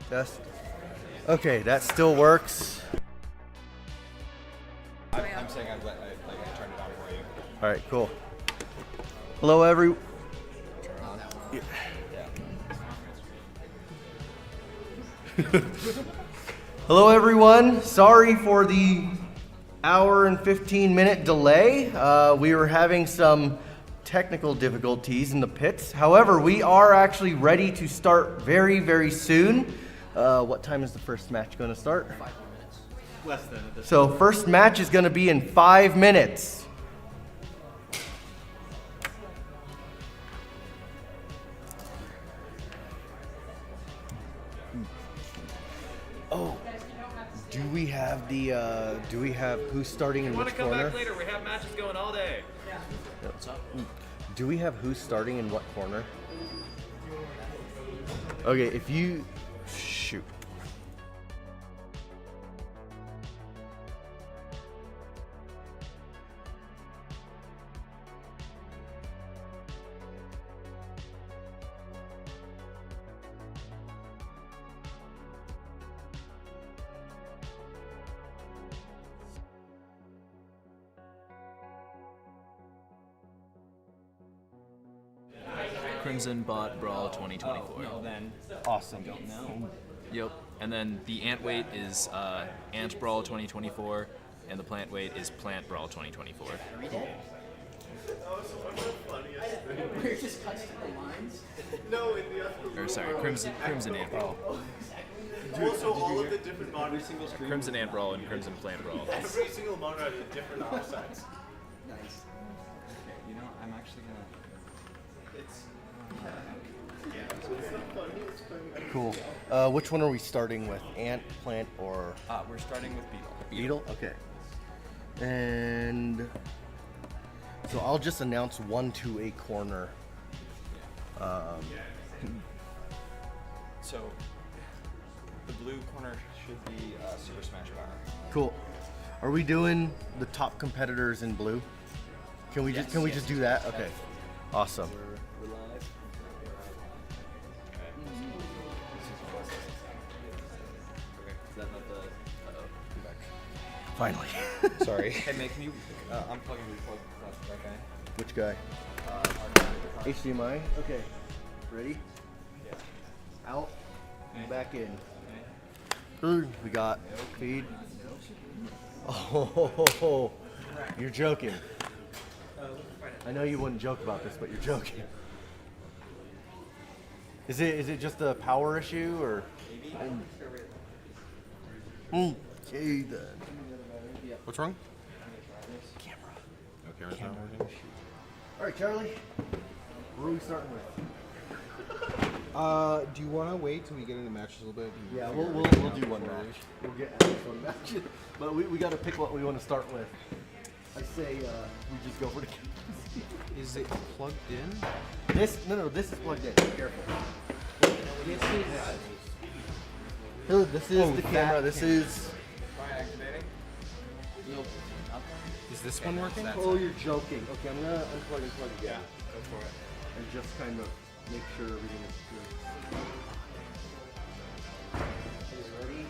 Just. Okay, that still works. I'm saying I turned it on for you. All right, cool. Hello, every. Turn it on. Yeah. Hello, everyone. Sorry for the hour and 15-minute delay. We were having some technical difficulties in the pits. However, we are actually ready to start very, very soon. What time is the first match going to start? 5 minutes. Less than at this So first match is going to be in 5 minutes. Oh, do we have who's starting in which corner? Want to come back later? We have matches going all day. What's up? Do we have who's starting in what corner? Okay, if you shoot. Crimson bot Brawl 2024. No, then. Awesome. Yep. And then the ant weight is Ant Brawl 2024, and the plant weight is Plant Brawl 2024. We're just cuts to the lines. No, in the other. Or sorry, Crimson Ant Brawl. Also, all of the different every single screen. Crimson Ant Brawl and Crimson Plant Brawl. Every single monitor has a different offsets. Nice. Okay, you know, I'm actually gonna. It's. Cool. Which one are we starting with? Ant, plant, or We're starting with Beetle. beetle? Okay. And so I'll just announce 1 to a corner. So, the blue corner should be Super Smash Power. Cool. Are we doing the top competitors in blue? Can we just just do that? Okay. Awesome. We're live. Okay, is that not the? Come back. Finally. Sorry. Hey, man, can you unplug and replug that guy? Which guy? HDMI. Okay. Ready? Yeah. Out. Okay. Back in. Okay. We got feed. Oh, you're joking. I know you wouldn't joke about this, but you're joking. Is it just a power issue or? Okay then. What's wrong? Camera. No, camera's not working. All right, Charlie. What are we starting with? Do you want to wait till we get into matches a little bit? Yeah, we'll do one match. We'll get at least one match. But we got to pick what we want to start with. I say we just go for the. Is it plugged in? This is plugged in. Be careful. This is the camera. This is. Try activating. Is this one working? Oh, you're joking. Okay, I'm gonna unplug and plug again. Go for it. And just kind of make sure everything is good. Ready?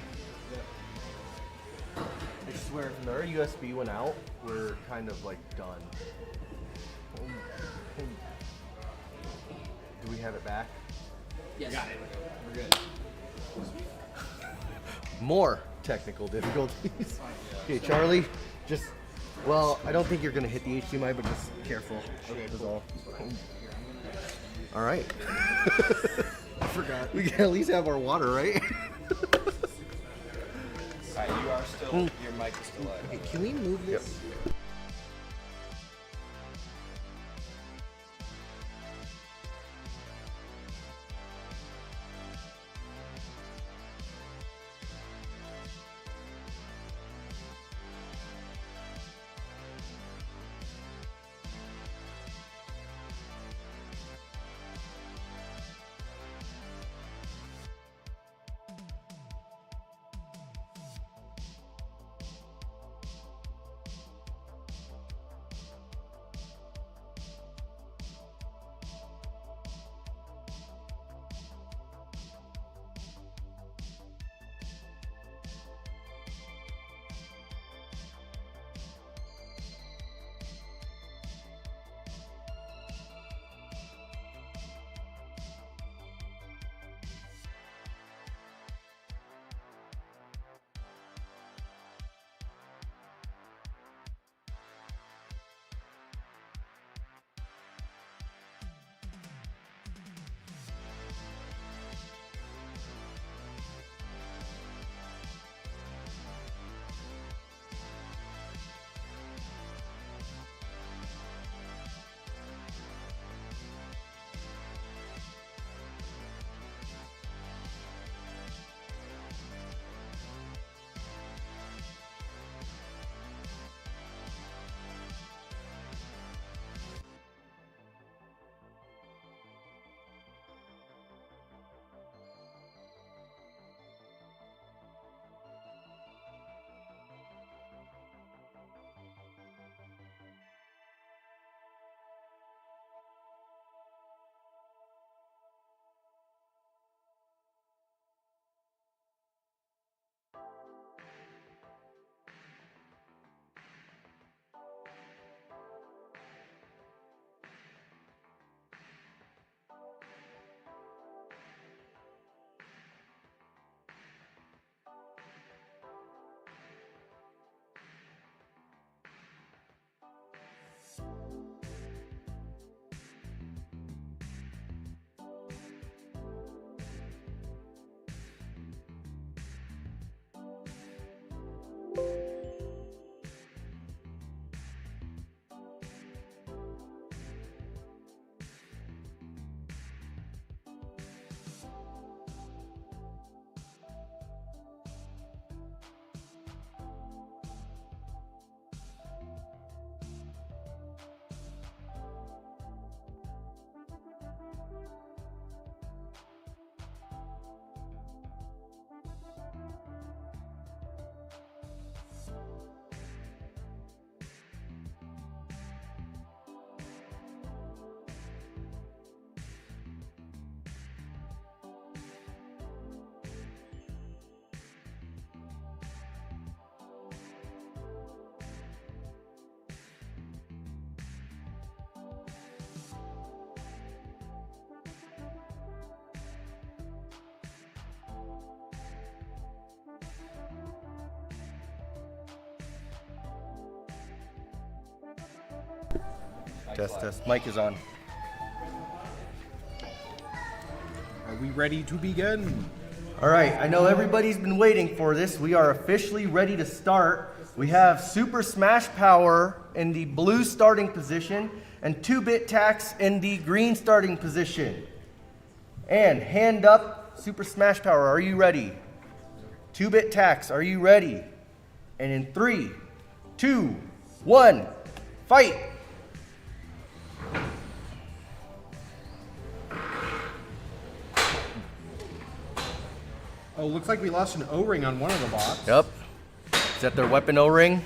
I swear, if our USB went out, we're kind of like done. Do we have it back? Yes. Got it. We're good. More technical difficulties. Okay, Charlie, just, well, I don't think you're gonna hit the HDMI, but just careful. Okay, that's all. All right. I forgot. We can at least have our water, right? Alright, you are still. Your mic is still live. Okay, can we move this? Test, test. Mic is on. Are we ready to begin? All right, I know everybody's been waiting for this. We are officially ready to start. We have Super Smash Power in the blue starting position and 2-Bit Tax in the green starting position. And hand up, Super Smash Power, are you ready? 2-Bit Tax, are you ready? And in 3, 2, 1, fight! Oh, looks like we lost an O-ring on one of the bots. Yep. Is that their weapon O-ring?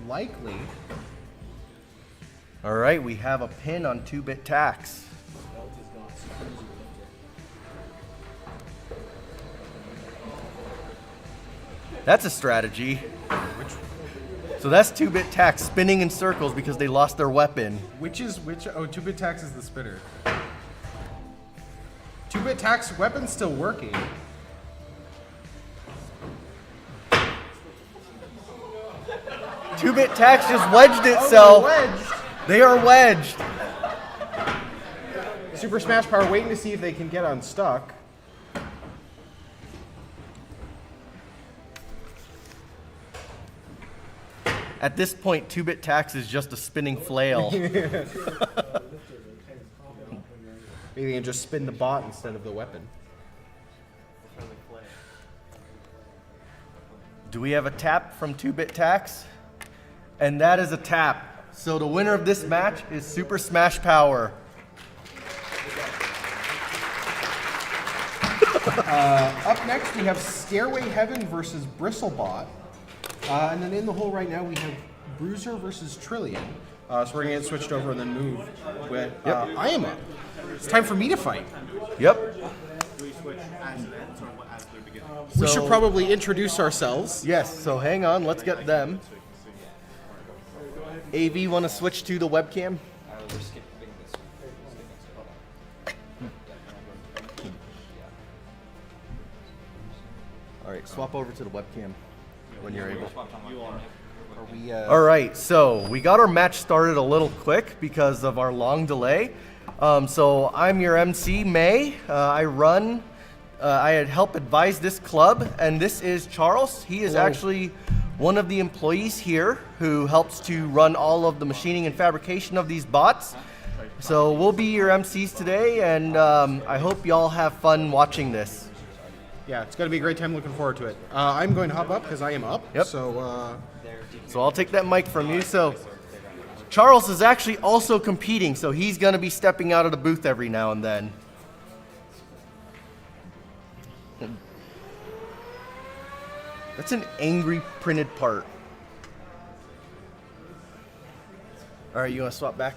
Likely. All right, we have a pin on 2-Bit Tax. That's a strategy. So that's 2-Bit Tax spinning in circles because they lost their weapon. Which? Oh, 2-Bit Tax is the spitter. 2-Bit Tax weapon's still working. Two-Bit Tax just wedged itself. They are wedged. Super Smash Power waiting to see if they can get unstuck. At this point, 2-Bit Tax is just a spinning flail. Maybe they can just spin the bot instead of the weapon. Do we have a tap from 2-Bit Tax? And that is a tap. So the winner of this match is Super Smash Power. Up next, we have Stairway Heaven versus Bristlebot. And then in the hole right now, we have Bruiser versus Trillian. So we're going to get switched over and then move. With, I am up. It's time for me to fight. Yep. Do we switch as events or as the beginning? We So- should probably introduce ourselves. Yes, so hang on, let's get them. AV, want to switch to the webcam? All right, swap over to the webcam when you're able. All right, so we got our match started a little quick because of our long delay. So I'm your MC, May. I had help advise this club, and this is Charles. He is actually one of the employees here who helps to run all of the machining and fabrication of these bots. So we'll be your MCs today, and I hope y'all have fun watching this. Yeah, it's going to be a great time. Looking forward to it. I'm going to hop up because I am up. Yep. So, So I'll take that mic from you. So Charles is actually also competing, so he's going to be stepping out of the booth every now and then. That's an angry printed part. All right, you want to swap back?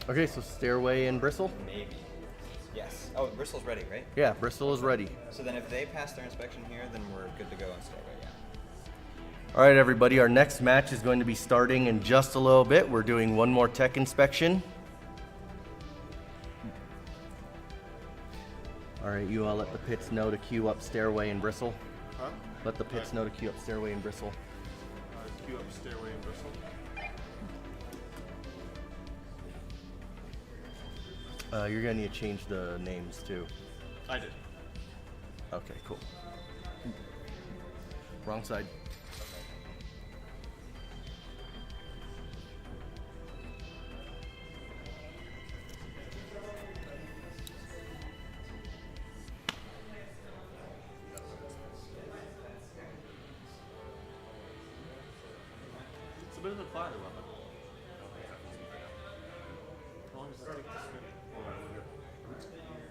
Okay, so Stairway and Bristle? Maybe. Yes. Oh, Bristol's ready, right? Yeah, Bristle is ready. So then if they pass their inspection here, then we're good to go on Stairway, yeah. All right, everybody, our next match is going to be starting in just a little bit. We're doing one more tech inspection. All right, you all let the pits know to queue up Stairway and Bristle. Huh? Let the pits know to queue up Stairway and Bristle. Queue up Stairway and Bristle. You're gonna need to change the names too. I did. Okay, cool. Wrong side. It's a bit of a fire weapon. How long does it take to spin? I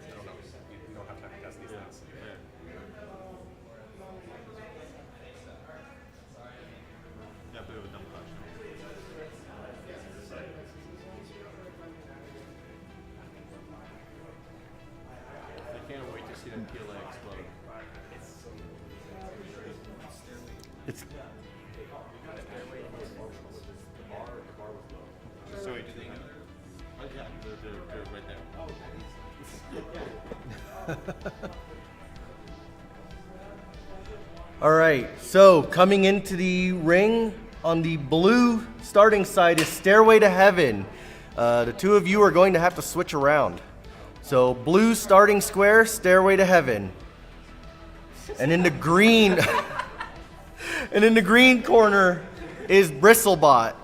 don't know. You don't have time to test these things. Yeah, bit of a dumb question. I can't wait to see that PLA explode. It's So wait, do they know? Oh yeah, they're right there. all right. So coming into the ring on the blue starting side is Stairway to Heaven. The two of you are going to have to switch around. So blue starting square, Stairway to Heaven, and in the green, and in the green corner is Bristlebot.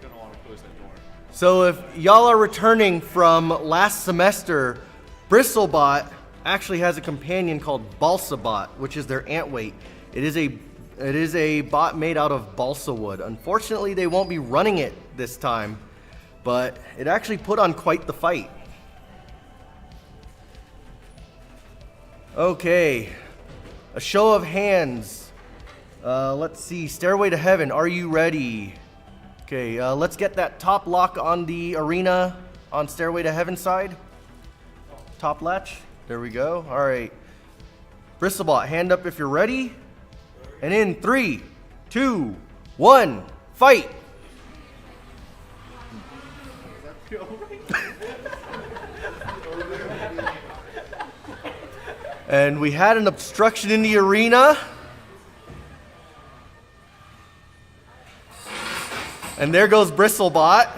Gonna want to close that door. So if y'all are returning from last semester, Bristlebot actually has a companion called Bristlebot, which is their ant weight. It is a bot made out of balsa wood. Unfortunately, they won't be running it this time, but it actually put on quite the fight. Okay, a show of hands. Let's see, Stairway to Heaven, are you ready? Okay, let's get that top lock on the arena on Stairway to Heaven side. Top latch. There we go. All right. Bristlebot, hand up if you're ready. And in 3, 2, 1, fight. And we had an obstruction in the arena. And there goes Bristlebot,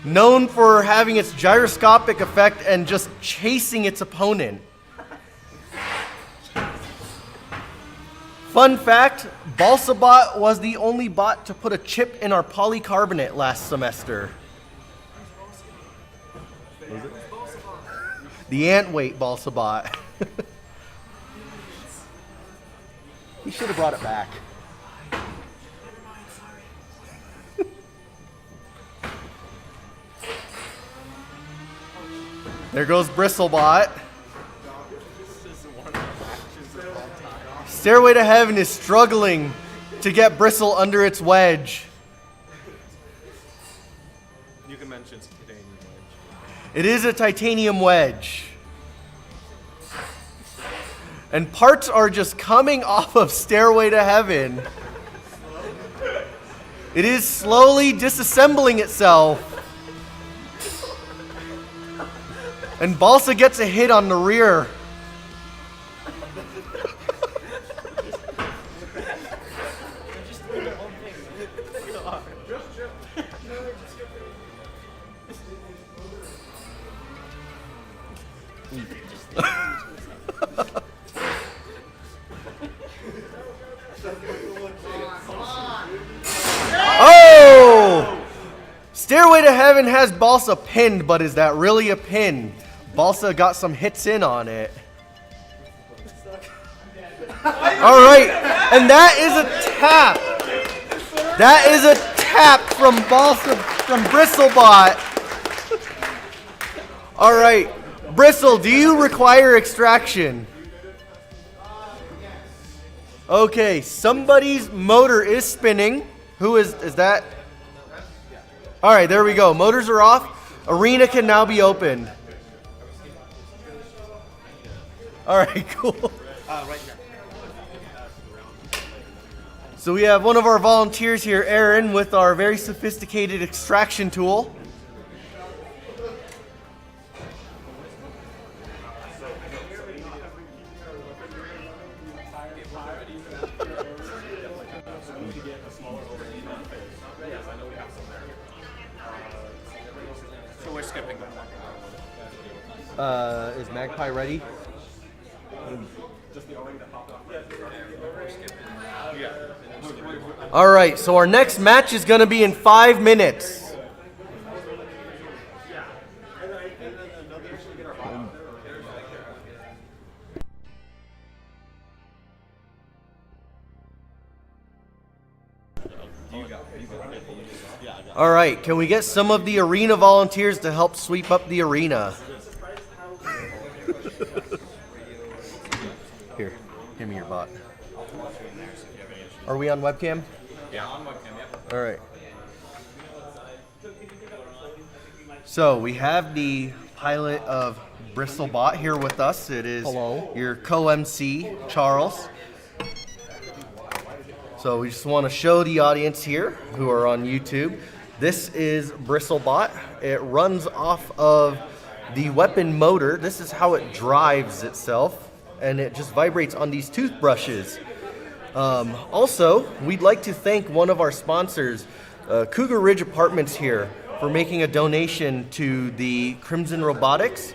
known for having its gyroscopic effect and just chasing its opponent. Fun fact, Bristlebot was the only bot to put a chip in our polycarbonate last semester. Was it? The ant weight Bristlebot. He should have brought it back. There goes Bristlebot. Stairway to Heaven is struggling to get Bristle under its wedge. You can mention it's a titanium wedge. It is a titanium wedge. And parts are just coming off of Stairway to Heaven. It is slowly disassembling itself. And Balsa gets a hit on the rear. Oh! Stairway to Heaven has Balsa pinned, but is that really a pin? Balsa got some hits in on it. All right, and that is a tap. That is a tap from Balsa, from Bristlebot. All right, Bristle, do you require extraction? Okay, somebody's motor is spinning. Who is that? All right, there we go. Motors are off. Arena can now be opened. All right, cool. Right here. So we have one of our volunteers here, Aaron, with our very sophisticated extraction tool. So we're skipping. Is Magpie ready? All right, so our next match is going to be in 5 minutes. All right, can we get some of the arena volunteers to help sweep up the arena? Here, give me your bot. Are we on webcam? Yeah, on webcam, yep. All right. So we have the pilot of Bristlebot here with us. It is Hello. your co-MC, Charles. So we just want to show the audience here who are on YouTube. This is Bristlebot. It runs off of the weapon motor. This is how it drives itself, and it just vibrates on these toothbrushes. Also, we'd like to thank one of our sponsors, Cougar Ridge Apartments here, for making a donation to the Crimson Robotics.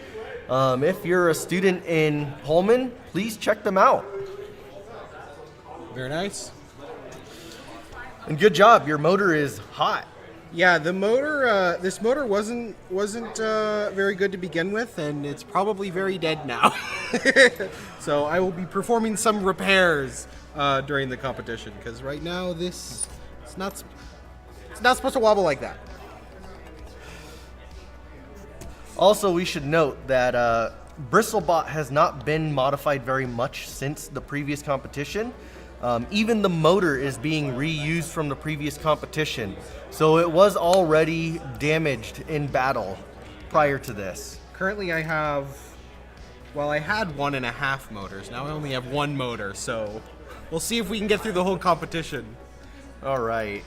If you're a student in Pullman, please check them out. Very nice. And good job, your motor is hot. Yeah, the motor. This motor wasn't very good to begin with, and it's probably very dead now. So I will be performing some repairs during the competition, because right now it's not supposed to wobble like that. Also, we should note that Bristlebot has not been modified very much since the previous competition. Even the motor is being reused from the previous competition. So it was already damaged in battle prior to this. Currently, I had 1.5 motors. Now I only have 1 motor, so we'll see if we can get through the whole competition. All right.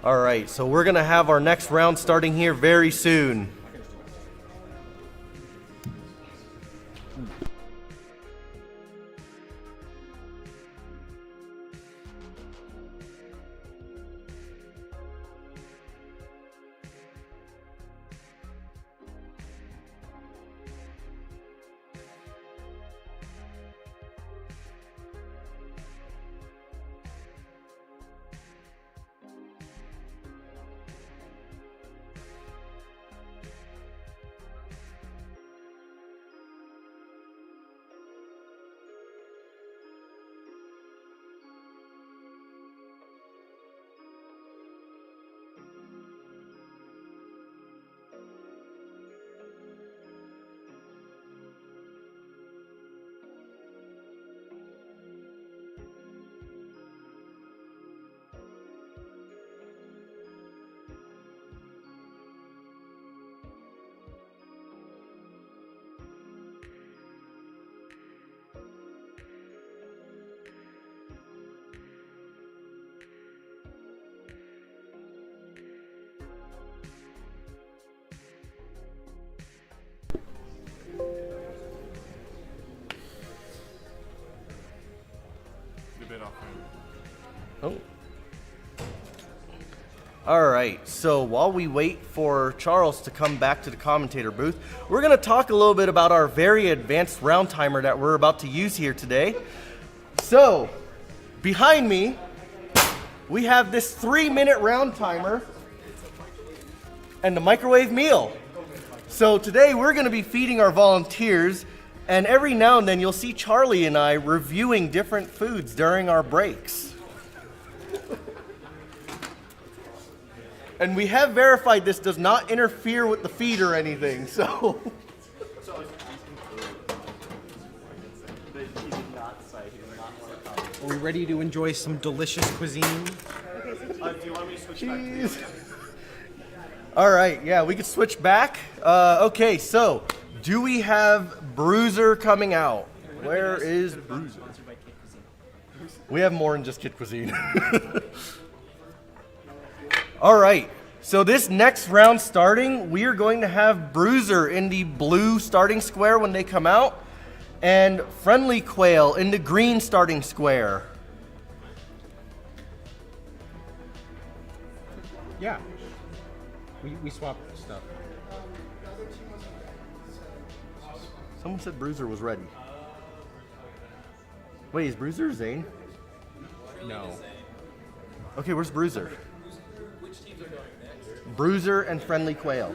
All right, so we're gonna have our next round starting here very soon. Oh. All right, so while we wait for Charles to come back to the commentator booth, we're going to talk a little bit about our very advanced round timer that we're about to use here today. So, behind me, we have this 3-minute round timer and the microwave meal. So today we're going to be feeding our volunteers, and every now and then you'll see Charlie and I reviewing different foods during our breaks. And we have verified this does not interfere with the feed or anything, so. Are we ready to enjoy some delicious cuisine? Do you want me to switch back to the All right, yeah, we can switch back. Okay, so do we have Bruiser coming out? Where is Bruiser? We have more than just Kid Cuisine. All right, so this next round starting, we are going to have Bruiser in the blue starting square when they come out, and Friendly Quail in the green starting square. Yeah. We swapped stuff. Someone said Bruiser was ready. Wait, is Bruiser Zane? No. Okay, where's Bruiser? Bruiser and Friendly Quail.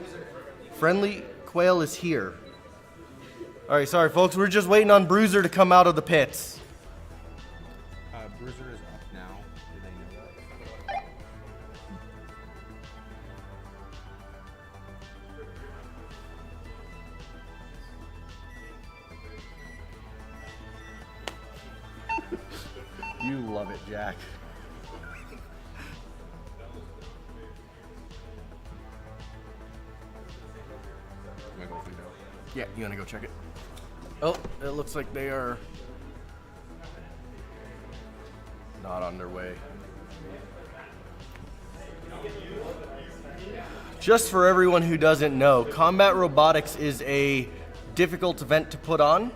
Friendly Quail is here. All right, sorry folks, we're just waiting on Bruiser to come out of the pits. Bruiser is up now. Do they know that? You love it, Jack. Yeah, you wanna go check it? Oh, it looks like they are not on their way. Just for everyone who doesn't know, Combat Robotics is a difficult event to put on.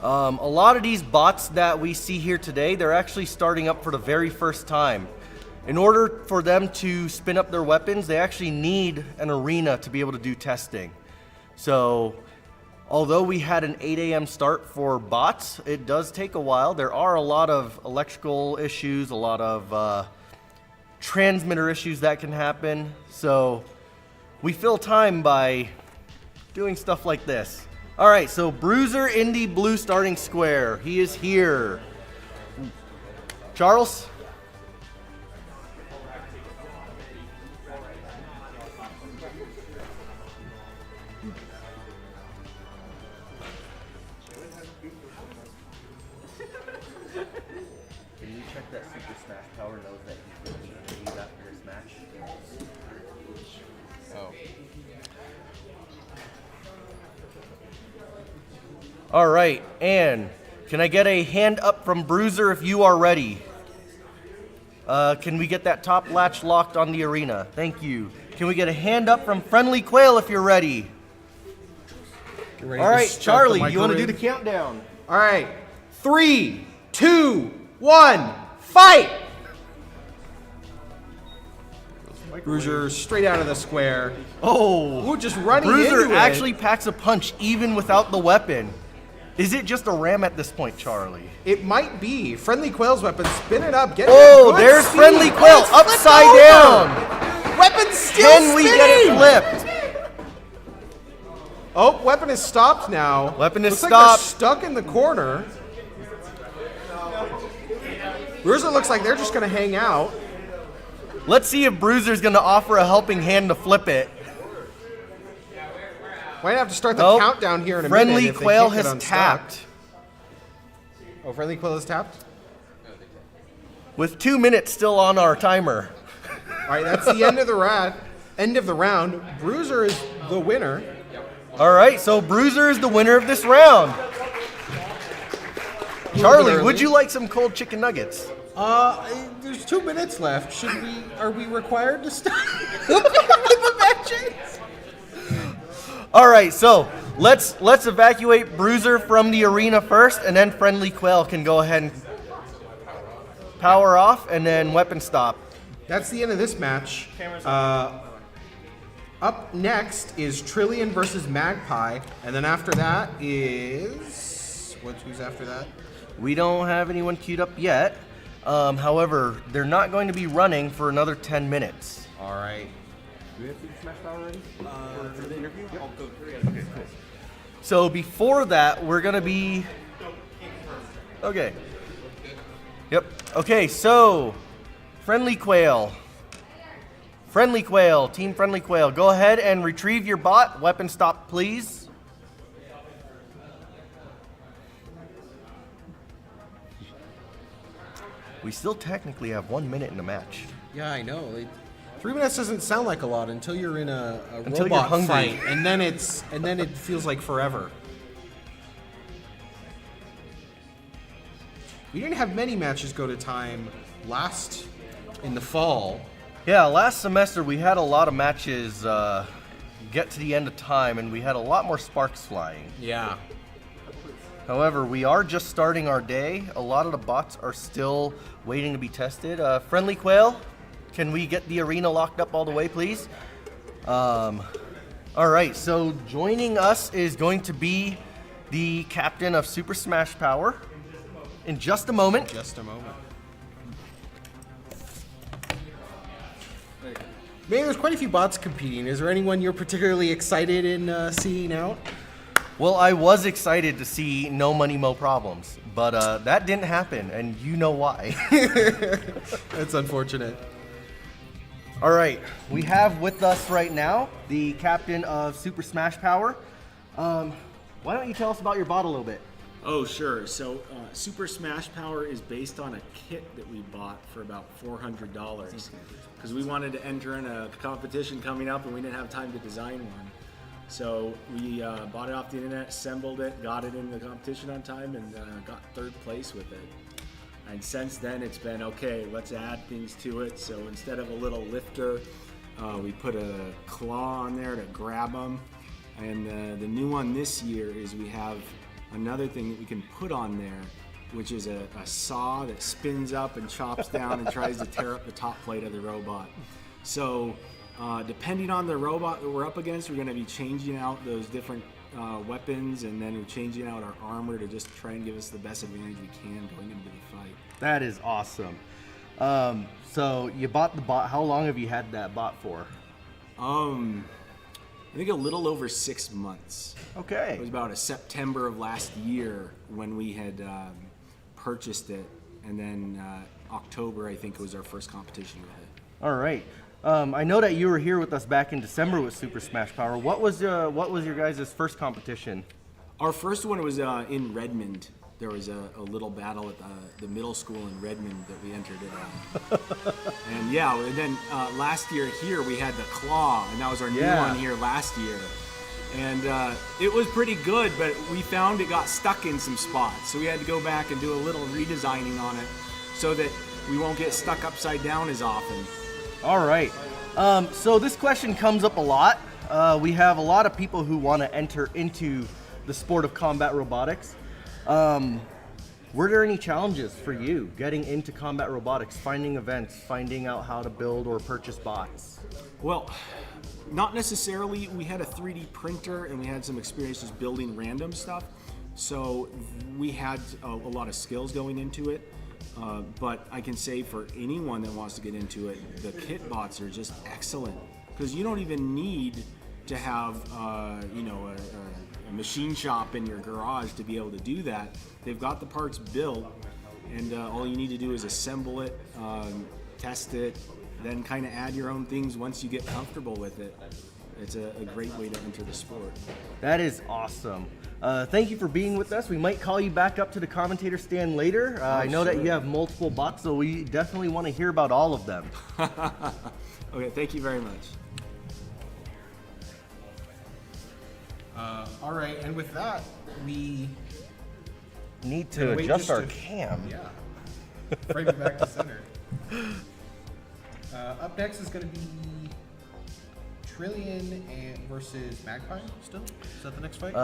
A lot of these bots that we see here today, they're actually starting up for the very first time. In order for them to spin up their weapons, they actually need an arena to be able to do testing. So, although we had an 8 a.m. start for bots, it does take a while. There are a lot of electrical issues, a lot of transmitter issues that can happen. So, we fill time by doing stuff like this. All right, so Bruiser in the blue starting square. He is here. Charles? Can you check that Super Smash Power knows that he's going to leave after his match? Oh. All right, and can I get a hand up from Bruiser if you are ready? Can we get that top latch locked on the arena? Thank you. Can we get a hand up from Friendly Quail if you're ready? Get ready All to right, start Charlie, the you want to do the microwave. countdown? All right, 3, 2, 1, fight! Bruiser straight out of the square. Oh, Ooh, just running Bruiser into it. actually packs a punch even without the weapon. Is it just a ram at this point, Charlie? It might be. Friendly Quail's weapon, spin it up, get Oh, it. Good there's speed. Friendly Quail, Oh, it's flipped upside over. down. Weapon still Can we get it spinning. flipped? Oh, weapon is stopped now. Weapon is looks Like stopped. they're stuck in the corner. Bruiser looks like they're just going to hang out. Let's see if Bruiser's going to offer a helping hand to flip it. Might have to start the Nope. countdown here in a Friendly minute. if they Quail can't get has unstuck. tapped. Oh, Friendly Quail has tapped? With 2 minutes still on our timer. All right, that's the end of the round. Bruiser is the winner. All right, so Bruiser is the winner of this round. Charlie, early. would you like some cold chicken nuggets? There's 2 minutes left. Are we required to start the matches? All right, so let's evacuate Bruiser from the arena first, and then Friendly Quail can go ahead and power off, and then weapon stop. That's the end of this match. Up next is Trillian versus Magpie, and then after that is who's after that? We don't have anyone queued up yet. However, they're not going to be running for another 10 minutes. All right. Do we have Super Smash Power ready for the interview? I'll go through it. Okay, cool. So before that, we're gonna be. Okay. Yep. Okay, so Friendly Quail. Friendly Quail, Team Friendly Quail, go ahead and retrieve your bot. Weapon stop, please. We still technically have 1 minute in the match. Yeah, I know. 3 minutes doesn't sound like a lot until you're in a Until robot you're hungry. fight, and then it feels like forever. We didn't have many matches go to time last in the fall. Yeah, last semester we had a lot of matches get to the end of time, and we had a lot more sparks flying. Yeah. However, we are just starting our day. A lot of the bots are still waiting to be tested. Friendly Quail, can we get the arena locked up all the way, please? All right, so joining us is going to be the captain of Super Smash Power in just a moment. Just a moment. Maybe there's quite a few bots competing. Is there anyone you're particularly excited in seeing out? Well, I was excited to see No Money, Mo Problems, but that didn't happen, and you know why. That's unfortunate. All right, we have with us right now the captain of Super Smash Power. Why don't you tell us about your bot a little bit? Oh, sure. So, Super Smash Power is based on a kit that we bought for about $400 because we wanted to enter in a competition coming up and we didn't have time to design one. So we bought it off the internet, assembled it, got it in the competition on time, and got 3rd place with it. And since then, it's been, okay, let's add things to it. So instead of a little lifter, we put a claw on there to grab them. And the new one this year is we have another thing that we can put on there, which is a saw that spins up and chops down and tries to tear up the top plate of the robot. So depending on the robot that we're up against, we're going to be changing out those different weapons, and then we're changing out our armor to just try and give us the best advantage we can going into the fight. That is awesome. So you bought the bot. How long have you had that bot for? I think a little over 6 months. Okay. It was about a September of last year when we had purchased it, and then October, I think, was our first competition with it. All right. I know that you were here with us back in December with Super Smash Power. What was your guys' first competition? Our first one was in Redmond. There was a little battle at the middle school in Redmond that we entered it on. And yeah, and then last year here we had the Claw, and that was our new one here last year. And it was pretty good, but we found it got stuck in some spots. So we had to go back and do a little redesigning on it so that we won't get stuck upside down as often. All right. So this question comes up a lot. We have a lot of people who want to enter into the sport of combat robotics. Were there any challenges for you getting into combat robotics, finding events, finding out how to build or purchase bots? Well, not necessarily. We had a 3D printer and we had some experiences building random stuff. So we had a lot of skills going into it. But I can say for anyone that wants to get into it, the kit bots are just excellent. Because you don't even need to have, you know, a machine shop in your garage to be able to do that. They've got the parts built, and all you need to do is assemble it, test it, then kind of add your own things once you get comfortable with it. It's a great way to enter the sport. That is awesome. Thank you for being with us. We might call you back up to the commentator stand later. I know that you have multiple bots, so we definitely want to hear about all of them. Okay, thank you very much. All right, and with that, we Need to wait adjust just our to- cam. Yeah. Frame it back to center. Up next is going to be Trillian versus Magpie still? Is that the next fight?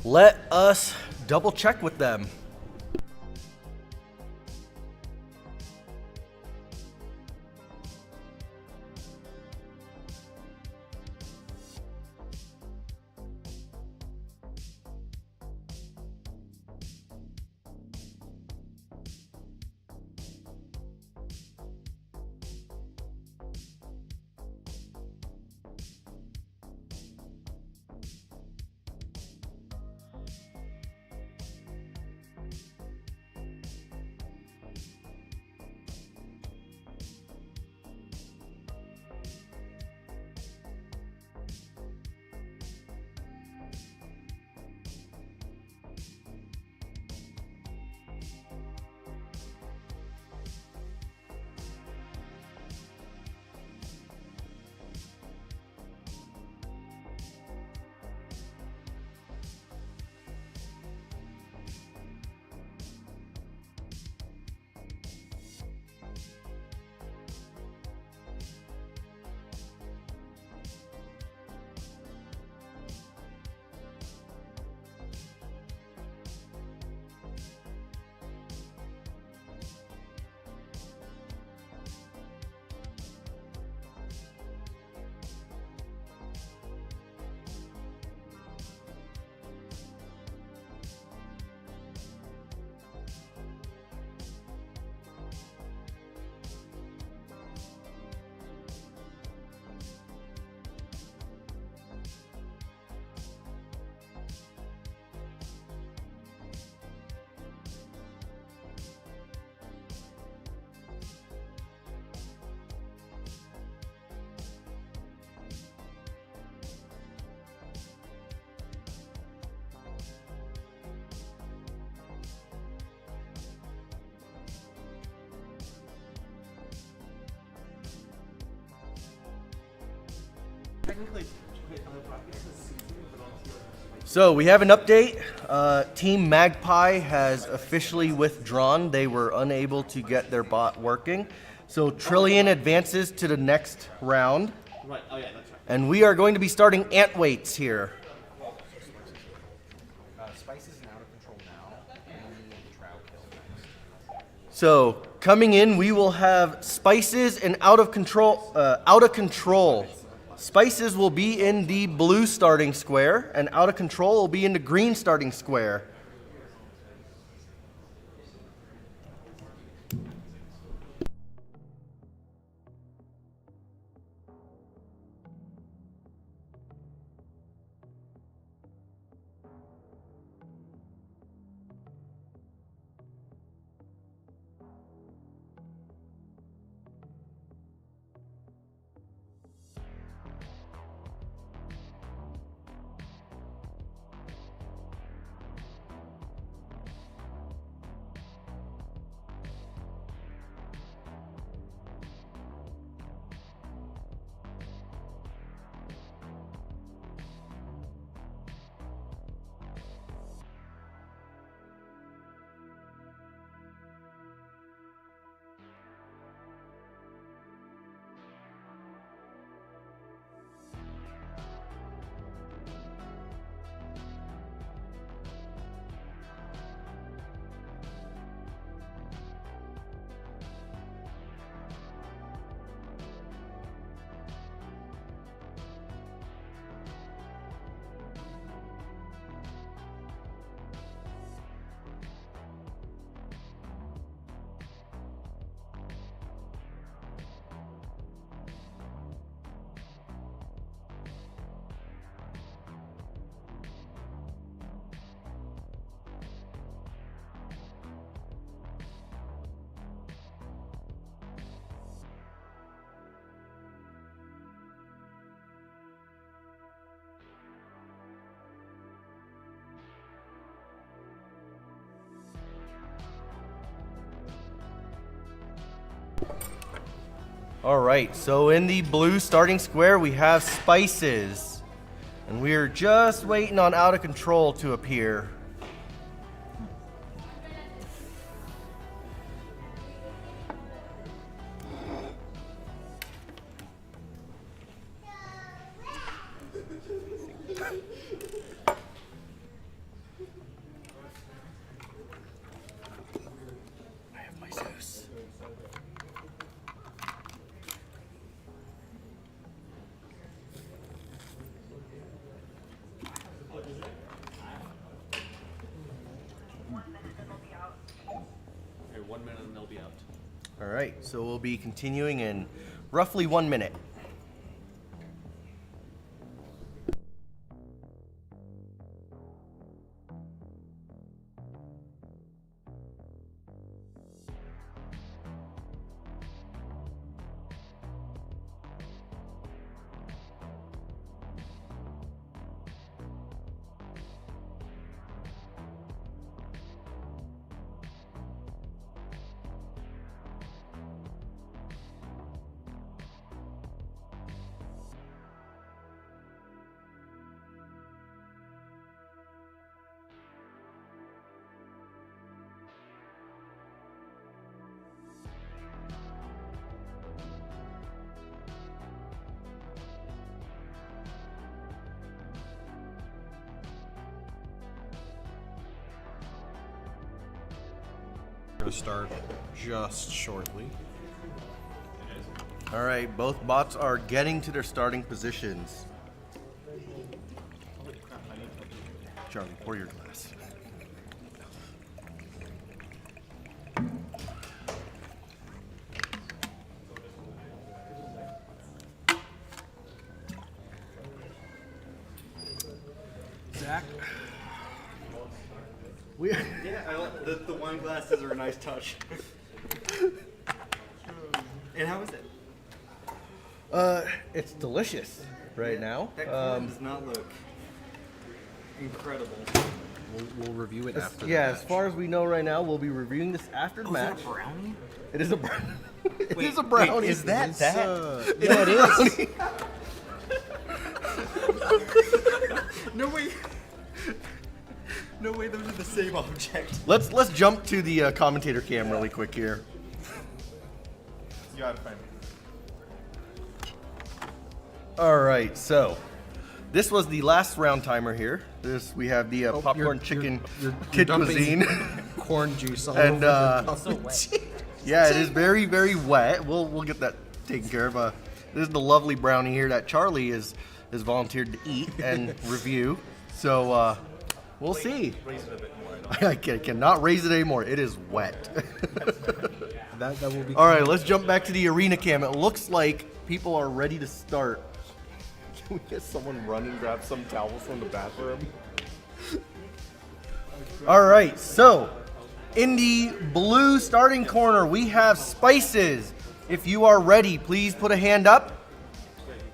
Let us double check with them. So we have an update. Team Magpie has officially withdrawn. They were unable to get their bot working. So Trillian advances to the next round. Right. Oh yeah, that's right. And we are going to be starting ant weights here. Spice is out of control now. And Trout Kill next. So coming in, we will have Spices and out of control. Spices will be in the blue starting square, and out of control will be in the green starting square. All right, so in the blue starting square, we have Spices. And we are just waiting on Out of Control to appear. I have my Zeus. Okay, 1 minute and they'll be out. All right, so we'll be continuing in roughly 1 minute. Going to start just shortly. All right, both bots are getting to their starting positions. Charlie, pour your glass. Zach? Yeah, I like the wine glasses are a nice touch. And how is it? It's delicious right now. That corn does not look incredible. We'll review it after. Yeah, the as match. far as we know right now, we'll be reviewing this after the match. Is that a brownie? It is a brownie. It Wait, is a brownie. wait, is that It's, that? yeah, it is. No way. No way those are the same object. Let's jump to the commentator cam really quick here. You gotta find All right, so this was the last round timer here. We have the popcorn chicken kid dumping cuisine, corn juice all and over yeah, it is very wet. We'll get that taken care of. This is the lovely brownie here that Charlie is volunteered to eat and review. So we'll see. Raise it a bit more. I cannot raise it anymore. It is wet. that will be. All right, let's jump back to the arena cam. It looks like people are ready to start. Can we get someone run and grab some towels from the bathroom? All right, so in the blue starting corner, we have Spices. If you are ready, please put a hand up.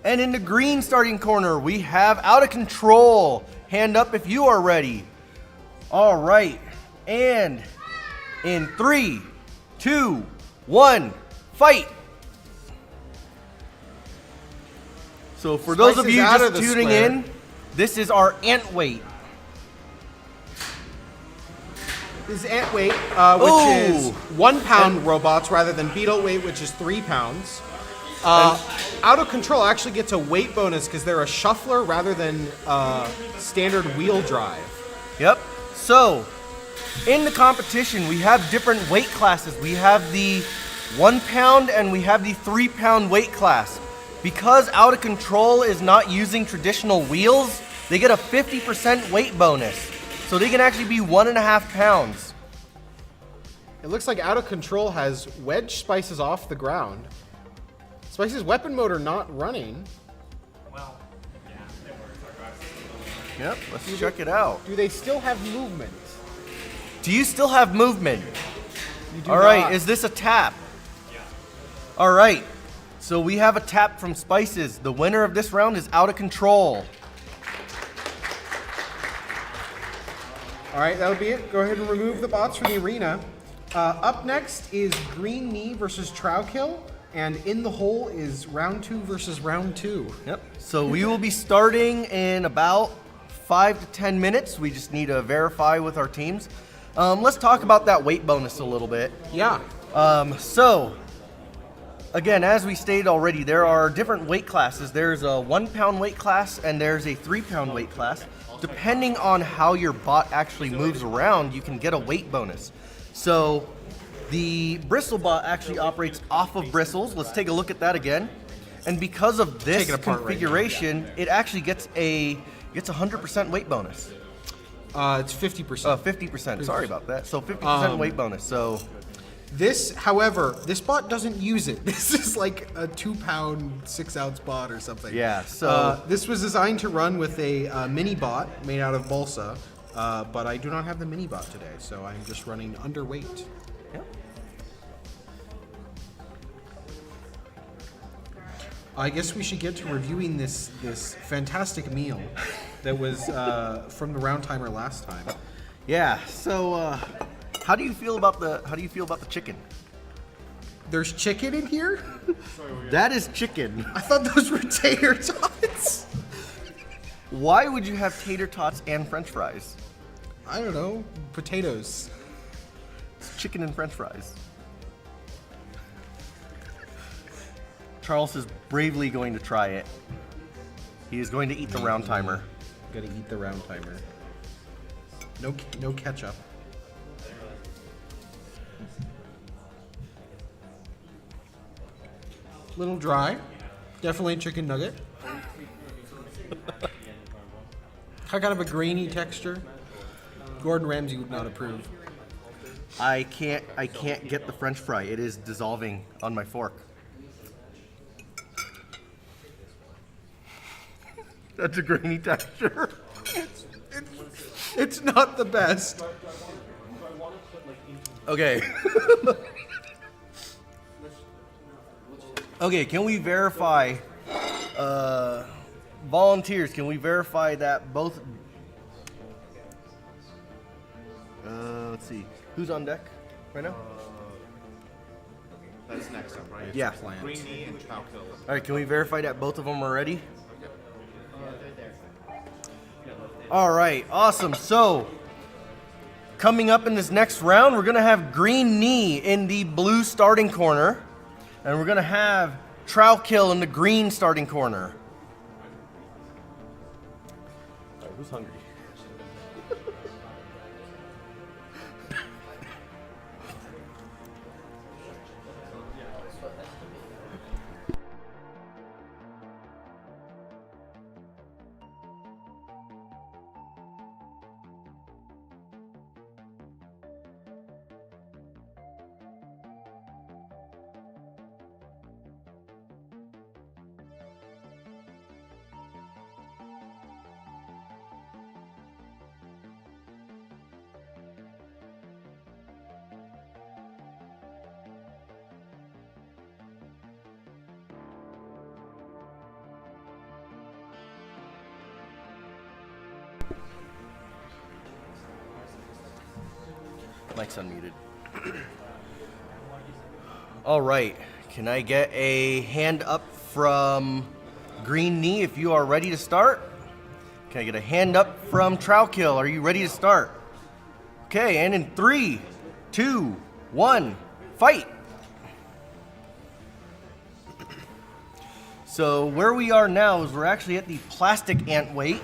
And in the green starting corner, we have Out of Control. Hand up if you are ready. All right, and in 3, 2, 1, fight. So for those of Spices you out just of the tuning square. in, this is our ant weight. This is ant weight, Ooh. which is 1 pound robots rather than beetle weight, which is 3 pounds. Out of Control actually gets a weight bonus because they're a shuffler rather than standard wheel drive. Yep. So in the competition, we have different weight classes. We have the 1 pound and we have the 3 pound weight class. Because Out of Control is not using traditional wheels, they get a 50% weight bonus. So they can actually be 1.5 pounds. It looks like Out of Control has wedged Spices off the ground. Spices' weapon motor not running. Yep, let's check it out. Do they still have movement? Do you still have movement? You do All right, not. is this a tap? Yeah. All right, so we have a tap from Spices. The winner of this round is Out of Control. All right, that'll be it. Go ahead and remove the bots from the arena. Up next is Green Knee versus Trout Kill. And in the hole is round 2 versus round 2. Yep. So we will be starting in about 5 to 10 minutes. We just need to verify with our teams. Let's talk about that weight bonus a little bit. Yeah. So, again, as we stated already, there are different weight classes. There's a 1 pound weight class and there's a 3 pound weight class. Depending on how your bot actually moves around, you can get a weight bonus. So, the Bristlebot actually operates off of bristles. Let's take a look at that again. And because of this configuration, it actually gets a 100% weight bonus. It's 50%. 50%. Sorry about that. So 50% weight bonus. So this, however, this bot doesn't use it. This is like a 2 pound, 6 ounce bot or something. yeah. So This was designed to run with a mini bot made out of balsa, but I do not have the mini bot today, so I'm just running underweight. Yep. I guess we should get to reviewing this fantastic meal that was from the round timer last time. Yeah. So how do you feel about the chicken? There's chicken in here? That is chicken. I thought those were tater tots. Why would you have tater tots and French fries? I don't know. Potatoes. It's chicken and French fries. Charles is bravely going to try it. He is going to eat the round timer. Gotta eat the round timer. No ketchup. Little dry. Definitely a chicken nugget. Kind of a grainy texture. Gordon Ramsay would not approve. I can't get the French fry. It is dissolving on my fork. That's a grainy texture. It's not the best. Okay. Okay, can we verify, volunteers, can we verify that both, let's see, who's on deck right now? That's next up, right? Yeah. Green Knee and Trout Kill. All right, can we verify that both of them are ready? All right, awesome. So, coming up in this next round, we're going to have Green Knee in the blue starting corner, and we're going to have Trout Kill in the green starting corner. All right, who's hungry? Mike's unmuted. All right, can I get a hand up from Green Knee if you are ready to start? Can I get a hand up from Trout Kill? Are you ready to start? Okay, and in 3, 2, 1, fight! So where we are now is we're actually at the plastic ant weight.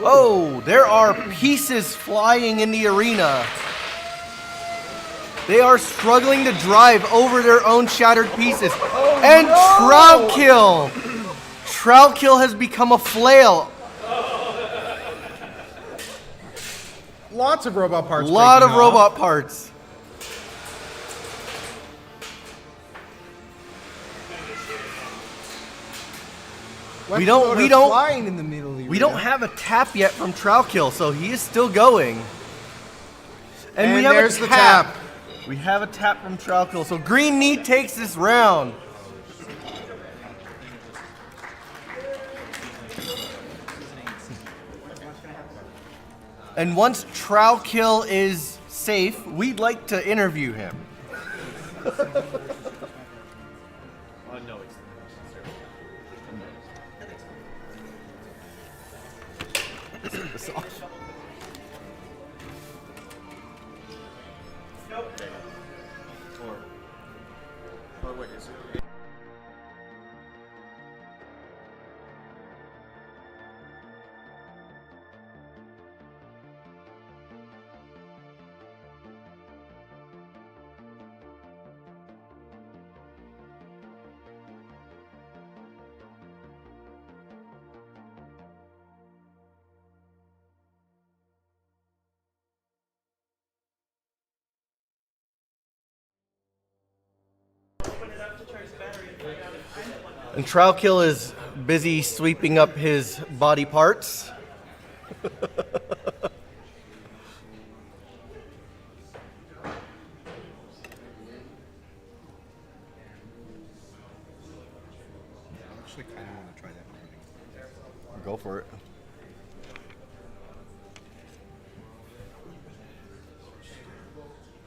Oh, there are pieces flying in the arena. They are struggling to drive over their own shattered pieces. And Trout Kill! Trout Kill has become a flail. Lots of robot parts. Lot of breaking off. robot parts. We don't flying in the middle of the We don't have a tap yet from Trout Kill, so he is still going. And we have there's a the tap. tap. We have a tap from Trout Kill, so Green Knee takes this round. And once Trout Kill is safe, we'd like to interview him. No, it's or wait, is it? And Trout Kill is busy sweeping up his body parts. I actually kind of want to try that. Go for it.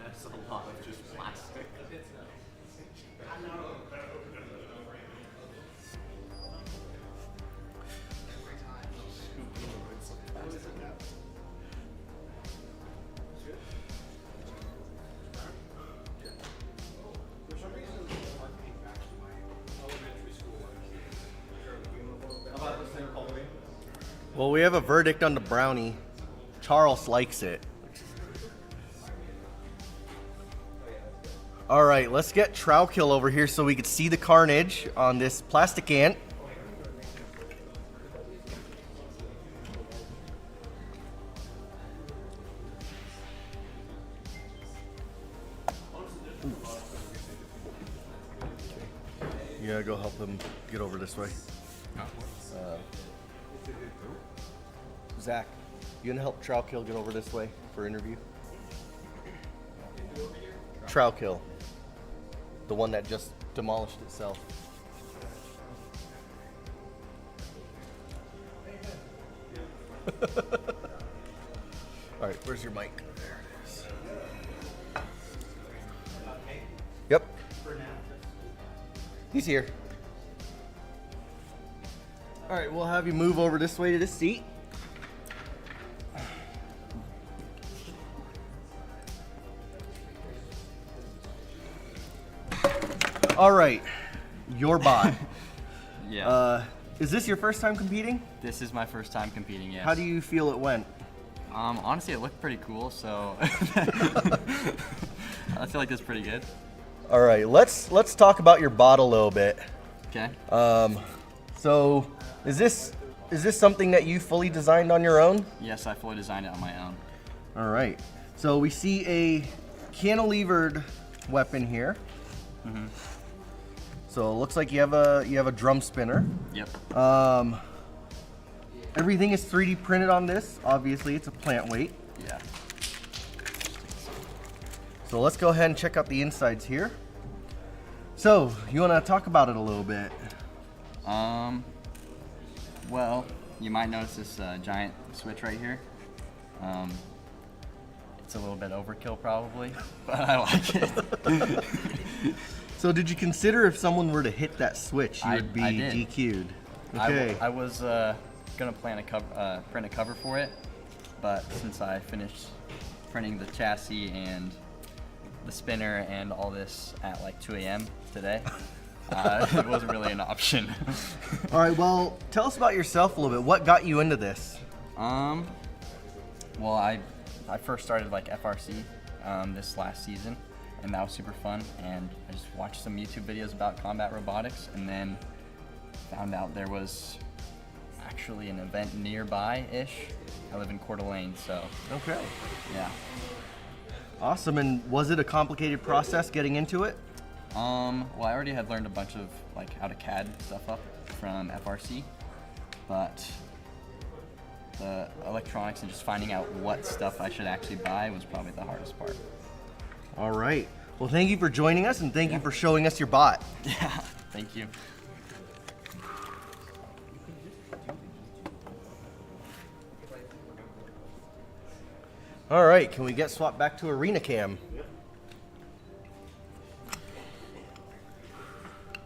That's a lot of just plastic. Well, we have a verdict on the brownie. Charles likes it. All right, let's get Trout Kill over here so we can see the carnage on this plastic ant. You gotta go help him get over this way. Zach, you gonna help Trout Kill get over this way for interview? Trout Kill, the one that just demolished itself. All right, where's your mic? There it is. Yep. He's here. All right, we'll have you move over this way to this seat. All right, your bot. Yeah. Is this your first time competing? This is my first time competing, yes. How do you feel it went? Honestly, it looked pretty cool, so I feel like that's pretty good. All right, let's talk about your bot a little bit. Okay. So, is this something that you fully designed on your own? Yes, I fully designed it on my own. All right. So we see a cantilevered weapon here. Mm-hmm. So it looks like you have a drum spinner. Yep. Everything is 3D printed on this. Obviously, it's a plant weight. Yeah. So let's go ahead and check out the insides here. So you want to talk about it a little bit? Well, you might notice this giant switch right here. It's a little bit overkill probably, but I like it. So did you consider if someone were to hit that switch, you would be I did. DQ'd? Okay. I was gonna print a cover for it, but since I finished printing the chassis and the spinner and all this at like 2 a.m. today, it wasn't really an option. All right, well, tell us about yourself a little bit. What got you into this? Well, I first started like FRC this last season, and that was super fun. And I just watched some YouTube videos about combat robotics, and then found out there was actually an event nearby-ish. I live in Coeur d'Alene, so Okay. yeah. Awesome, and was it a complicated process getting into it? Well, I already had learned a bunch of like how to CAD stuff up from FRC, but the electronics and just finding out what stuff I should actually buy was probably the hardest part. All right. Well, thank you for joining us, and thank you for showing us your bot. Yeah, thank you. All right, can we get swapped back to Arena Cam?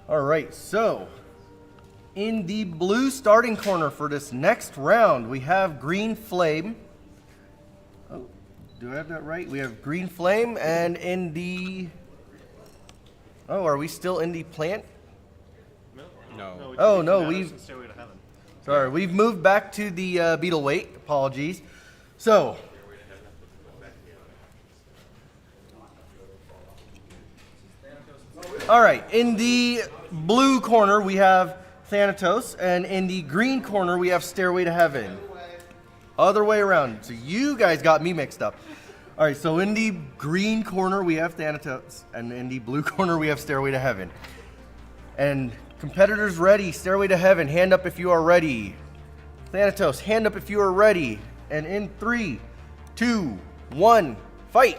All right, so in the blue starting corner for this next round, we have Green Flame. Oh, do I have that right? We have Green Flame, and in the... Oh, are we still in the plant? No. Oh, no, Sorry, we've moved back to the beetle weight. Apologies. So... All right, in the blue corner, we have Thanatos, and in the green corner, we have Stairway to Heaven. Other way around. So you guys got me mixed up. All right, so in the green corner, we have Thanatos, and in the blue corner, we have Stairway to Heaven. And competitors ready, Stairway to Heaven, hand up if you are ready. Thanatos, hand up if you are ready. And in 3, 2, 1, fight.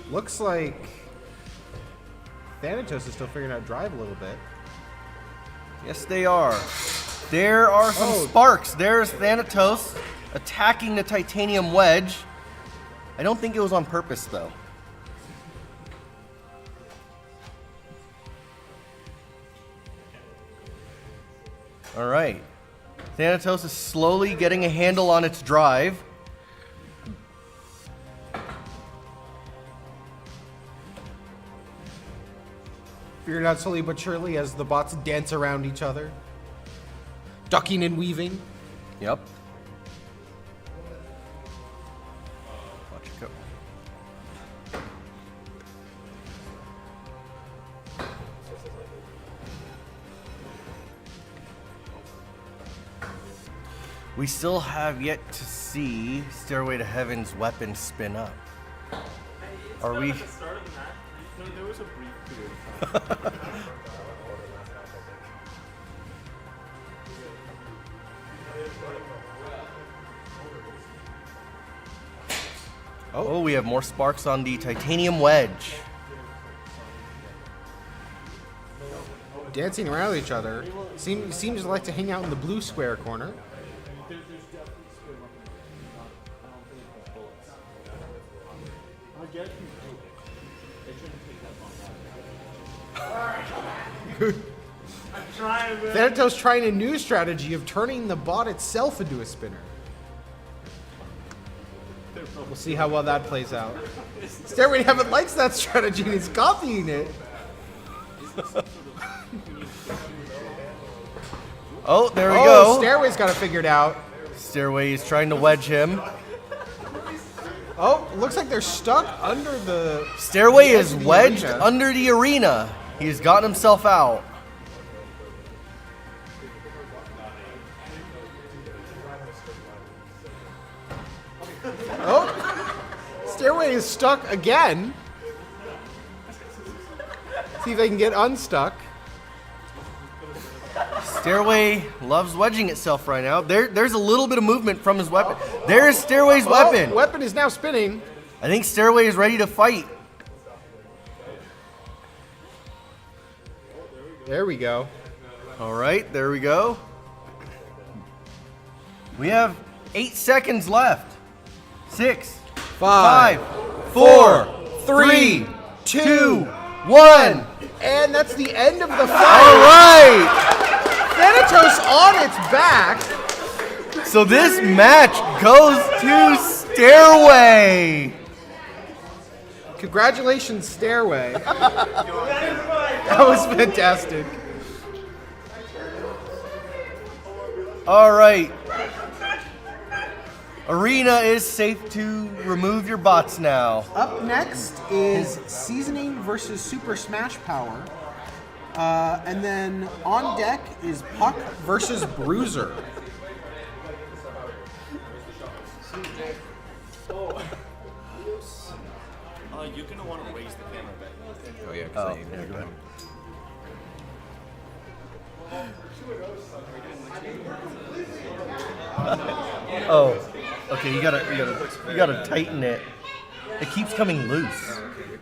Looks like Thanatos is still figuring out drive a little bit. Yes, they are. There are some sparks. There's Thanatos attacking the titanium wedge. I don't think it was on purpose, though. All right. Thanatos is slowly getting a handle on its drive. Figured out slowly but surely as the bots dance around each other. Ducking and weaving. Yep. Watch it go. We still have yet to see Stairway to Heaven's weapon spin up. Are we? At the start of the match, no, there was a brief period. Oh, we have more sparks on the titanium wedge. Dancing around each other. Seems to like to hang out in the blue square corner. Thanatos trying a new strategy of turning the bot itself into a spinner. We'll see how well that plays out. Stairway to Heaven likes that strategy and he's copying it. Oh, there we go. Stairway's got it figured out. Stairway is trying to wedge him. Oh, looks like they're stuck under the... Stairway the is edge of the wedged arena. under the arena. He's gotten himself out. Oh, Stairway is stuck again. See if they can get unstuck. Stairway loves wedging itself right now. There's a little bit of movement from his weapon. There's Stairway's weapon. Weapon is now spinning. I think Stairway is ready to fight. There we go. All right, there we go. We have 8 seconds left. 6, 5, 4, 3, 2, 1. And that's the end of the All fight. right. Thanatos on its back. So this match goes to Stairway. Congratulations, Stairway. That was fantastic. All right. Arena is safe to remove your bots now. Up next is Seasoning versus Super Smash Power. And then on deck is Puck versus Bruiser. You're gonna want to raise the camera back. Oh yeah, Oh, yeah, go ahead. Oh, okay. You gotta tighten it. It keeps coming loose.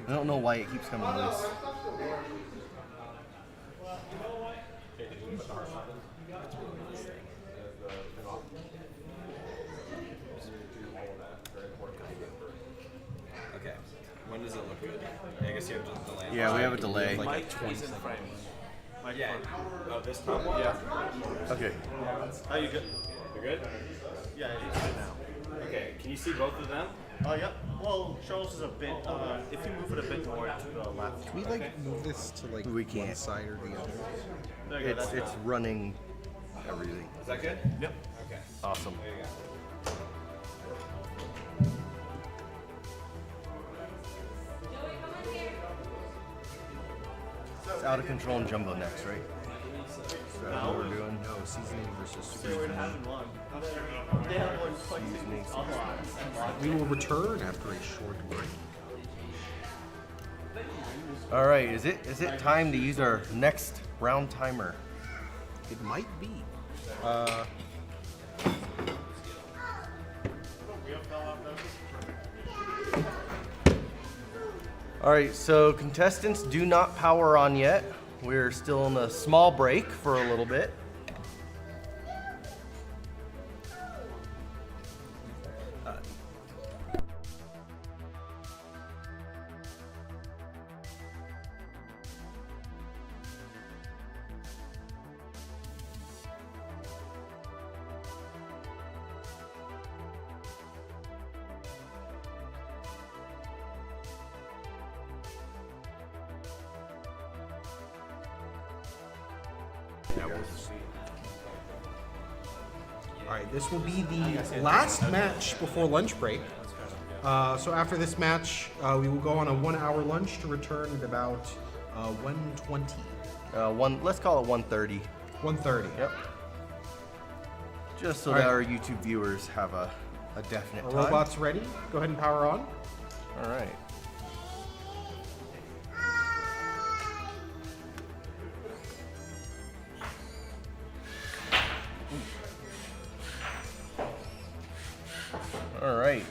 I don't know why it keeps coming loose. Yeah, we have a delay. Like 20 seconds. Oh, this time? Yeah. Okay. Are you good? You're good? Yeah, it's good now. Okay, can you see both of them? Yep. Well, Charles is a bit. If you move it a bit more to the left. Can we like move this to like We one can't. side or the other? There you go. It's running everything. Is that good? Yep. Okay. Awesome. There you go. It's out of control and Jumbo next, right? Is that what we're doing? No, seasoning versus super Stairway to seasoning. Heaven won. They have one Seasoning. We will return after a short break. All right, is it time to use our next round timer? It might be. All right, so contestants do not power on yet. We're still in a small break for a little bit. All right, this will be the last match before lunch break. So after this match, we will go on a 1 hour lunch to return at about 1:20. Let's call it 1:30. 1:30. Yep. Just so All that right. our YouTube viewers have a definite Our time. robots ready? Go ahead and power on. All right. All right.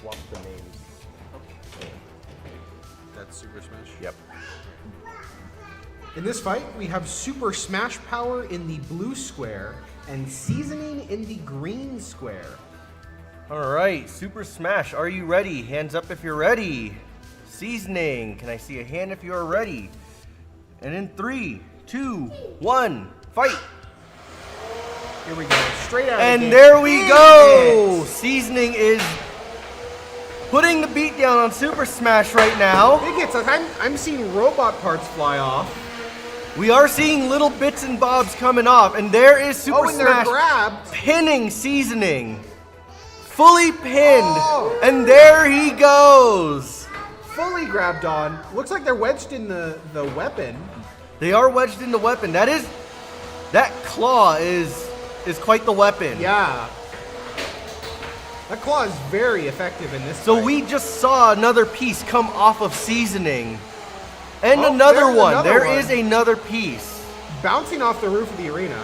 Swap the names. That's Super Smash. Yep. In this fight, we have Super Smash Power in the blue square and Seasoning in the green square. All right, Super Smash, are you ready? Hands up if you're ready. Seasoning, can I see a hand if you are ready? And in 3, 2, 1, fight! Here we go. Straight out. And of the there we gate. go! Seasoning is putting the beat down on Super Smash right now. Big hits. I'm seeing robot parts fly off. We are seeing little bits and bobs coming off, and there is Super And they're Smash grabbed. pinning Seasoning. Fully pinned, Oh. and there he goes. Fully grabbed on. Looks like they're wedged in the weapon. They are wedged in the weapon. That claw is quite the weapon. Yeah. That claw is very effective in this So fight. we just saw another piece come off of Seasoning. And Oh, another there's one. another There one. is another piece. Bouncing off the roof of the arena.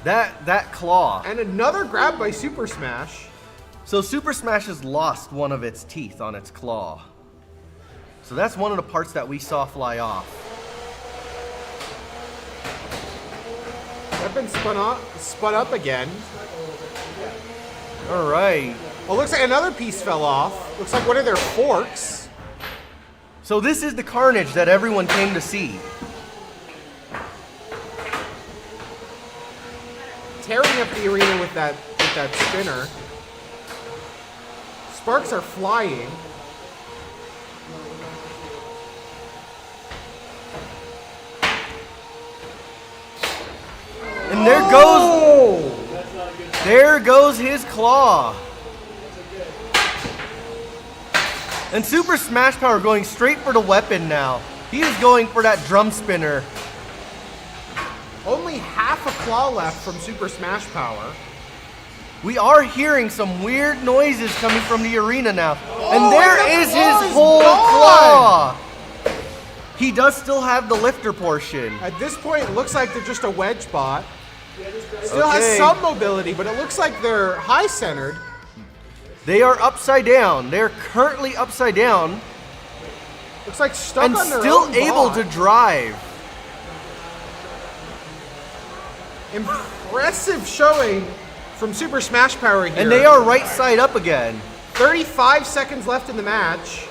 That claw. And another grab by Super Smash. So Super Smash has lost one of its teeth on its claw. So that's one of the parts that we saw fly off. Weapon spun up again. All right. Oh, looks like another piece fell off. Looks like one of their forks. So this is the carnage that everyone came to see. Tearing up the arena with that spinner. Sparks are flying. And there goes his claw. And Super Smash Power going straight for the weapon now. He is going for that drum spinner. Only half a claw left from Super Smash Power. We are hearing some weird noises coming from the arena now. Oh, And there and the is claw his is whole gone. claw. He does still have the lifter portion. At this point, it looks like they're just a wedge bot. Still has Okay. some mobility, but it looks like they're high centered. They are upside down. They're currently upside down Looks like stuck and on their still own able bot. to drive. impressive showing from Super Smash Power here. And they are right side up again. 35 seconds left in the match.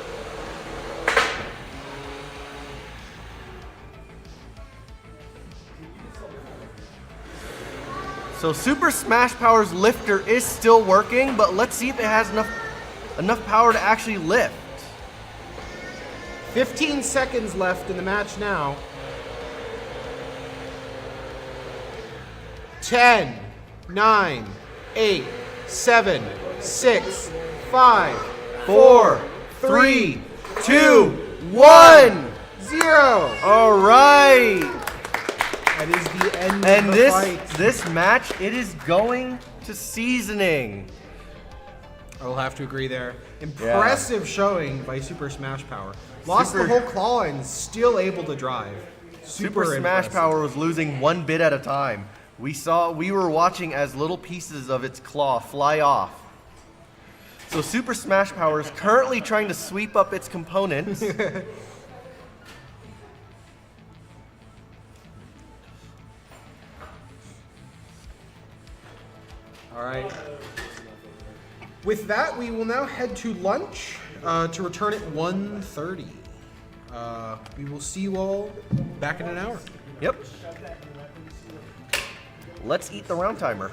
So Super Smash Power's lifter is still working, but let's see if it has enough power to actually lift. 15 seconds left in the match now. 10, 9, 8, 7, 6, 5, 4, 3, 2, 1. 0. All right. That is the end And of the fight. this match, it is going to seasoning. I will have to agree there. Impressive showing by Super Smash Power. Lost Super- the whole claw and still able to drive. Super Smash impressive. Power was losing 1 bit at a time. We were watching as little pieces of its claw fly off. So Super Smash Power is currently trying to sweep up its components. All right. With that, we will now head to lunch to return at 1:30. We will see you all back in an hour. Yep. Let's eat the round timer.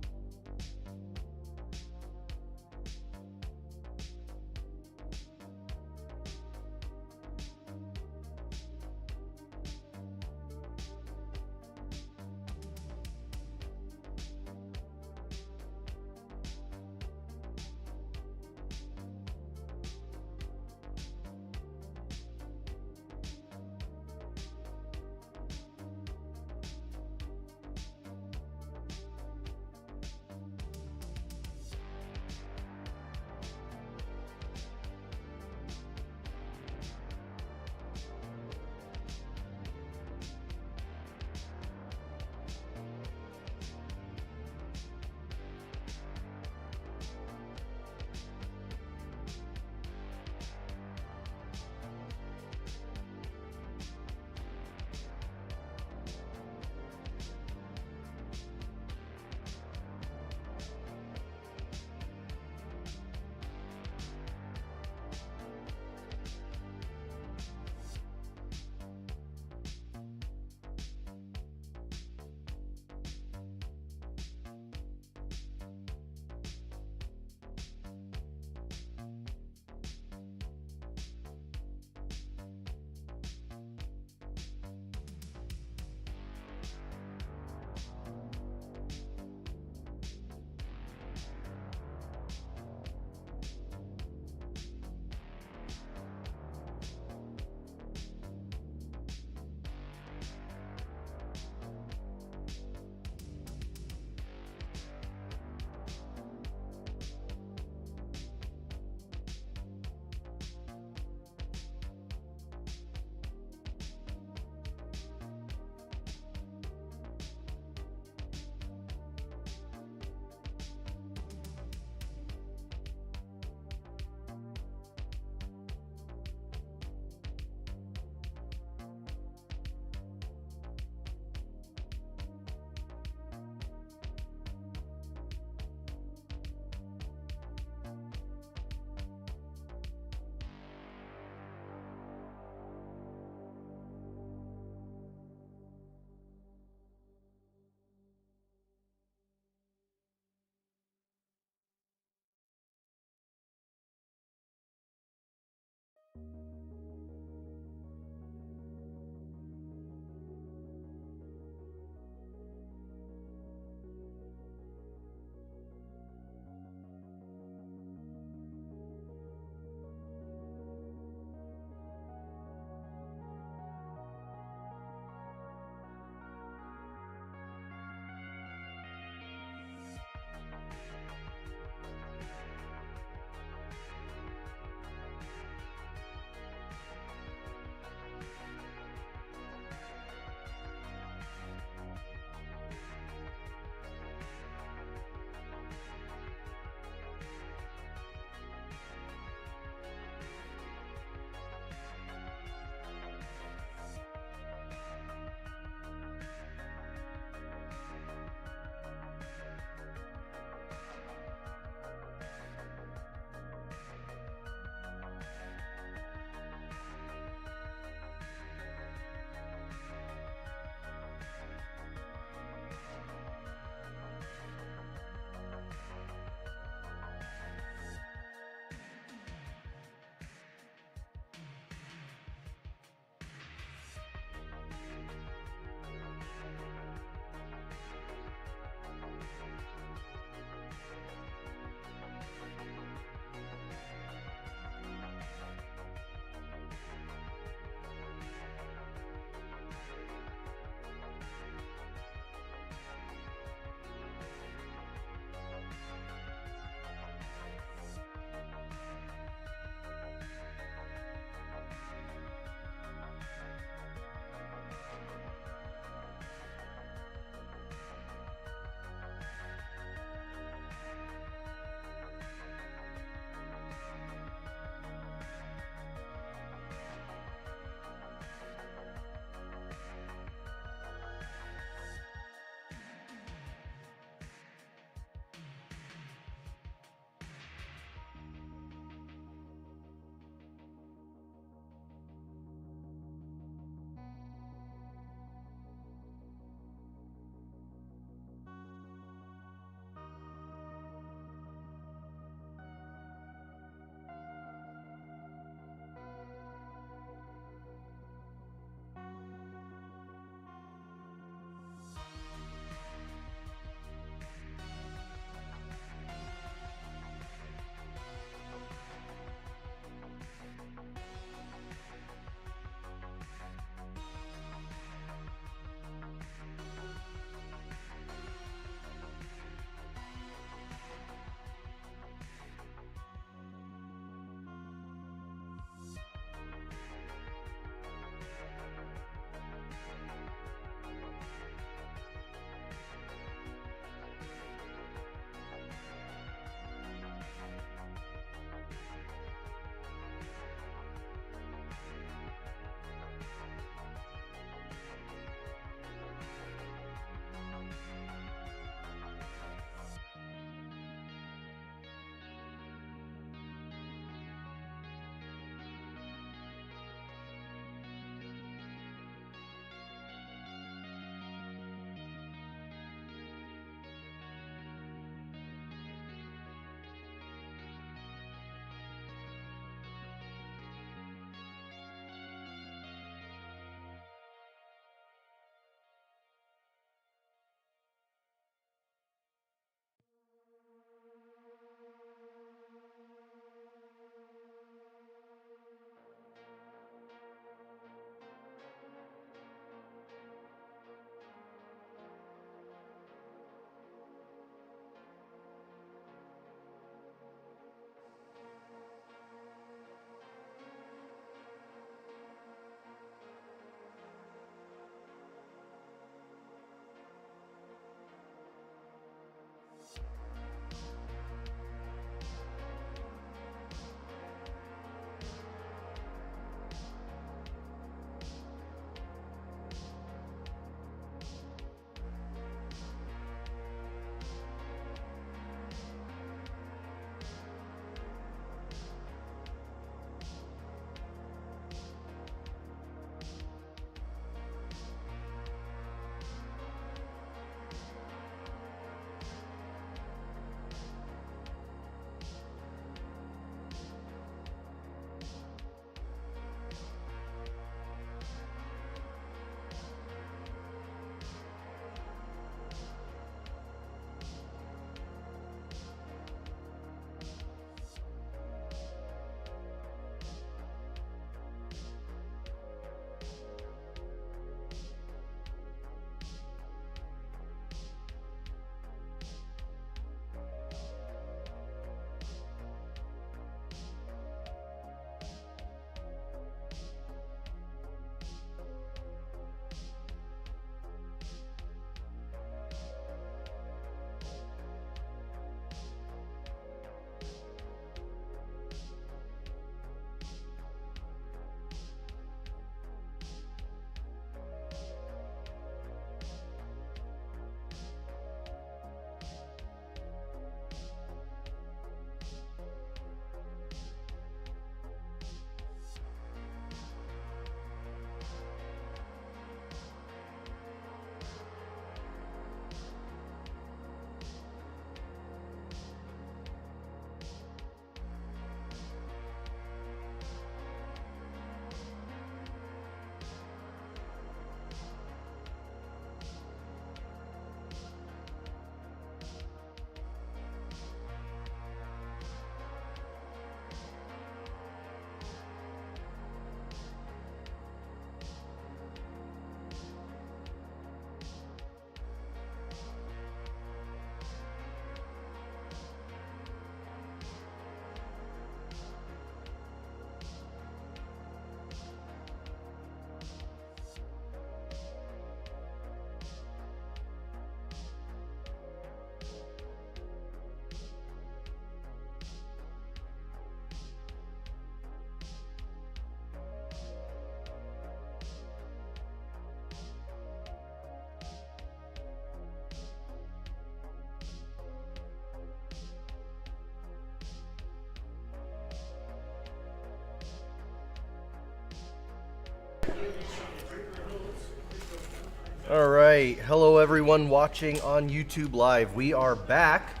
All right, hello everyone watching on YouTube Live. We are back.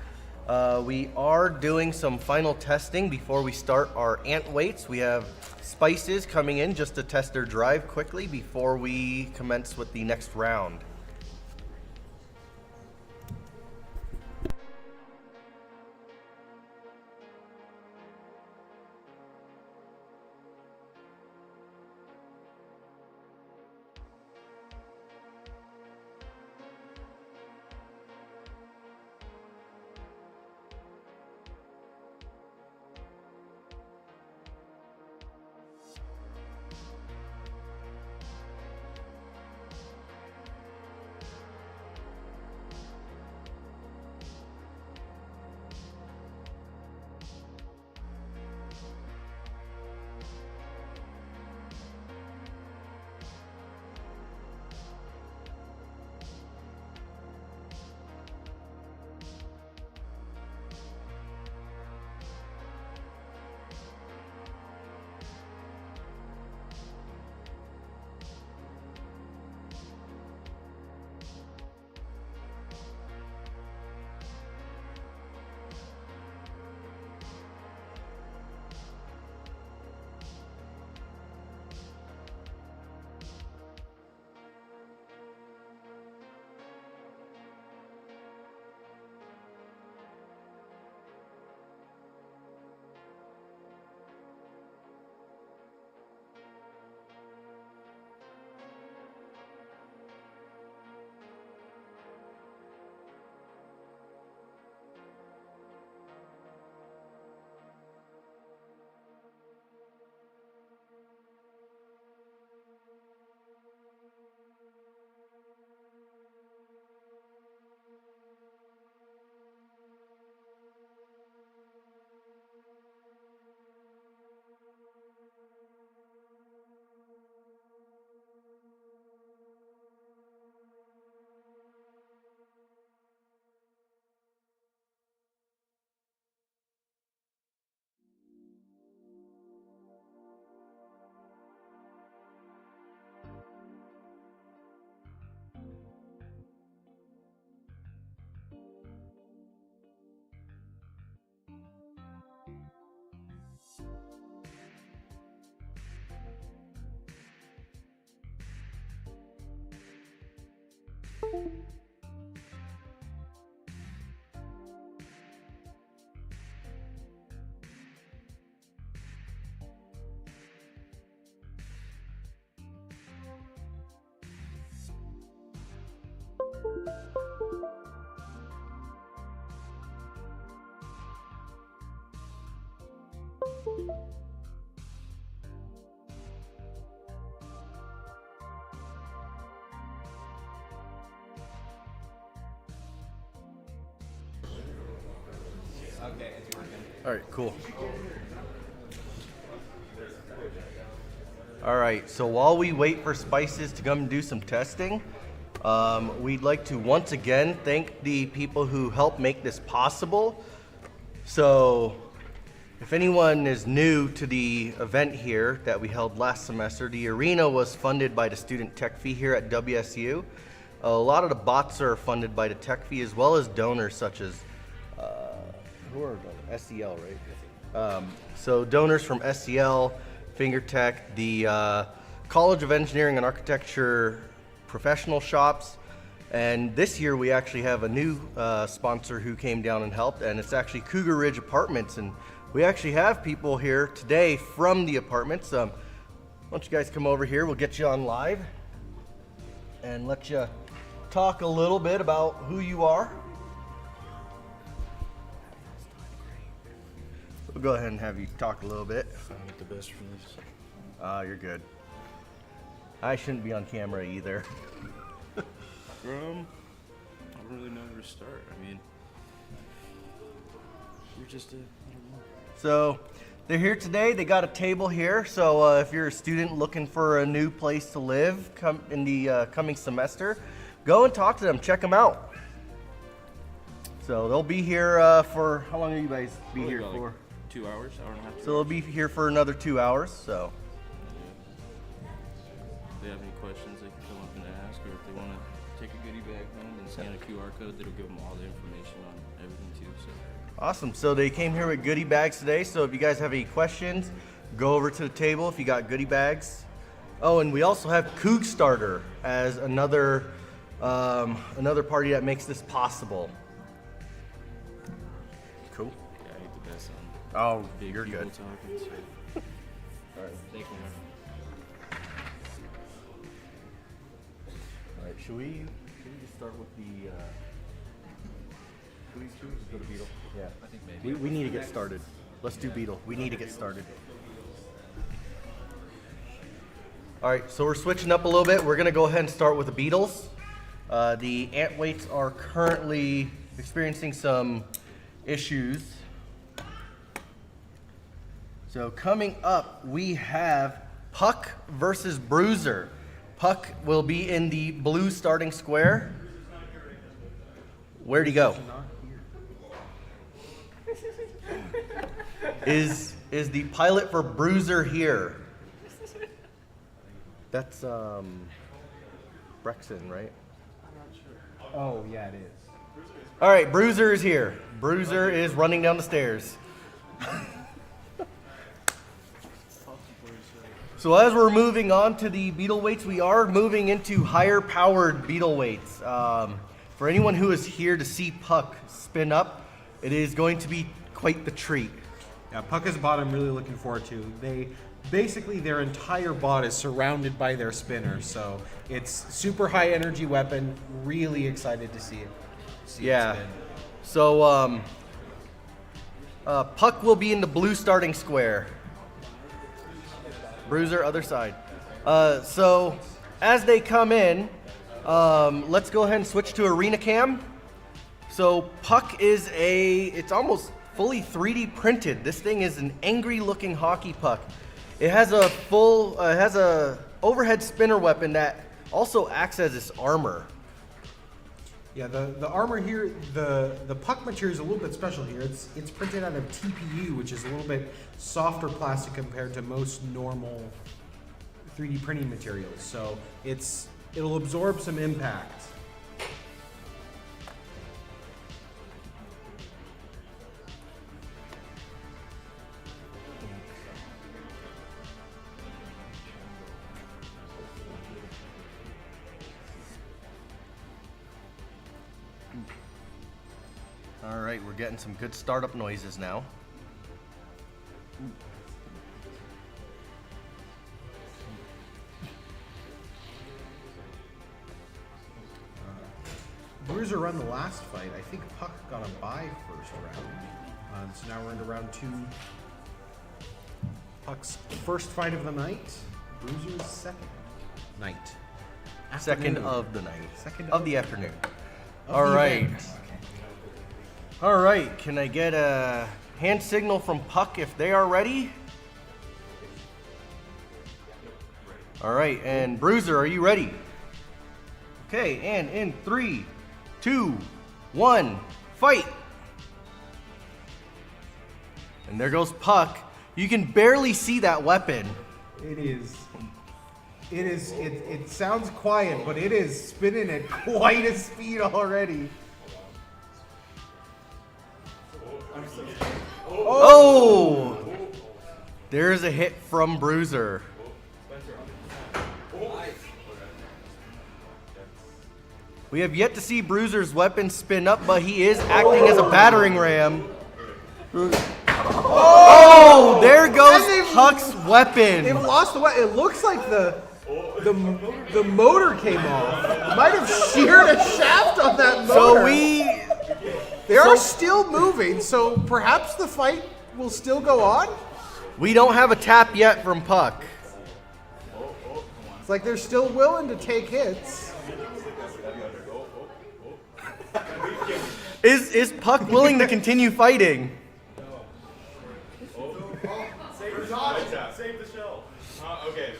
We are doing some final testing before we start our ant weights. We have Spices coming in just to test their drive quickly before we commence with the next round. All right, cool. All right, so while we wait for Spices to come and do some testing, we'd like to once again thank the people who helped make this possible. So if anyone is new to the event here that we held last semester, the arena was funded by the student tech fee here at WSU. A lot of the bots are funded by the tech fee as well as donors such as who are donors? SEL, right? So donors from SEL, FingerTech, the College of Engineering and Architecture professional shops, and this year we actually have a new sponsor who came down and helped, and it's actually Cougar Ridge Apartments, and we actually have people here today from the apartments. Why don't you guys come over here? We'll get you on live and let you talk a little bit about who you are. We'll go ahead and have you talk a little bit. I'm not the best for this. You're good. I shouldn't be on camera either. I don't really know where to start. I mean, you're just a, I don't know. So they're here today. They got a table here. So if you're a student looking for a new place to live in the coming semester, go and talk to them. Check them out. So they'll be here for, how long will you guys be here for? Like 2 hours, hour and a half. So they'll be here for another 2 hours. So they have any questions, they can come up and ask, or if they want to take a goodie bag home and scan a QR code, that'll give them all the information on everything too. So. Awesome. So they came here with goodie bags today. So if you guys have any questions, go over to the table if you got goodie bags. Oh, and we also have Coog Starter as another party that makes this possible. Cool. Yeah, I hate the best on Oh, big you're people good. talking. So. All right. Thank you, man. All right. Should we just start with the? Should we just go to Beetle? Yeah. I think maybe. We need to get started. Let's do Beetle. We need to get started. All right, so we're switching up a little bit. We're gonna go ahead and start with the Beetles. The ant weights are currently experiencing some issues. So coming up, we have Puck versus Bruiser. Puck will be in the blue starting square. Where'd he go? Is the pilot for Bruiser here? That's Brexton, right? Oh, yeah, it is. All right, Bruiser is here. Bruiser is running down the stairs. So as we're moving on to the beetle weights, we are moving into higher powered beetle weights. For anyone who is here to see Puck spin up, it is going to be quite the treat. Yeah, Puck is a bot I'm really looking forward to. Basically, their entire bot is surrounded by their spinners, so it's super high energy weapon. Really excited to see it. Yeah. Spin. So Puck will be in the blue starting square. Bruiser, other side. So as they come in, let's go ahead and switch to Arena Cam. So Puck is it's almost fully 3D printed. This thing is an angry looking hockey puck. It has a overhead spinner weapon that also acts as its armor. Yeah, the armor here, the puck material is a little bit special here. It's printed out of TPU, which is a little bit softer plastic compared to most normal 3D printing materials. So it'll absorb some impact. All right, we're getting some good startup noises now. Bruiser run the last fight. I think Puck got a bye first round. So now we're into round 2. Puck's first fight of the night. Bruiser's second night. Second Afternoon. of the night. Second of the afternoon. of All the right. event. All right, can I get a hand signal from Puck if they are ready? All right, and Bruiser, are you ready? Okay, and in 3, 2, 1, fight! And there goes Puck. You can barely see that weapon. It sounds quiet, but it is spinning at quite a speed already. Oh! There's a hit from Bruiser. We have yet to see Bruiser's weapon spin up, but he is acting as a battering ram. Oh! There goes Puck's weapon. They've lost the weapon. It looks like the motor came off. Might have sheared a shaft on that motor. They are still moving, so perhaps the fight will still go on? We don't have a tap yet from Puck. It's like they're still willing to take hits. Is Puck willing to continue fighting? Save the shell. Okay,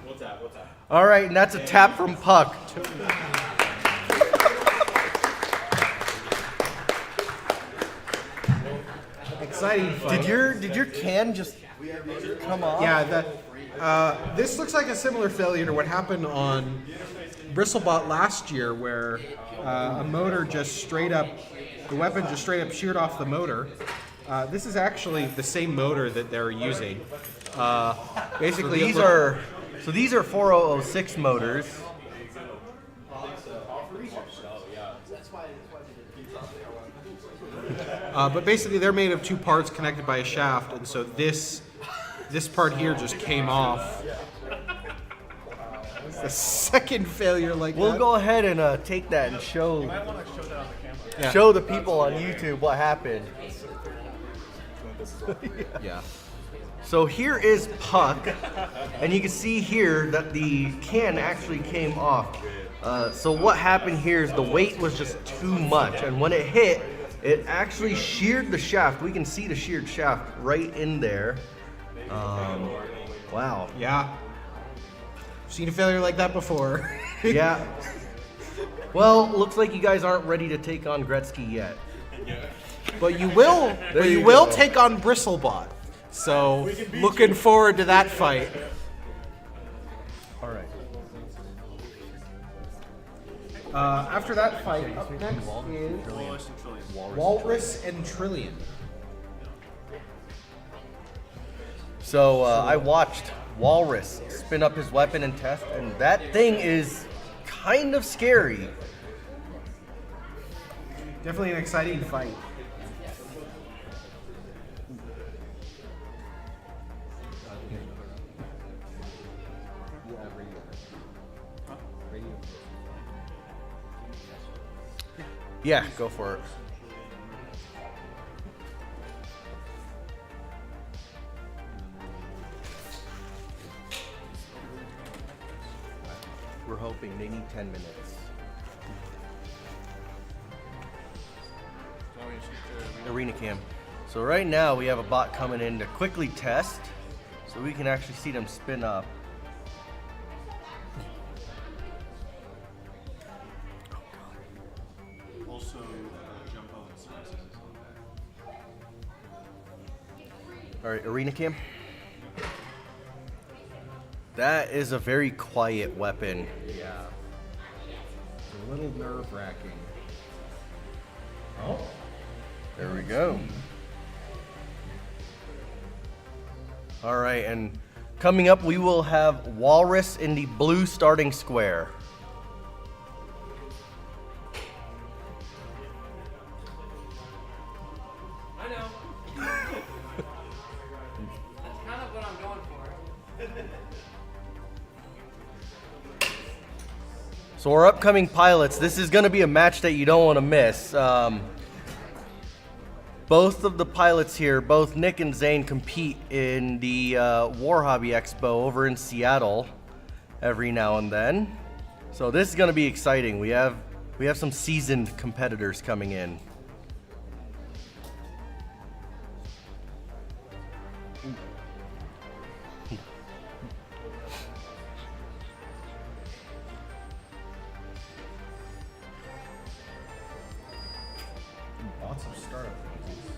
we'll tap. All right, and that's a tap from Puck. Exciting fight. Did your can just come off? Yeah, This looks like a similar failure to what happened on Bristlebot last year, where a motor just straight up, the weapon just straight up sheared off the motor. This is actually the same motor that they're using. Basically, So these are 4006 motors. But basically, they're made of two parts connected by a shaft, and so this part here just came off. It's the second failure like We'll that. go ahead and take that and show the people on YouTube what happened. Yeah. So here is Puck, and you can see here that the can actually came off. So what happened here is the weight was just too much, and when it hit, it actually sheared the shaft. We can see the sheared shaft right in there. Wow. Yeah. Seen a failure like that before. Yeah. Well, looks like you guys aren't ready to take on Gretzky yet. But you will. But you will take on Bristlebot. So looking forward to that fight. All right. After that fight, up next is Walrus and Trillian. So I watched Walrus spin up his weapon and test, and that thing is kind of scary. Definitely an exciting fight. Yeah, go for it. We're hoping they need 10 minutes. Arena cam. So right now we have a bot coming in to quickly test, so we can actually see them spin up. Also, jump on the spices is on that. All right, arena cam. That is a very quiet weapon. Yeah. It's a little nerve-wracking. Oh. There we go. All right, and coming up we will have Walrus in the blue starting square. I know. That's kind of what I'm going for. So our upcoming pilots, this is going to be a match that you don't want to miss. Both of the pilots here, both Nick and Zane, compete in the War Hobby Expo over in Seattle every now and then. So this is going to be exciting. We have some seasoned competitors coming in. Lots of startup phases.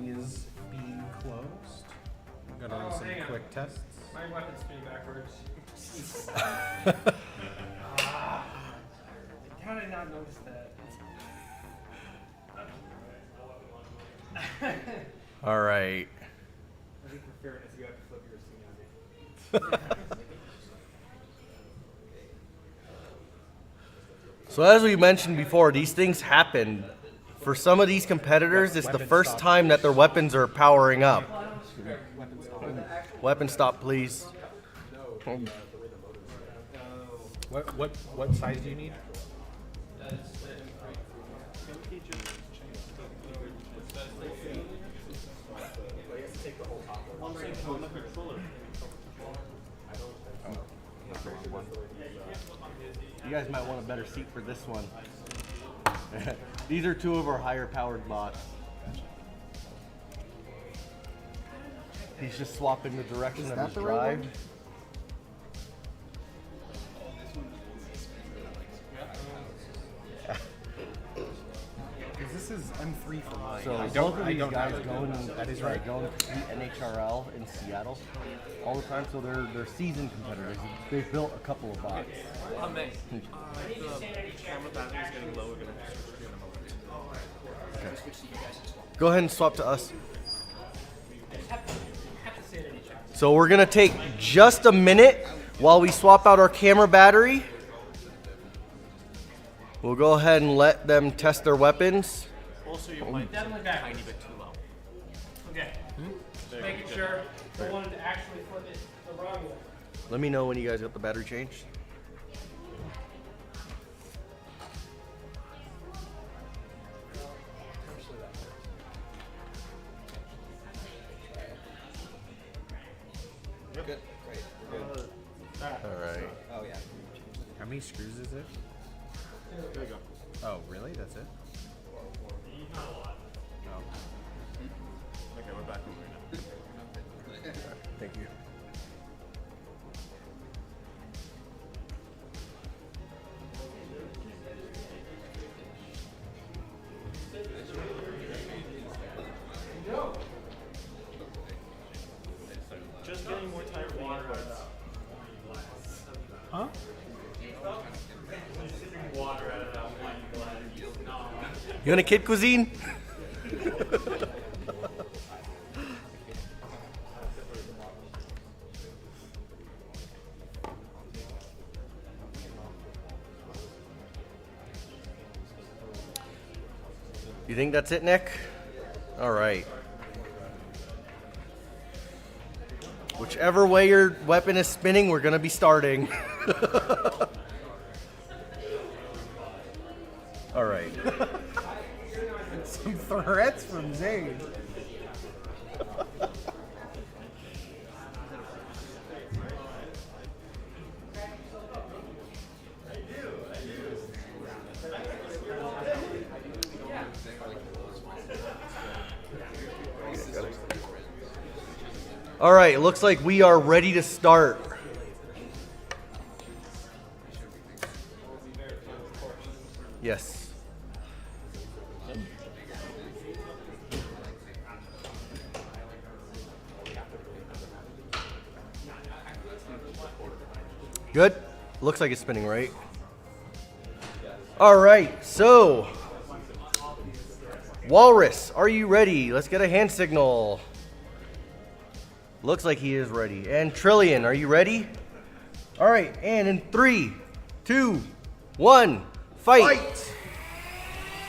Is being closed. I'm gonna run some quick tests. My weapon's spinning backwards. How did I not notice that? All right. I think for fairness, you have to flip your scene. So as we mentioned before, these things happen. For some of these competitors, it's the first time that their weapons are powering up. Weapon stop, please. What size do you need? You guys might want a better seat for this one. These are two of our higher powered bots. He's just swapping the direction of his drive. is M3 for mine. So I both don't. of I these don't guys have it. going. That is yeah, right. going to compete NHRL in Seattle all the time. So they're seasoned competitors. They've built a couple of bots. The camera battery is getting low. We're gonna switch to in a moment. Go ahead and swap to us. So we're gonna take just a minute while we swap out our camera battery. We'll go ahead and let them test their weapons. Also, your mic is a tiny bit too low. Okay. Just making sure I wanted to actually flip it the wrong way. Let me know when you guys got the battery changed. All right. Oh yeah. How many screws is it? There you go. Oh really? That's it? Oh. Okay, we're back over now. Thank you. Just getting more tired of the inputs. Huh? You want a kid cuisine? You think that's it, Nick? All right. Whichever way your weapon is spinning, we're gonna be starting. All right. Some threats from Zane. All right, it looks like we are ready to start. Yes. Good. Looks like it's spinning right. All right, so Walrus, are you ready? Let's get a hand signal. Looks like he is ready. And Trillian, are you ready? All right, and in 3, 2, 1, fight. Fight!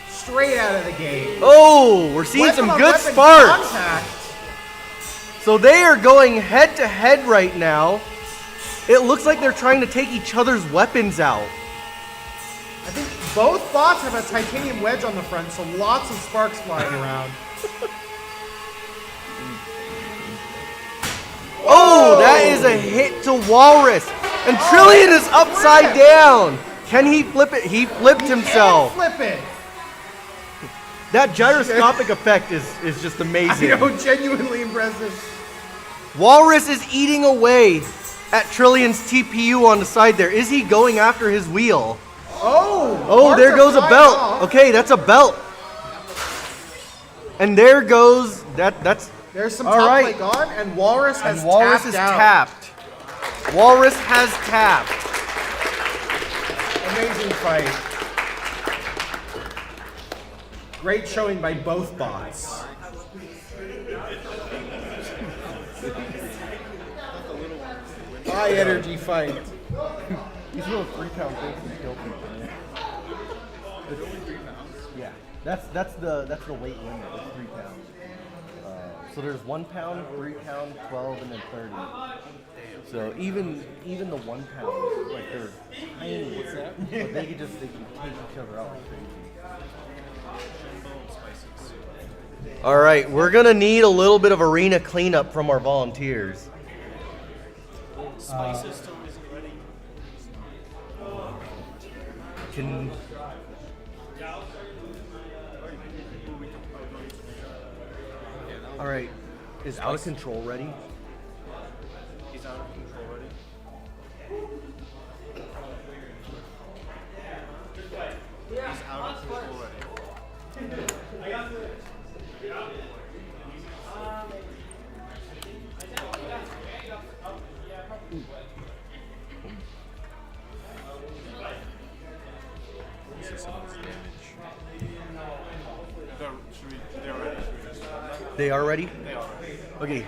Straight out of the game. Oh, we're seeing some good Weapon-on-weapon sparks. contact. So they are going head to head right now. It looks like they're trying to take each other's weapons out. I think both bots have a titanium wedge on the front, so lots of sparks flying around. Oh, that is a hit to Walrus. And Trillian is upside down. Can he flip it? He flipped himself. Flip it. That gyroscopic effect is just I amazing. know, genuinely impressive. Walrus is eating away at Trillian's TPU on the side there. Is he going after his wheel? Oh, Oh, parts there are goes a flying belt. off. Okay, that's a belt. And there goes that's There's some all top right. plate gone, and Walrus has And Walrus tapped is out. tapped. Walrus has tapped. Amazing fight. Great showing by both bots. High energy fight. These little 3-pound things can kill people. Yeah, that's the weight limit. It's 3 pounds. So there's 1 pound, 3 pound, 12, and then 30. So even the 1 pound, like they're tiny. What's that? But they can take each other out like crazy. All right, we're gonna need a little bit of arena cleanup from our volunteers. Spices still isn't ready. Can all right, is out of control ready? He's out of control already. He's out of control already. They are ready? Okay,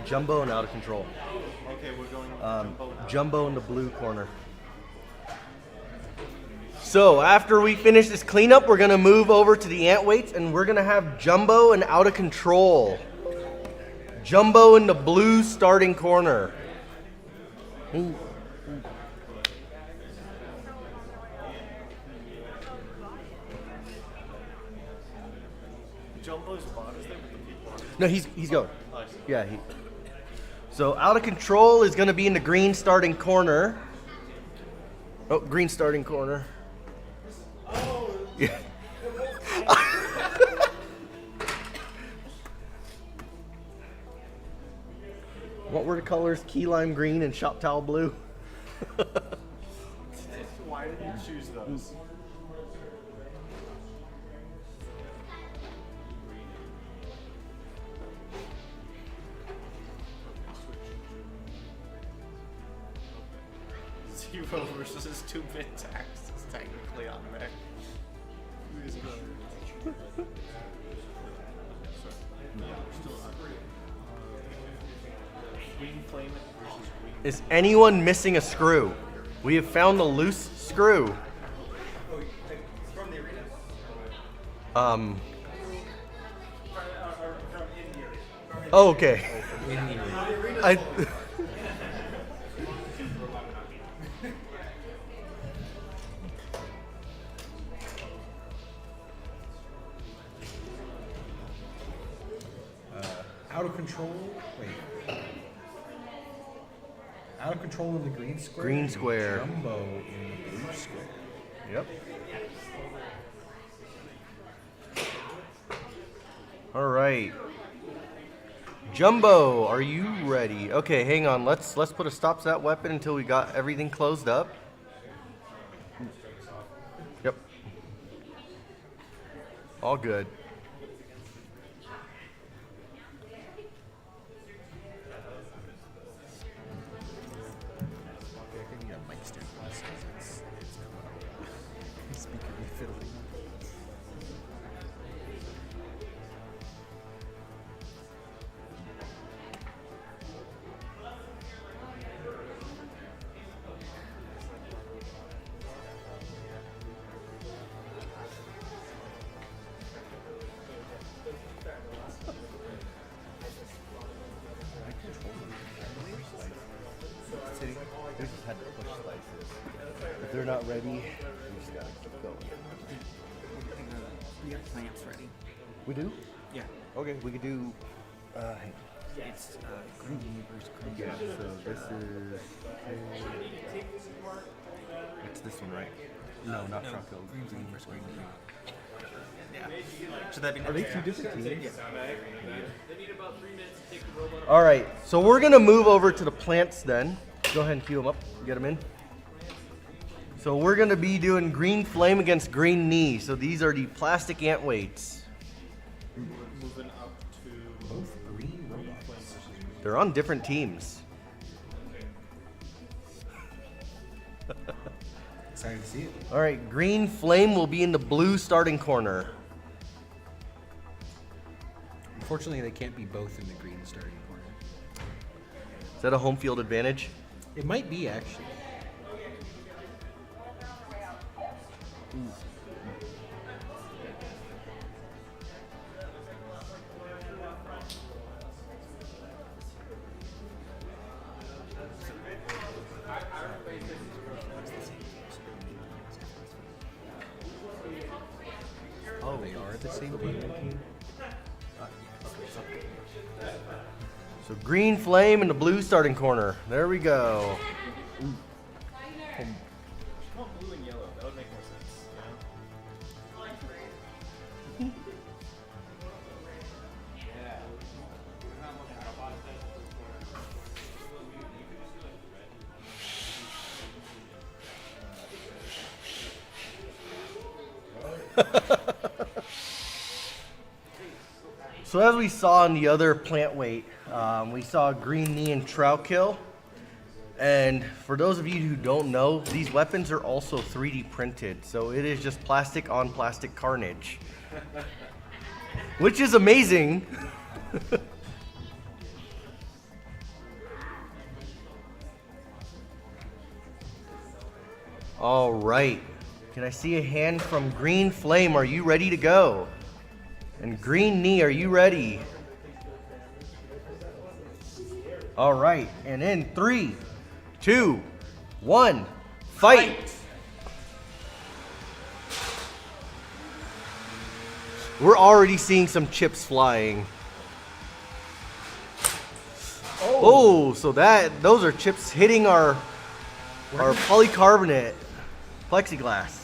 Jumbo and out of control. Okay, we're going Jumbo in the blue corner. So after we finish this cleanup, we're gonna move over to the ant weights and we're gonna have Jumbo and out of control. Jumbo in the blue starting corner. Ooh. Jumbo's bot is there with the people. No, he's going. Yeah, so out of control is gonna be in the green starting corner. Oh, green starting corner. Yeah. What were the colors? Key lime green and shop towel blue. Why did you choose those? Zero versus 2-bit tax is technically on there. Green flame versus green. Is anyone missing a screw? We have found a loose screw. Oh, okay. I. Out of control. Wait. Out of control in the green square. Green square. Jumbo in the blue square. Yep. All right. Jumbo, are you ready? Okay, hang on. Let's put a stop to that weapon until we got everything closed up. Yep. All good. We just had to push slices. If they're not ready, we just gotta keep going. We have plants ready. We do? Yeah. Okay, we could do. It's green versus green. Yeah. So this is. It's this one, right? No, not Trout Kill. Green versus green. Yeah. Should that be? Are they two different teams? Yeah. All right, so we're gonna move over to the plants then. Go ahead and queue them up. Get them in. So we're gonna be doing green flame against green knee. So these are the plastic ant weights. Moving up to Both green robots. They're on different teams. Excited to see it. All right, green flame will be in the blue starting corner. Unfortunately, they can't be both in the green starting corner. Is that a home field advantage? It might be, actually. Oh, they are the same team? So green flame in the blue starting corner. There we go. blue and yellow. That would make more sense. So as we saw in the other plant weight, we saw Green Knee and Trout Kill. And for those of you who don't know, these weapons are also 3D printed. So it is just plastic on plastic carnage. Which is amazing. All right. Can I see a hand from Green Flame? Are you ready to go? And Green Knee, are you ready? All right. And in 3, 2, 1, fight! We're already seeing some chips flying. Oh, so those are chips hitting our polycarbonate plexiglass.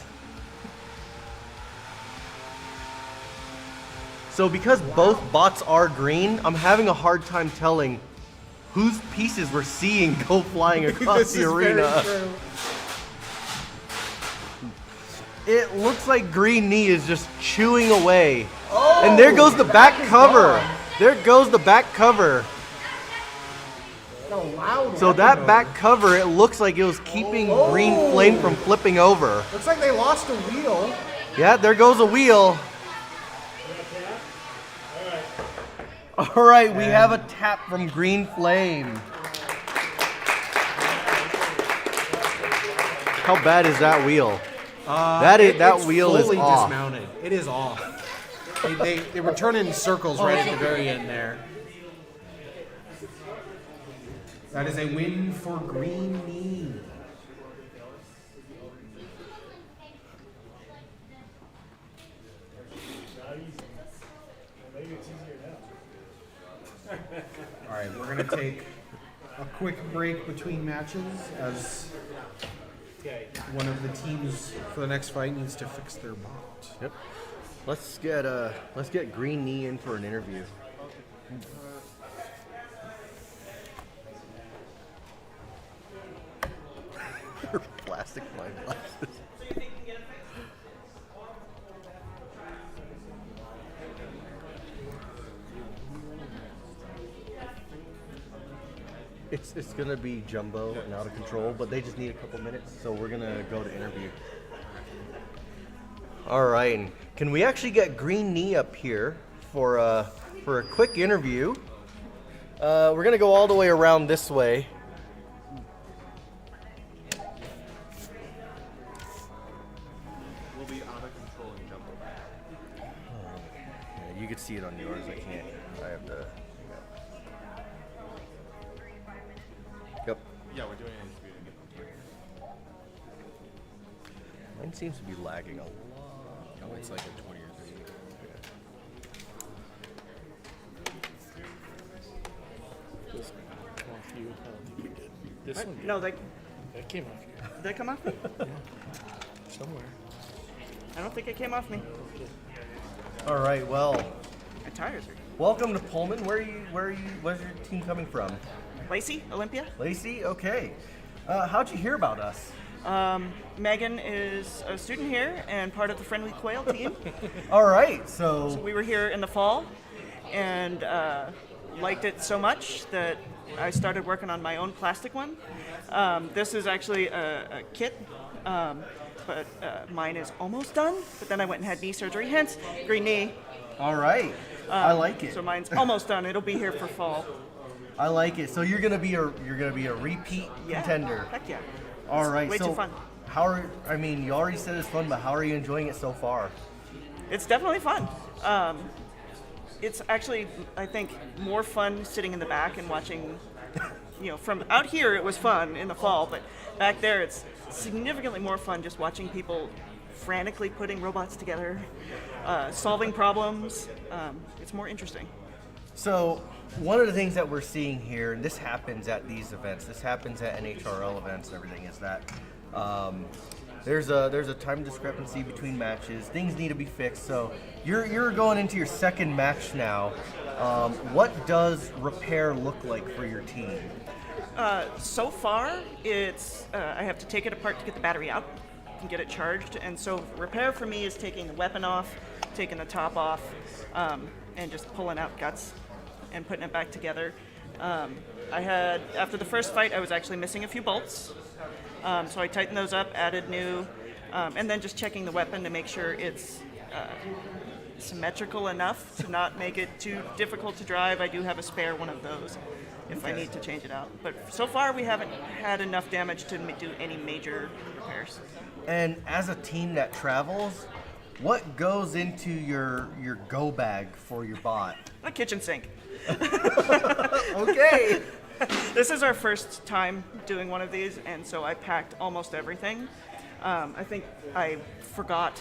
So because both bots are green, I'm having a hard time telling whose pieces we're seeing go flying across the arena. It looks like Green Knee is just chewing away. Oh, and there goes the back cover. There goes the back cover. So that back cover, it looks like it was keeping Green Flame from flipping over. Looks like they lost a wheel. Yeah, there goes a wheel. All right, we have a tap from Green Flame. How bad is that wheel? That wheel is fully off. Dismounted. It is off. They were turning in circles right at the very end there. That is a win for Green Knee. All right, we're going to take a quick break between matches as one of the teams for the next fight needs to fix their bot. Yep. Let's get Green Knee in for an interview. Plastic wine glasses. It's gonna be jumbo and out of control, but they just need a couple minutes, so we're gonna go to interview. All right, and can we actually get Green Knee up here for a quick interview? We're gonna go all the way around this way. We'll be out of control and jumbo. Yeah, you can see it on yours. I can't. I have to. Yep. Yeah, we're doing an interview again. Mine seems to be lagging a lot. Oh, it's like a 20 or 30. This came off you. I don't think you did. This one did. No, that That came off you. did that come off me? Somewhere. I don't think it came off me. All right. Well, My tires are. welcome to Pullman. Where's your team coming from? Lacey, Olympia. Lacey. Okay. How'd you hear about us? Megan is a student here and part of the Friendly Quail team. All right. So We were here in the fall and liked it so much that I started working on my own plastic one. This is actually a kit, but mine is almost done. But then I went and had knee surgery, hence Green Knee. all right. I like it. So mine's almost done. It'll be here for fall. I like it. So you're gonna be a repeat Yeah. contender. Heck yeah. All right. Way so too fun. you already said it's fun, but how are you enjoying it so far? It's definitely fun. It's actually, I think, more fun sitting in the back and watching. From out here it was fun in the fall, but back there it's significantly more fun just watching people frantically putting robots together, solving problems. It's more interesting. So one of the things that we're seeing here, and this happens at these events, this happens at NHRL events and everything, is that there's a time discrepancy between matches. Things need to be fixed. So you're going into your second match now. What does repair look like for your team? So far, it's I have to take it apart to get the battery out. can get it charged. And so repair for me is taking the weapon off, taking the top off, and just pulling out guts and putting it back together. After the first fight, I was actually missing a few bolts. So I tightened those up, added new, and then just checking the weapon to make sure it's symmetrical enough to not make it too difficult to drive. I do have a spare one of those if I need to change it out. But so far we haven't had enough damage to do any major repairs. And as a team that travels, what goes into your go bag for your bot? A kitchen sink. Okay. This is our first time doing one of these, and so I packed almost everything. I think I forgot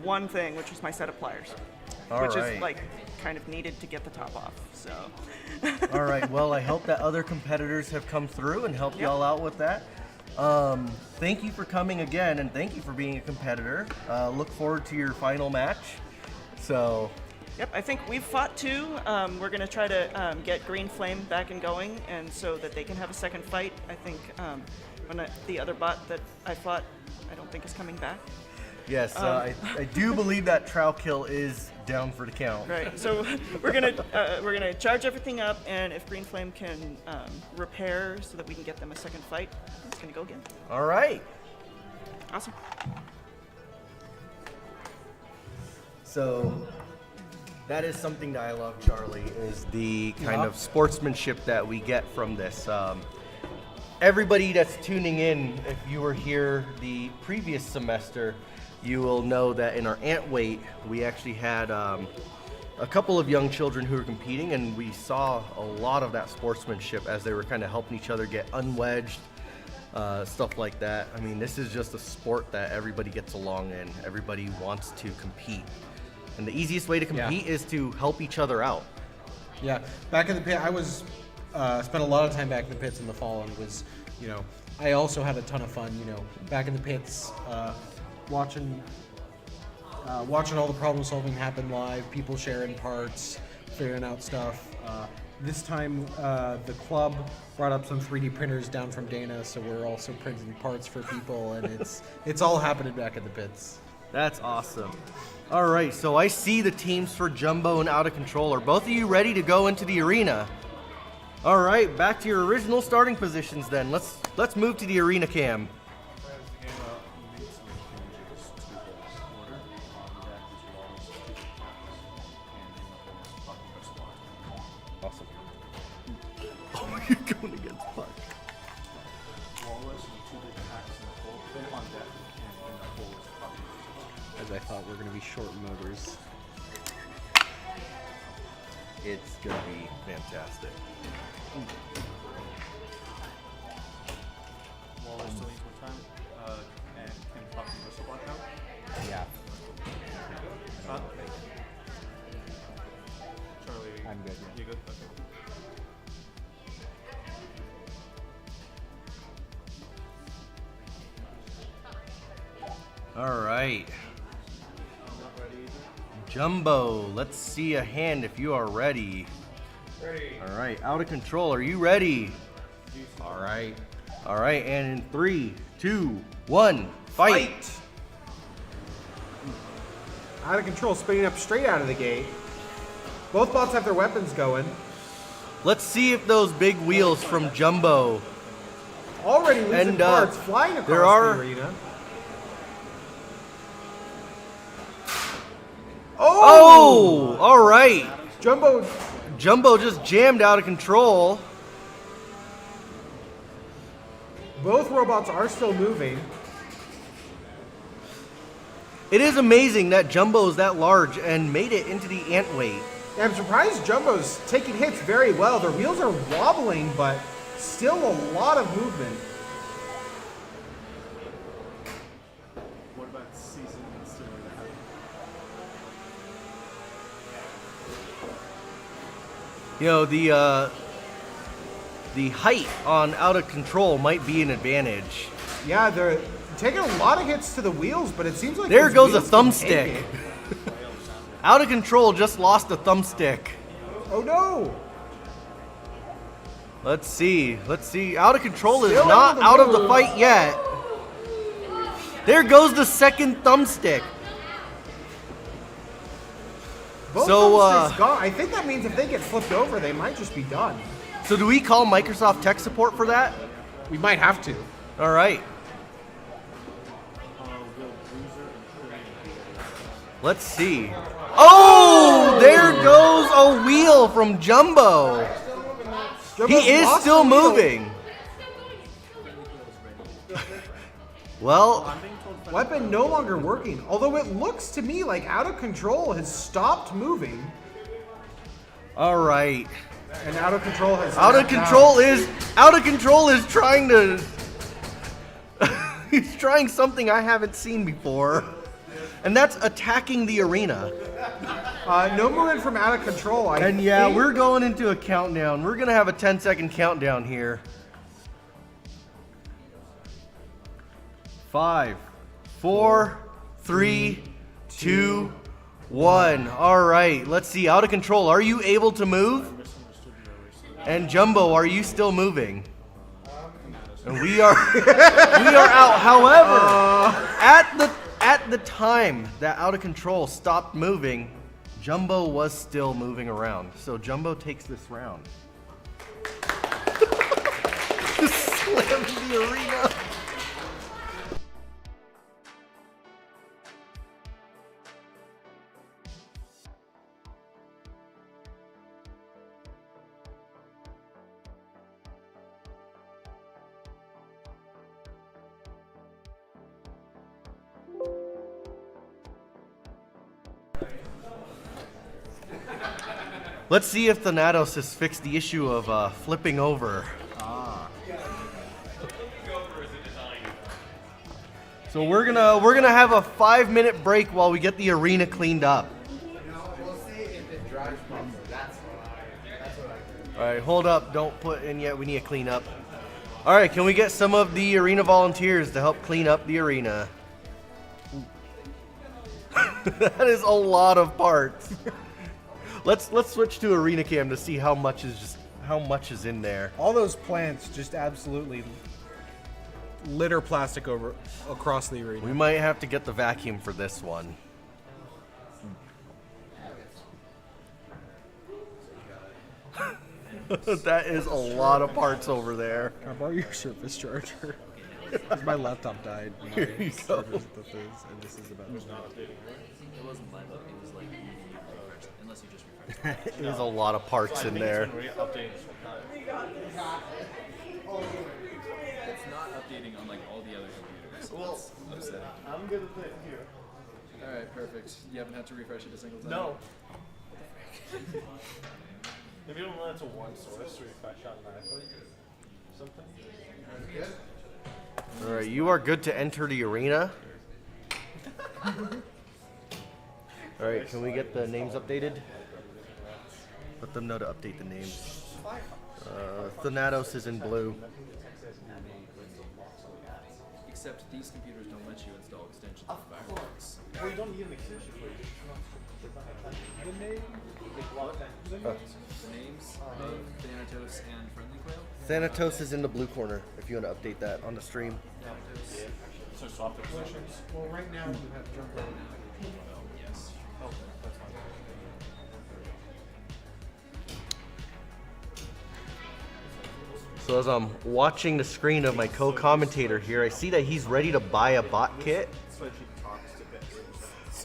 one thing, which was my set of pliers, which is like kind of needed to get the top off. So. All right. Well, I hope that other competitors have come through and helped y'all out with that. Thank you for coming again, and thank you for being a competitor. Look forward to your final match. So. Yep, I think we've fought 2. We're going to try to get Green Flame back and going, and so that they can have a second fight. I think the other bot that I fought, I don't think is coming back. Yes, I do believe that Trout Kill is down for the count. Right. So we're gonna charge everything up, and if Green Flame can repair so that we can get them a second fight, it's gonna go again. All right. Awesome. So that is something that I love, Charlie, is the kind of sportsmanship that we get from this. Everybody that's tuning in, if you were here the previous semester, you will know that in our ant weight, we actually had a couple of young children who were competing, and we saw a lot of that sportsmanship as they were kind of helping each other get unwedged, stuff like that. I mean, this is just a sport that everybody gets along in. Everybody wants to compete. And the easiest way to compete is to help each other out. Yeah, back in the pit, I was spent a lot of time back in the pits in the fall, and was, I also had a ton of fun, back in the pits, watching all the problem solving happen live, people sharing parts, figuring out stuff. This time, the club brought up some 3D printers down from Dana, so we're also printing parts for people, and it's all happening back in the pits. That's awesome. All right, so I see the teams for Jumbo and Out of Control. Are both of you ready to go into the arena? All right, back to your original starting positions then. Let's move to the arena cam. Awesome. Oh, you're going against Puck. Walrus and 2 big attacks in the hole. They're on deck, and the hole is probably. As I thought we were going to be short motors. It's going to be fantastic. Walrus still needs more time. And can pop the Bristlebot now? Yeah. Charlie, I'm good, yeah. You good? Okay. All right. Jumbo, let's see a hand if you are ready. Ready. All right, Out of Control, are you ready? All right. All right, and in 3, 2, 1, fight. Out of Control, spinning up straight out of the gate. Both bots have their weapons going. Let's see if those big wheels from Jumbo. Already losing parts, flying across the arena. Oh, all right. Jumbo just jammed Out of Control. Both robots are still moving. It is amazing that Jumbo is that large and made it into the ant weight. Yeah, I'm surprised Jumbo's taking hits very well. Their wheels are wobbling, but still a lot of movement. What about season and still The height on Out of Control might be an advantage. Yeah, they're taking a lot of hits to the wheels, but it seems like there goes a wheels can take thumbstick. it. Out of Control just lost a thumbstick. Oh no! Let's see. Out of Control is Still not able to out of the move. fight yet. There goes the second thumbstick. Both So, thumbsticks gone. I think that means if they get flipped over, they might just be done. So do we call Microsoft tech support for that? We might have to. All right. Let's see. Oh, there goes a wheel from Jumbo. He is still moving. Well, Weapon no longer working. Although it looks to me like Out of Control has stopped moving. all right. And Out of Control has Out of snapped Control is trying to he's trying something I haven't seen before. And that's attacking the arena. No movement from Out of Control. And yeah, we're going into a countdown. We're going to have a 10-second countdown here. 5, 4, 3, 2, 1. All right, let's see. Out of Control, are you able to move? And Jumbo, are you still moving? And we are out. However, at the time that Out of Control stopped moving, Jumbo was still moving around. So Jumbo takes this round. Slammed the arena. Let's see if Thanos has fixed the issue of flipping over. So we're gonna have a 5-minute break while we get the arena cleaned up. All right, hold up. Don't put in yet. We need to clean up. All right, can we get some of the arena volunteers to help clean up the arena? That is a lot of parts. Let's switch to arena cam to see how much is in there. All those plants just absolutely litter plastic across the arena. We might have to get the vacuum for this one. That is a lot of parts over there. Can I borrow your Surface charger? Because my laptop died. Here you go. And this is about It wasn't live up, it was like refreshed, unless you just refreshed. There's a lot of parts in there. It's not updating on like all the other computers, so that's upsetting. I'm good at it here. Alright, perfect. You haven't had to refresh it a single time? No. Maybe you don't run into one source to refresh automatically. Something. All right, you are good to enter the arena. All right, can we get the names updated? Let them know to update the names. Thanatos is in blue. Except these computers don't let you install extensions of Firefox. Well, you don't need an extension for it. The name? The names of Thanatos and Friendly Quail? Thanatos is in the blue corner if you want to update that on the stream. So swap the positions. Well, right now you have Jumbo. Yes. Oh, that's fine. So as I'm watching the screen of my co-commentator here, I see that he's ready to buy a bot kit.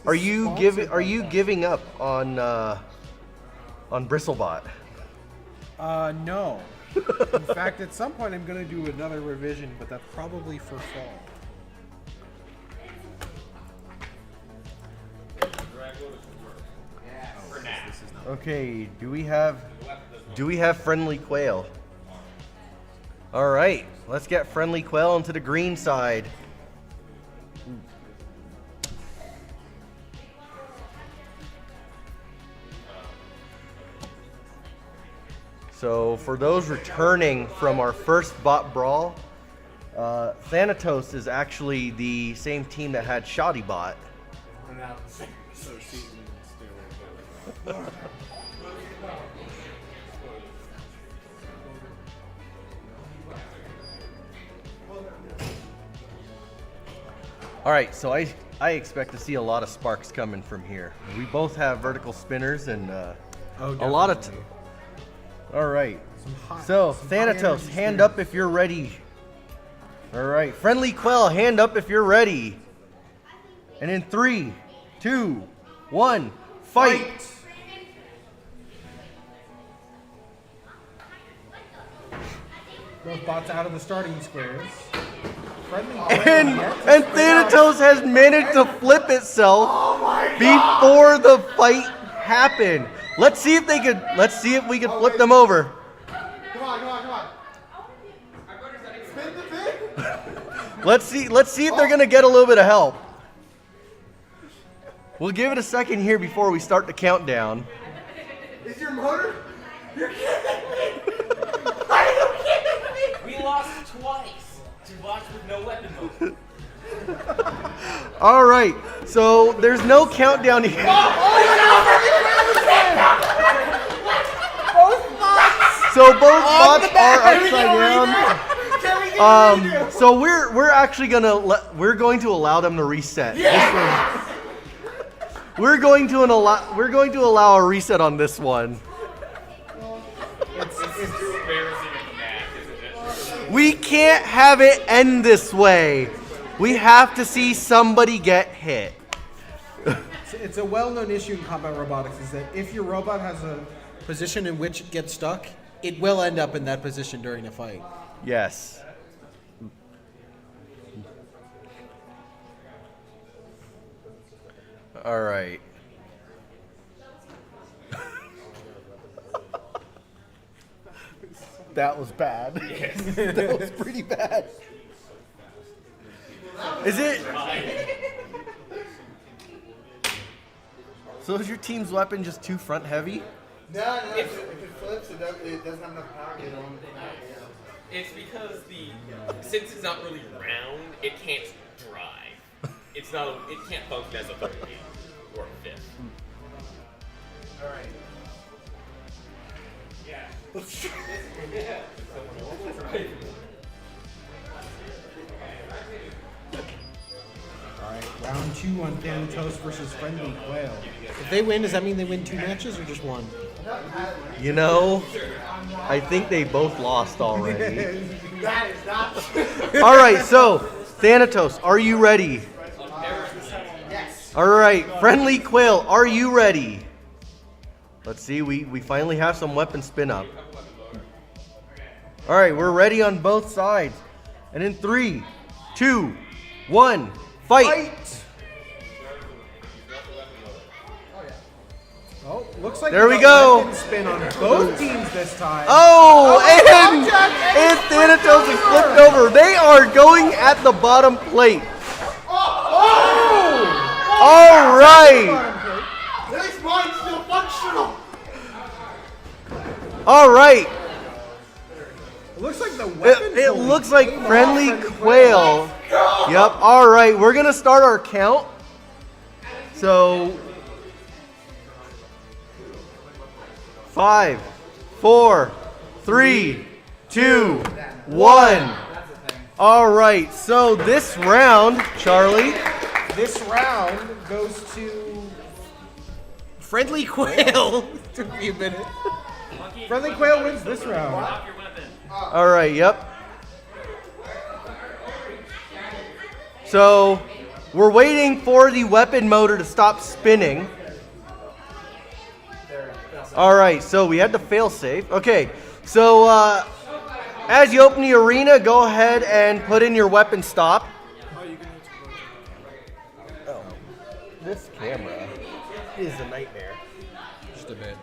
Are you giving up on Bristlebot? No. In fact, at some point I'm going to do another revision, but that's probably for fall. Okay, do we have Friendly Quail? All right, let's get Friendly Quail into the green side. So for those returning from our first bot brawl, Thanatos is actually the same team that had Shoddy Bot. All right, so I expect to see a lot of sparks coming from here. We both have vertical spinners and a lot of. All right. So Thanatos, hand up if you're ready. All right, Friendly Quail, hand up if you're ready. And in 3, 2, 1, fight. Both bots out of the starting squares. And Thanatos has managed to flip itself before the fight happened. Let's see if we can flip them over. Come on. Spin the thing. Let's see if they're gonna get a little bit of help. We'll give it a second here before we start the countdown. Is your motor? You're kidding me! Are you kidding me? We lost twice to bots with no weapon mode. All right, so there's no countdown here. So both bots are upside down. So we're actually going to allow them to reset. Yeah. We're going to allow a reset on this one. It's too embarrassing of a match, isn't it? We can't have it end this way. We have to see somebody get hit. It's a well-known issue in combat robotics is that if your robot has a position in which it gets stuck, it will end up in that position during a fight. Yes. All right. That was bad. That was pretty bad. Is it? So is your team's weapon just too front heavy? No. If it flips, it doesn't have enough power to get on. It's because since it's not really round, it can't drive. It can't function as a third wheel or a fifth. All right. Yeah. All right, round 2 on Thanatos versus Friendly Quail. If they win, does that mean they win 2 matches or just 1? You know, I think they both lost already. That is not. All right, so Thanatos, are you ready? Yes. All right, Friendly Quail, are you ready? Let's see, we finally have some weapon spin up. All right, we're ready on both sides. And in 3, 2, 1, fight! Oh, looks like there we got go. weapon spin on both teams this time. Oh, and Thanatos is flipped over. They are going at the bottom plate. All right. This mine's still functional. All right. It looks like the weapon. It looks like Friendly Quail. Yep. All right. We're gonna start our count. So 5, 4, 3, 2, 1. All right. So this round, Charlie. This round goes to Friendly Quail. Took me a minute. Friendly Quail wins this round. All right, yep. So we're waiting for the weapon motor to stop spinning. All right, so we had the fail safe. Okay, so as you open the arena, go ahead and put in your weapon stop. Oh, this camera is a nightmare. Just a bit.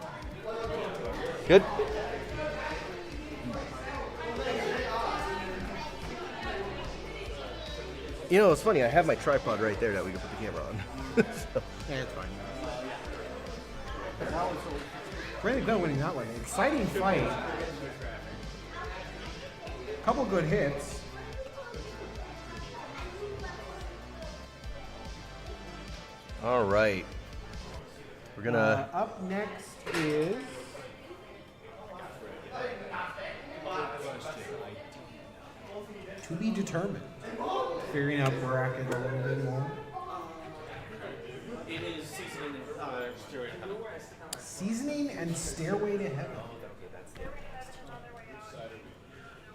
Good. You know, it's funny. I have my tripod right there that we can put the camera on. So. Yeah, it's fine. Friendly Quail winning that one. Exciting fight. Couple good hits. All right. We're gonna. Up next is. To be determined. Figuring out bracket a little bit more. It is seasoning Stairway to Heaven. Seasoning and Stairway to Heaven.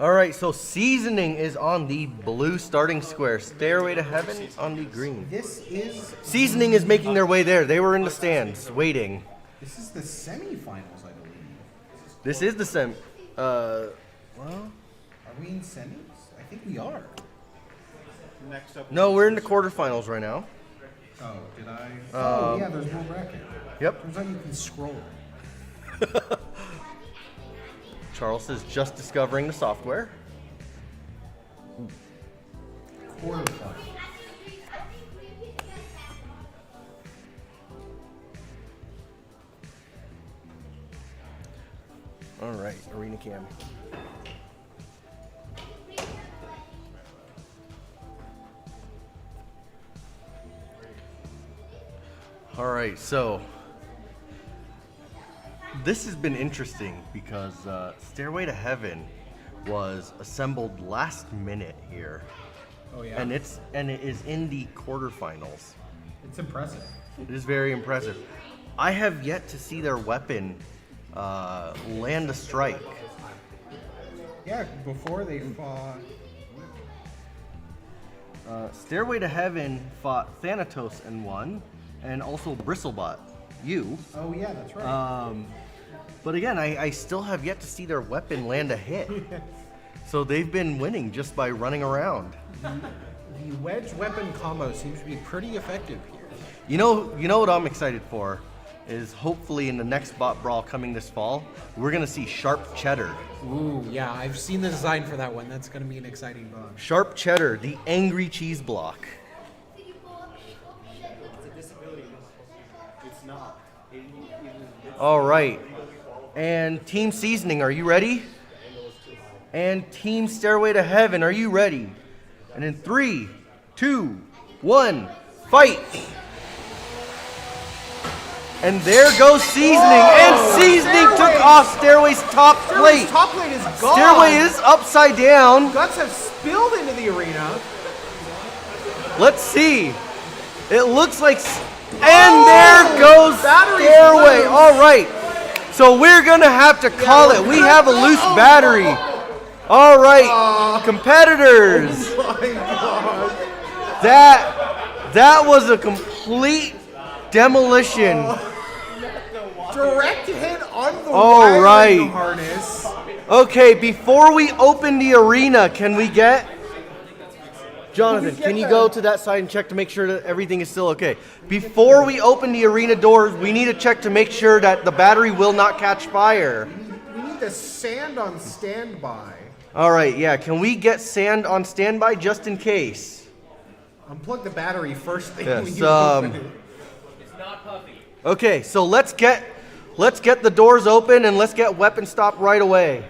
All right, so seasoning is on the blue starting square. Stairway to Heaven on the green. This is Seasoning is making their way there. They were in the stands waiting. This is the semifinals, I believe. This is the well, Are we in semis? I think we are. Next up. no, we're in the quarterfinals right now. Oh, did I? Oh, yeah, there's more bracket. Yep. Turns out you can scroll. Charles is just discovering the software. Quarterfinal. All right, Arena Cam. All right, so this has been interesting because Stairway to Heaven was assembled last minute here, Oh, yeah. and it is in the quarterfinals. It's impressive. It is very impressive. I have yet to see their weapon land a strike. Yeah, before they fought. Stairway to Heaven fought Thanatos and won, and also Bristlebot, you. Oh, yeah, that's right. But again, I still have yet to see their weapon land a hit. So they've been winning just by running around. The wedge weapon combo seems to be pretty effective here. You know what I'm excited for is hopefully in the next bot brawl coming this fall, we're gonna see Sharp Cheddar. Ooh, yeah, I've seen the design for that one. That's going to be an exciting bug. Sharp Cheddar, the angry cheese block. It's not. All right. And Team Seasoning, are you ready? And Team Stairway to Heaven, are you ready? And in 3, 2, 1, fight! And there goes Seasoning, and Seasoning Stairway! took off Stairway's top plate. Top plate is gone. Stairway is upside down. Guts have spilled into the arena. Let's see. It looks like, and there goes Battery's Stairway. loose. All right. So we're gonna have to call it. We have a loose battery. All right, competitors. Oh my god. That was a complete demolition. Direct hit on the All wiring right. harness. Okay, before we open the arena, can we get Jonathan? Can you go to that side and check to make sure that everything is still okay? Before we open the arena doors, we need to check to make sure that the battery will not catch fire. We need the sand on standby. All right, yeah. Can we get sand on standby just in case? Unplug the battery first thing when Yes. you open it. It's not puffy. Okay, so let's get the doors open and let's get weapon stop right away.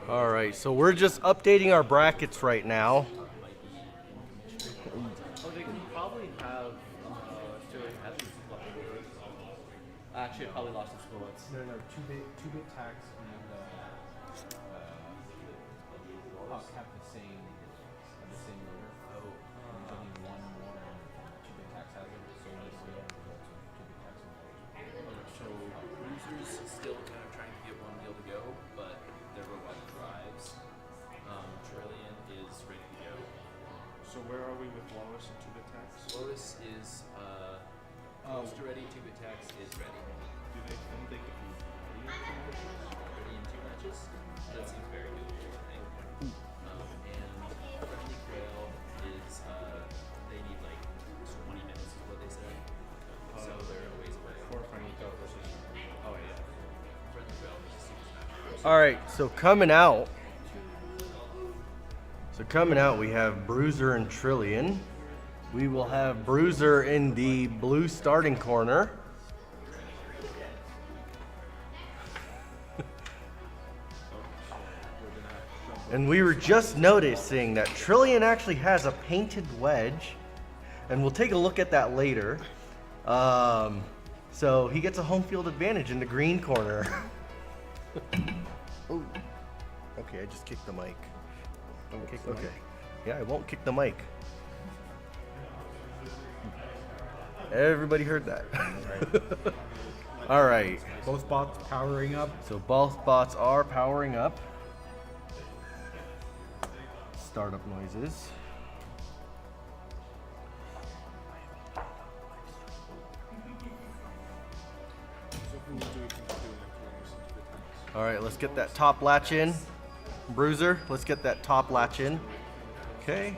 All right, so we're just updating our brackets right now. Oh, they can probably have Sterling Heavens left over. Actually, it probably lost its bullets. No, 2-bit tax and Hawk have the same order. Oh, there's only one more, and 2-bit tax has it, so we see all the results of 2-bit tax. So Bruiser's still kind of trying to get one deal to go, but their robot drives. Trillian is ready to go. So where are we with Walrus and 2-bit tax? Walrus is close to ready. 2-bit tax is ready. Do they think they could be Ready in 2 matches? That seems very doable, I think. And Friendly Quail is they need like 20 minutes is what they said. So they're a ways away. for Friendly Quail versus? Oh yeah. Friendly Quail versus Super Smash Bros. All right, so coming out. We have Bruiser and Trillian. We will have Bruiser in the blue starting corner. And we were just noticing that Trillian actually has a painted wedge. And we'll take a look at that later. So he gets a home field advantage in the green corner. Oh. Okay, I just kicked the mic. Okay. Yeah, I won't kick the mic. Everybody heard that. All right. Both bots powering up. So both bots are powering up. Startup noises. All right, let's get that top latch in. Bruiser, let's get that top latch in. Okay.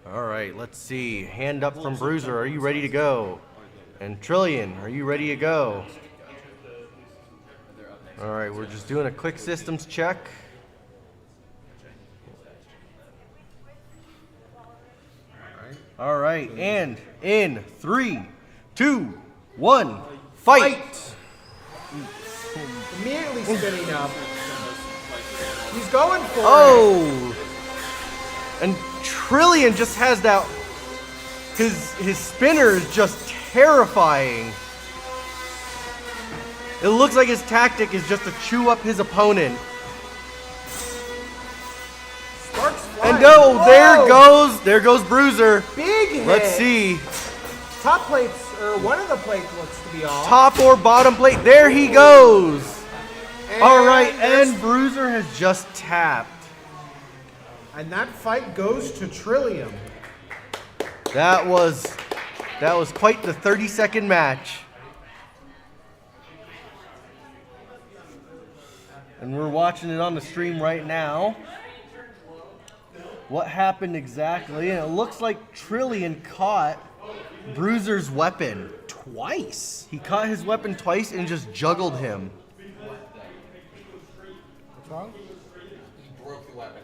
All right, let's see. Hand up from Bruiser. Are you ready to go? And Trillian, are you ready to go? All right, we're just doing a quick systems check. All right, and in 3, 2, 1, fight! Immediately spinning up. He's going for it. Oh! And Trillian just has that. His spinner is just terrifying. It looks like his tactic is just to chew up his opponent. Sparks flying. And there goes Bruiser. Big hit. Let's see. Top plates, or one of the plates looks to be off. Top or bottom plate. There he goes. All right, and Bruiser has just tapped. And that fight goes to Trillian. That was quite the 30-second match. And we're watching it on the stream right now. What happened exactly? And it looks like Trillian caught Bruiser's weapon twice. He caught his weapon twice and just juggled him. What's wrong? He broke the weapon.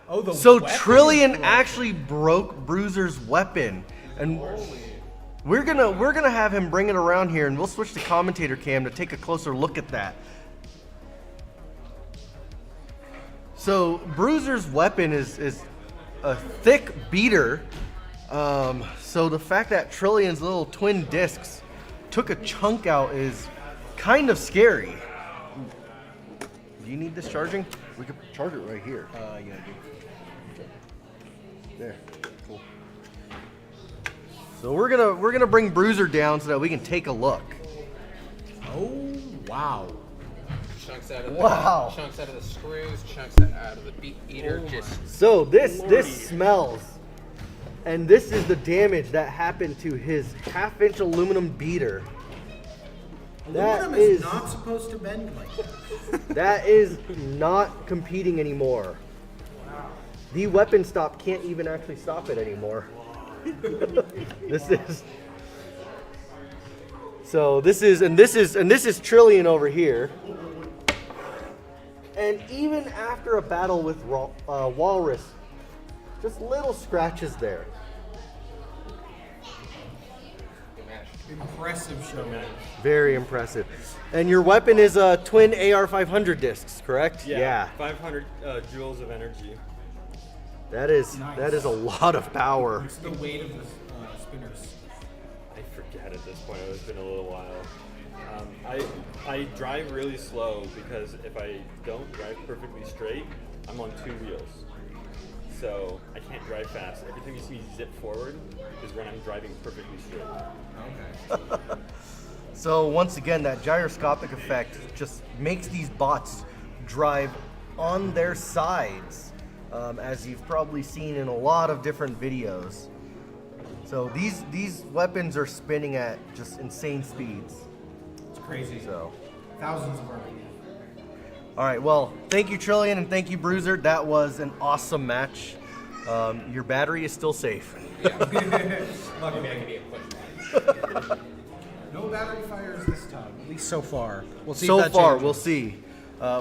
Oh, the So weapon Trillian broke. actually broke Bruiser's weapon, and we're gonna have him bring it around here, and we'll switch to commentator cam to take a closer look at that. So Bruiser's weapon is a thick beater. So the fact that Trillian's little twin discs took a chunk out is kind of scary. Do you need this charging? We could charge it right here. Yeah, I do. There, cool. So we're gonna bring Bruiser down so that we can take a look. Oh, wow. Chunks out of Wow. Chunks out of the screws. Chunks out of the beat eater. So this smells, and this is the damage that happened to his half-inch aluminum beater. Aluminum is not supposed to bend like that. That is not competing anymore. The weapon stop can't even actually stop it anymore. This is Trillian over here. And even after a battle with Walrus, just little scratches there. Impressive show. Very impressive. And your weapon is a twin AR-500 discs, correct? Yeah. 500 joules of energy. That is a lot of power. What's the weight of the spinners? I forget at this point. It's been a little while. I drive really slow because if I don't drive perfectly straight, I'm on 2 wheels. So I can't drive fast. Every time you see me zip forward is when I'm driving perfectly straight. Okay. So once again, that gyroscopic effect just makes these bots drive on their sides, as you've probably seen in a lot of different videos. So these weapons are spinning at just insane speeds. It's crazy. So thousands of RPM. All right, well, thank you, Trillian, and thank you, Bruiser. That was an awesome match. Your battery is still safe. No battery fires this time, at least so far. We'll see. So if that far, changes. we'll see.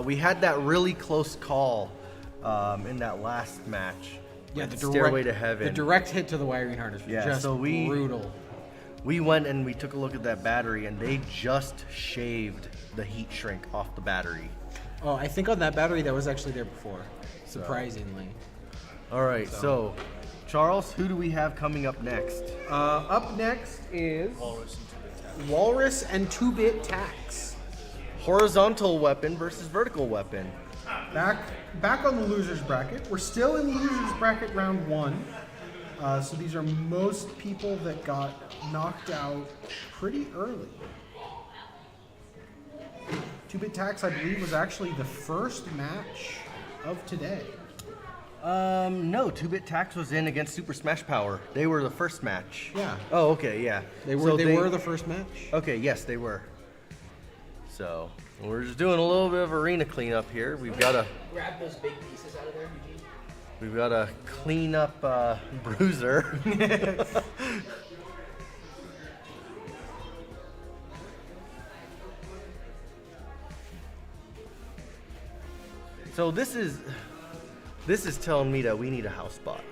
We had that really close call in that last match. Yeah, the Stairway to Heaven. The direct hit to the wiring harness was just brutal. We went and we took a look at that battery, and they just shaved the heat shrink off the battery. Oh, I think on that battery that was actually there before, surprisingly. All right, so Charles, who do we have coming up next? Up next is Walrus and 2-bit Tax. Horizontal weapon versus vertical weapon. Back on the losers bracket. We're still in losers bracket round 1. So these are most people that got knocked out pretty early. 2-bit Tax, I believe, was actually the first match of today. No, 2-bit Tax was in against Super Smash Power. They were the first match. Yeah. Oh, okay, yeah. They were the first match. Okay, yes, they were. So we're just doing a little bit of arena cleanup here. We've got to grab those big pieces out of there, Eugene. We've got to clean up Bruiser. So this is telling me that we need a house bot.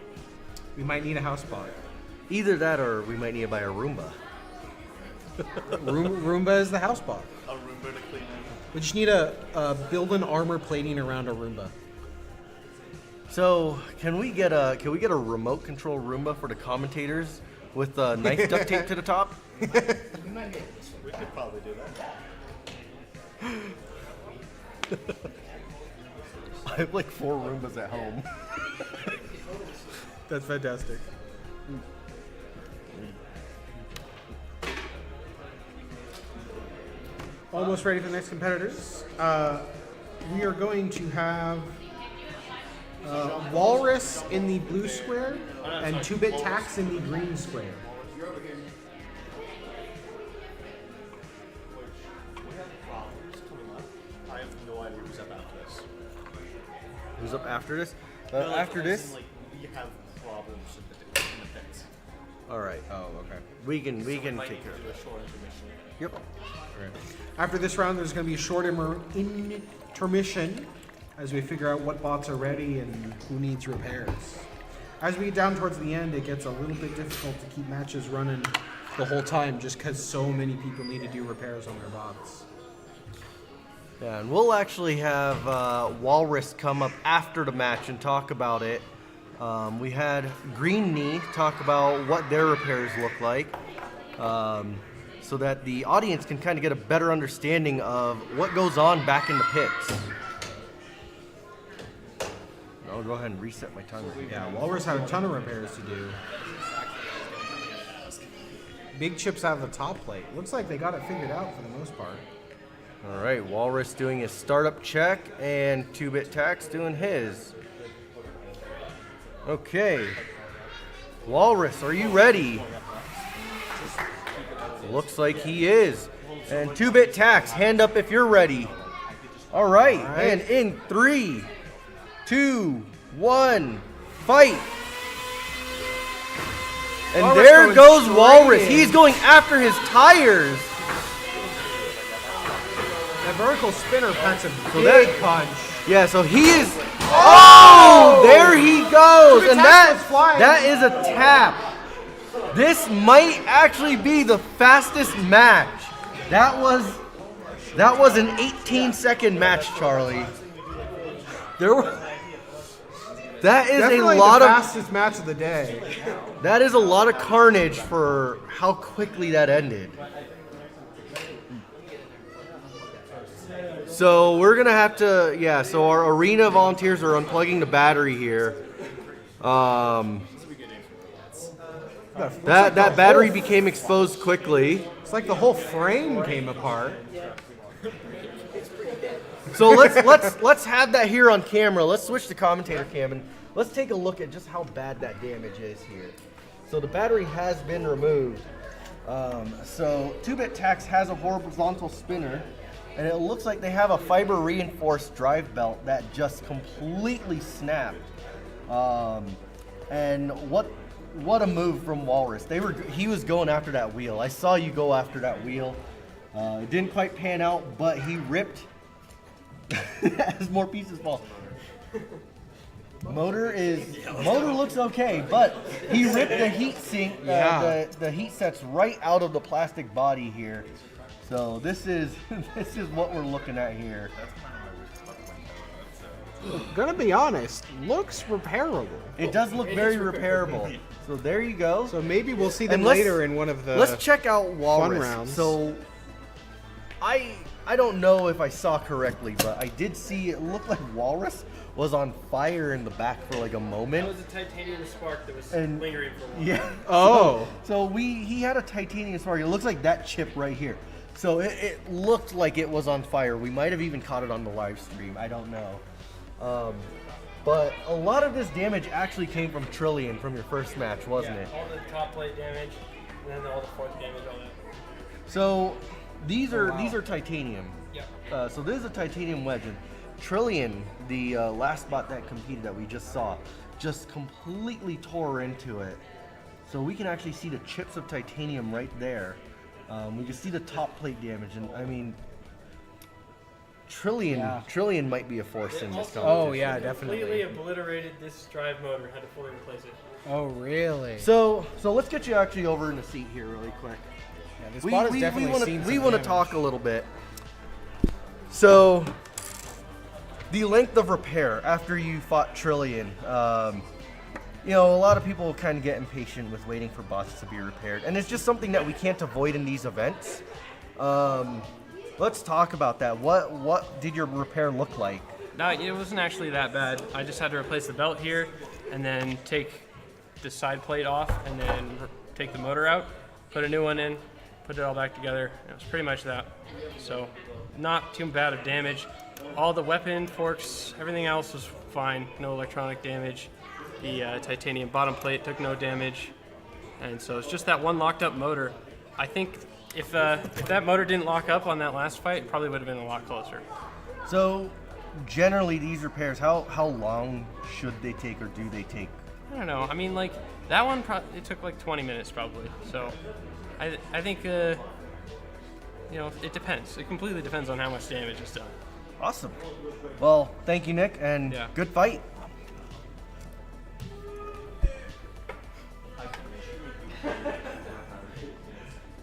We might need a house bot. Either that or we might need to buy a Roomba. Roomba is the house bot. A Roomba to clean up. We just need a build-in armor plating around a Roomba. So can we get a remote control Roomba for the commentators with nice duct tape to the top? We could probably do that. I have like 4 Roombas at home. That's fantastic. Almost ready for the next competitors. We are going to have Walrus in the blue square and 2-bit Tax in the green square. You're over here. We have problems coming up. I have no idea who's up after this. Who's up after this? No, like, After as this? in, like, we have problems in the pits. All right. Oh, okay. We can So we take might care need to of do it. a short intermission. Yep. After this round, there's going to be a short intermission as we figure out what bots are ready and who needs repairs. As we get down towards the end, it gets a little bit difficult to keep matches running the whole time just because so many people need to do repairs on their bots. Yeah, and we'll actually have Walrus come up after the match and talk about it. We had Green Knee talk about what their repairs look like, so that the audience can kind of get a better understanding of what goes on back in the pits. I'll go ahead and reset my timer. Yeah, Walrus had a ton of repairs to do. Big chips out of the top plate. Looks like they got it figured out for the most part. All right, Walrus doing his startup check and 2-bit Tax doing his. Okay. Walrus, are you ready? Looks like he is. And 2-bit Tax, hand up if you're ready. All right, and in 3, 2, 1, fight. And Walrus there going goes straight Walrus. in. He's going after his tires. That vertical spinner packs a So big that- punch. Yeah, so he is. Oh, there he goes, and Tax was flying. that is a tap. This might actually be the fastest match. That was an 18-second match, Charlie. That is Definitely a lot the of fastest match of the day. That is a lot of carnage for how quickly that ended. So we're gonna have to, yeah. So our arena volunteers are unplugging the battery here. That battery became exposed quickly. It's like the whole frame came apart. So let's have that here on camera. Let's switch to commentator cam and let's take a look at just how bad that damage is here. So the battery has been removed. So 2-Bit Tax has a horizontal spinner, and it looks like they have a fiber reinforced drive belt that just completely snapped. And what a move from Walrus. He was going after that wheel. I saw you go after that wheel. It didn't quite pan out, but he ripped as more pieces fall. Motor looks okay, but he ripped the heat sink, the heat sets right out of the plastic body here. So this is what we're looking at here. Gonna be honest, looks repairable. It does look very repairable. So there you go. So maybe we'll see them And later in one of the let's check out Walrus. fun rounds. So I don't know if I saw correctly, but I did see it looked like Walrus was on fire in the back for like a moment. That was a titanium spark that was And- lingering for a while. Yeah. Oh. So he had a titanium spark. It looks like that chip right here. So it looked like it was on fire. We might have even caught it on the live stream. I don't know. But a lot of this damage actually came from Trillian from your first match, wasn't it? All the top plate damage, and then all the fourth damage, all that. So these are titanium. Yep. So this is a titanium wedge. And Trillian, the last bot that competed that we just saw, just completely tore into it. So we can actually see the chips of titanium right there. We can see the top plate damage, and I mean, Trillian might be a force in this competition. Oh yeah, definitely. Completely obliterated this drive motor, had to fully replace it. Oh really? So let's get you actually over in the seat here really quick. Yeah, this bot has definitely seen we some want to damage. talk a little bit. So the length of repair after you fought Trillian. You know, a lot of people kind of get impatient with waiting for bots to be repaired, and it's just something that we can't avoid in these events. Let's talk about that. What did your repair look like? No, it wasn't actually that bad. I just had to replace the belt here, and then take the side plate off, and then take the motor out, put a new one in, put it all back together. It was pretty much that. So, not too bad of damage. All the weapon, forks, everything else was fine. No electronic damage. The titanium bottom plate took no damage, and so it's just that one locked up motor. I think if that motor didn't lock up on that last fight, it probably would have been a lot closer. So generally these repairs, how long should they take or do they take? I don't know. I mean, like that one, it took like 20 minutes probably. So I think you know, it depends. It completely depends on how much damage is done. Awesome. Well, thank you, Nick, and good fight.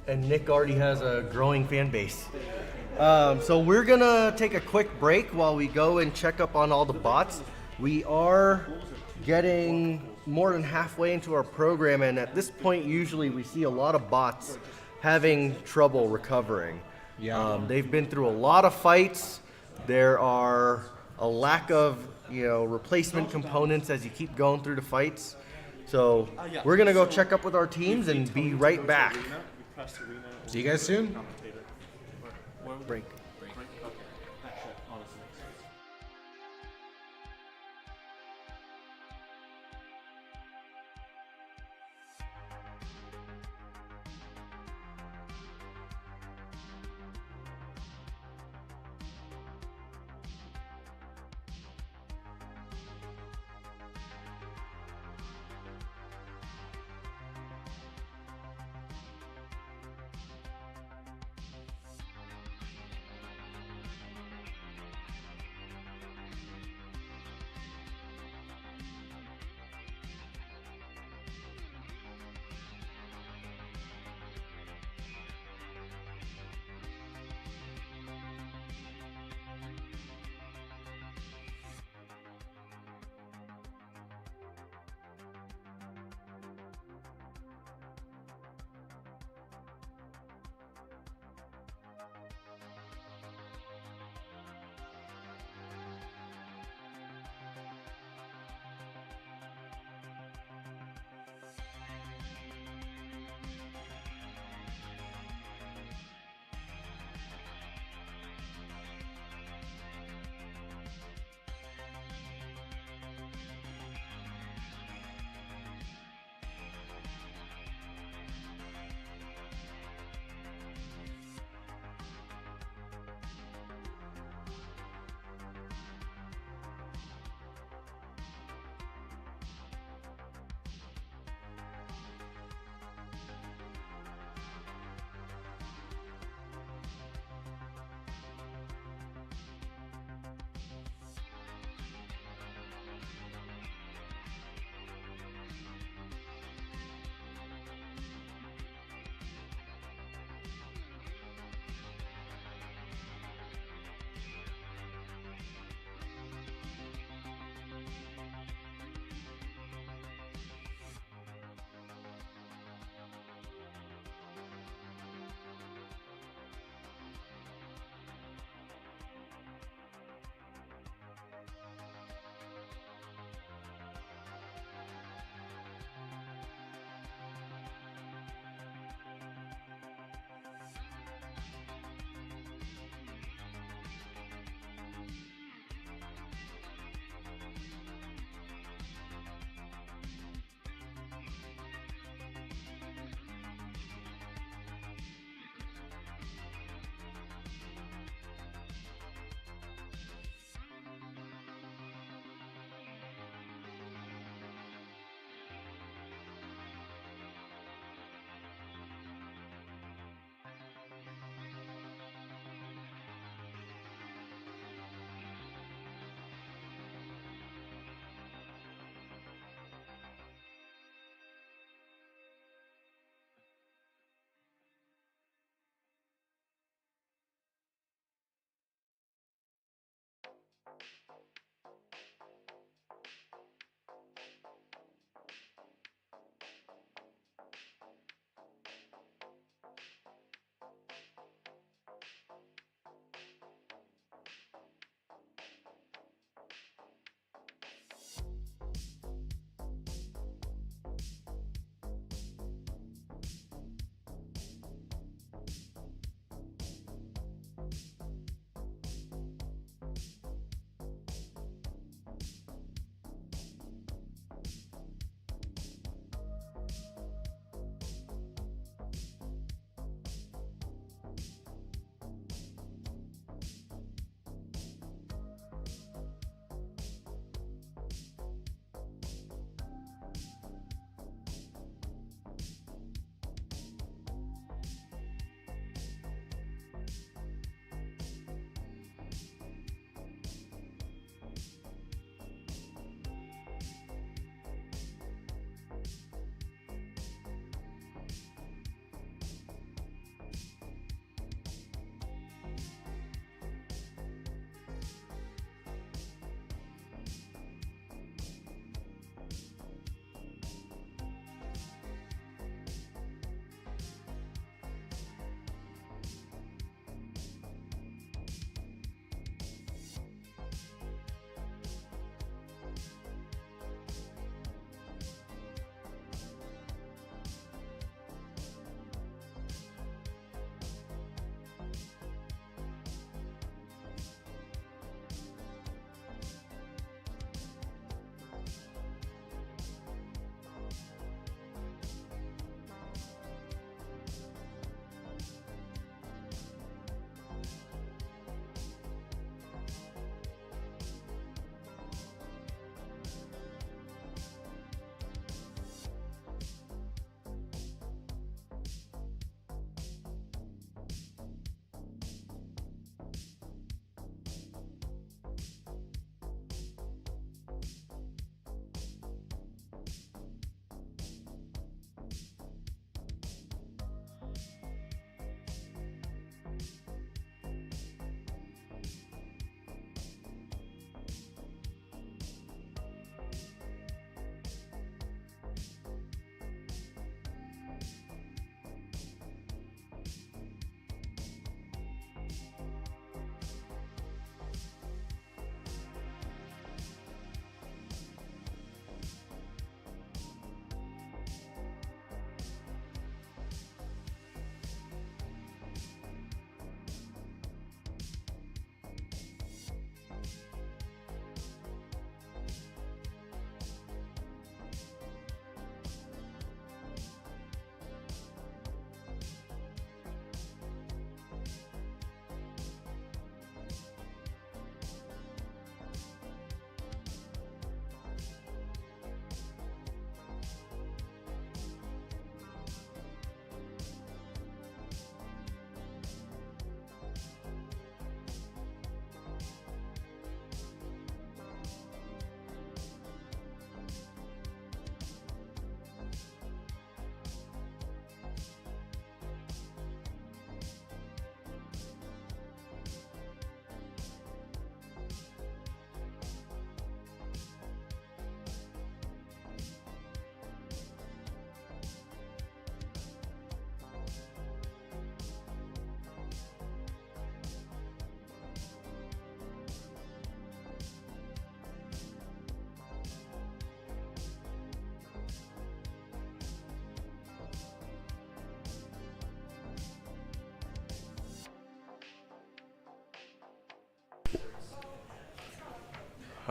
And Nick already has a growing fan base. So we're gonna take a quick break while we go and check up on all the bots. We are getting more than halfway into our program, and at this point usually we see a lot of bots having trouble recovering. They've been through a lot of fights. There are a lack of replacement components as you keep going through the fights. So we're gonna go check up with our teams and be right back. See you guys soon. Break.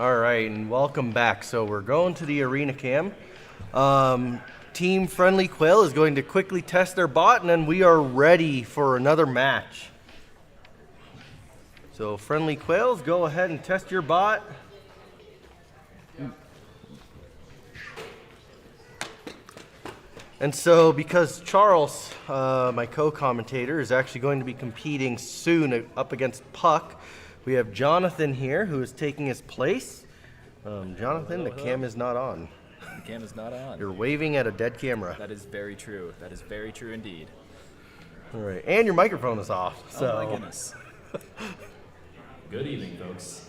All right, and welcome back. So we're going to the arena cam. Team Friendly Quail is going to quickly test their bot, and then we are ready for another match. So Friendly Quails, go ahead and test your bot. And so because Charles, my co-commentator, is actually going to be competing soon up against Puck, we have Jonathan here who is taking his place. Jonathan, the cam is not on. The cam is not on. You're waving at a dead camera. That is very true. That is very true indeed. All right, and your microphone is off. So. Oh my goodness. Good evening, folks.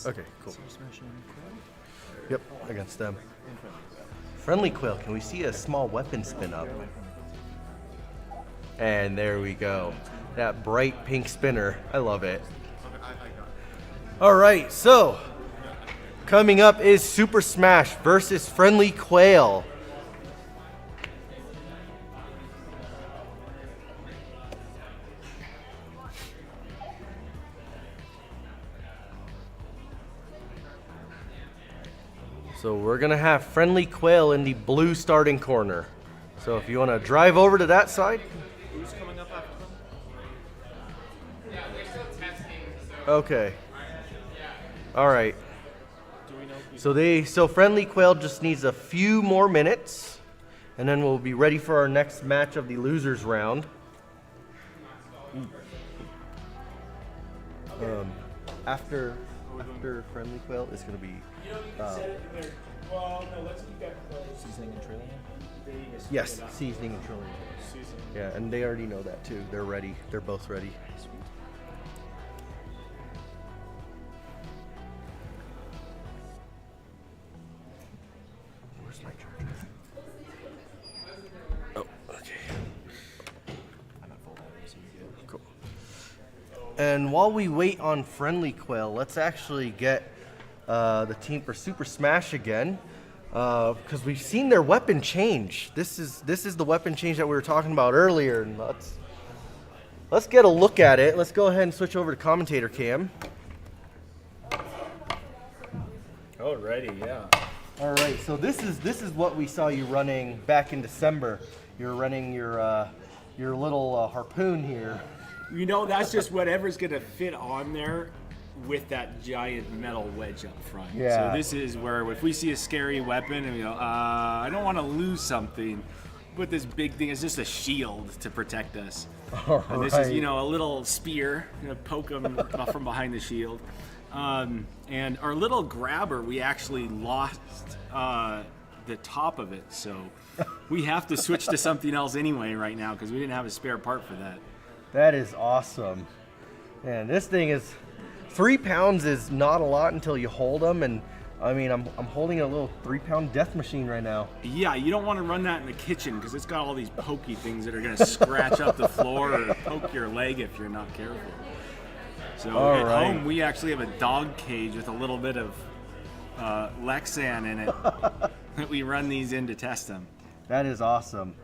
Okay, cool. Yep, against them. Friendly Quail, can we see a small weapon spin up? And there we go. That bright pink spinner. I love it. All right, so coming up is Super Smash versus Friendly Quail. So we're gonna have Friendly Quail in the blue starting corner. So if you wanna drive over to that side. Who's coming up after them? Yeah, we're still testing. Okay. All right. So Friendly Quail just needs a few more minutes, and then we'll be ready for our next match of the losers round. After Friendly Quail is gonna be. Well, no, let's keep that close. Seasoning and Trillian? Yes, seasoning and Trillian. Yeah, and they already know that too. They're ready. They're both ready. Where's my charger? Oh, okay. I'm at full battery, so you're good. Cool. And while we wait on Friendly Quail, let's actually get the team for Super Smash again, because we've seen their weapon change. This is the weapon change that we were talking about earlier, and let's get a look at it. Let's go ahead and switch over to commentator cam. Alrighty, yeah. All right, so this is what we saw you running back in December. You're running your little harpoon here. You know, that's just whatever's gonna fit on there with that giant metal wedge up front. Yeah. So this is where if we see a scary weapon and we go, I don't want to lose something, but this big thing is just a shield to protect us. All And this right. is, a little spear, poke them from behind the shield. And our little grabber, we actually lost the top of it, so we have to switch to something else anyway right now because we didn't have a spare part for that. That is awesome. Man, this thing is 3 pounds is not a lot until you hold them, and I mean I'm holding a little 3-pound death machine right now. Yeah, you don't want to run that in the kitchen because it's got all these pokey things that are going to scratch up the floor or poke your leg if you're not careful. So at home, we actually have a dog cage with a little bit of Lexan in it that we run these in to test them. That is awesome.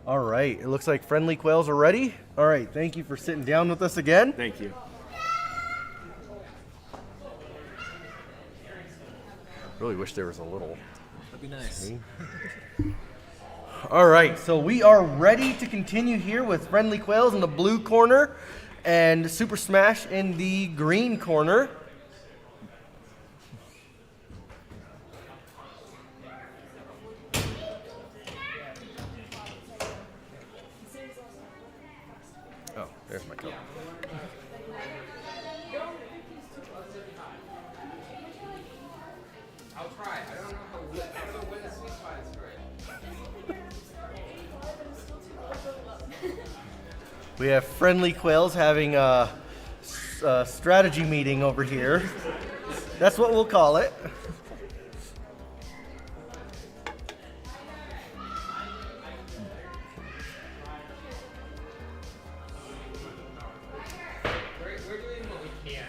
All right, it looks like Friendly Quails are ready. All right, thank you for sitting down with us again. Thank you. Really wish there was a little. That'd be nice. All right, so we are ready to continue here with Friendly Quails in the blue corner and Super Smash in the green corner. Oh, there's my cup. I'll try. I don't know when the sweet spot is right. We have Friendly Quails having a strategy meeting over here. That's what we'll call it. We're doing what we can.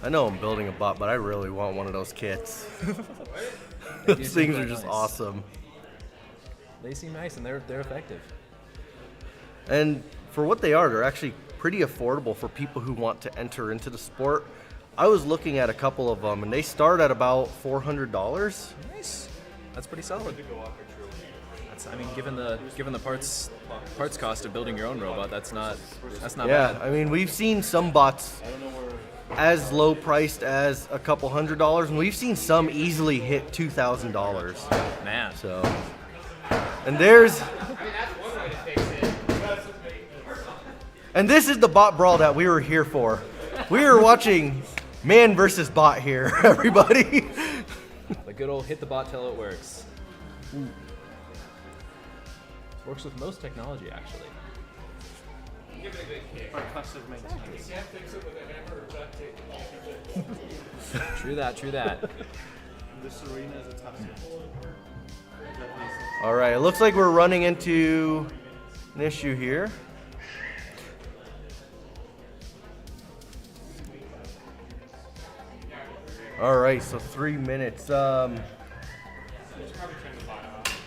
I know I'm building a bot, but I really want one of those kits. They do Those seem things are very just nice. awesome. They seem nice and they're effective. And for what they are, they're actually pretty affordable for people who want to enter into the sport. I was looking at a couple of them, and they start at about $400. Nice. That's pretty solid. That's, I mean, given the parts cost of building your own robot, that's not Yeah, bad. I mean, we've seen some bots as low priced as a couple $100s, and we've seen some easily hit $2,000. Man. So, and there's, and this is the bot brawl that we were here for. We were watching man versus bot here, everybody. The good old hit the bot till it works. Works with most technology, actually. Give it a good kick. Our custom maintained. You can't fix it with a hammer or duct tape. True that. This arena is a tough All right, it looks like we're running into an issue here. All right, so 3 minutes.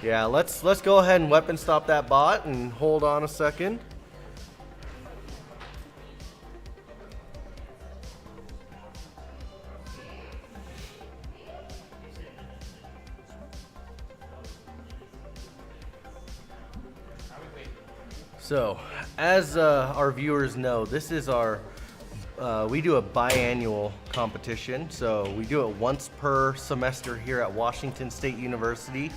Yeah, let's go ahead and weapon stop that bot and hold on a second. So, as our viewers know, this is our, we do a biannual competition. So we do it once per semester here at Washington State University.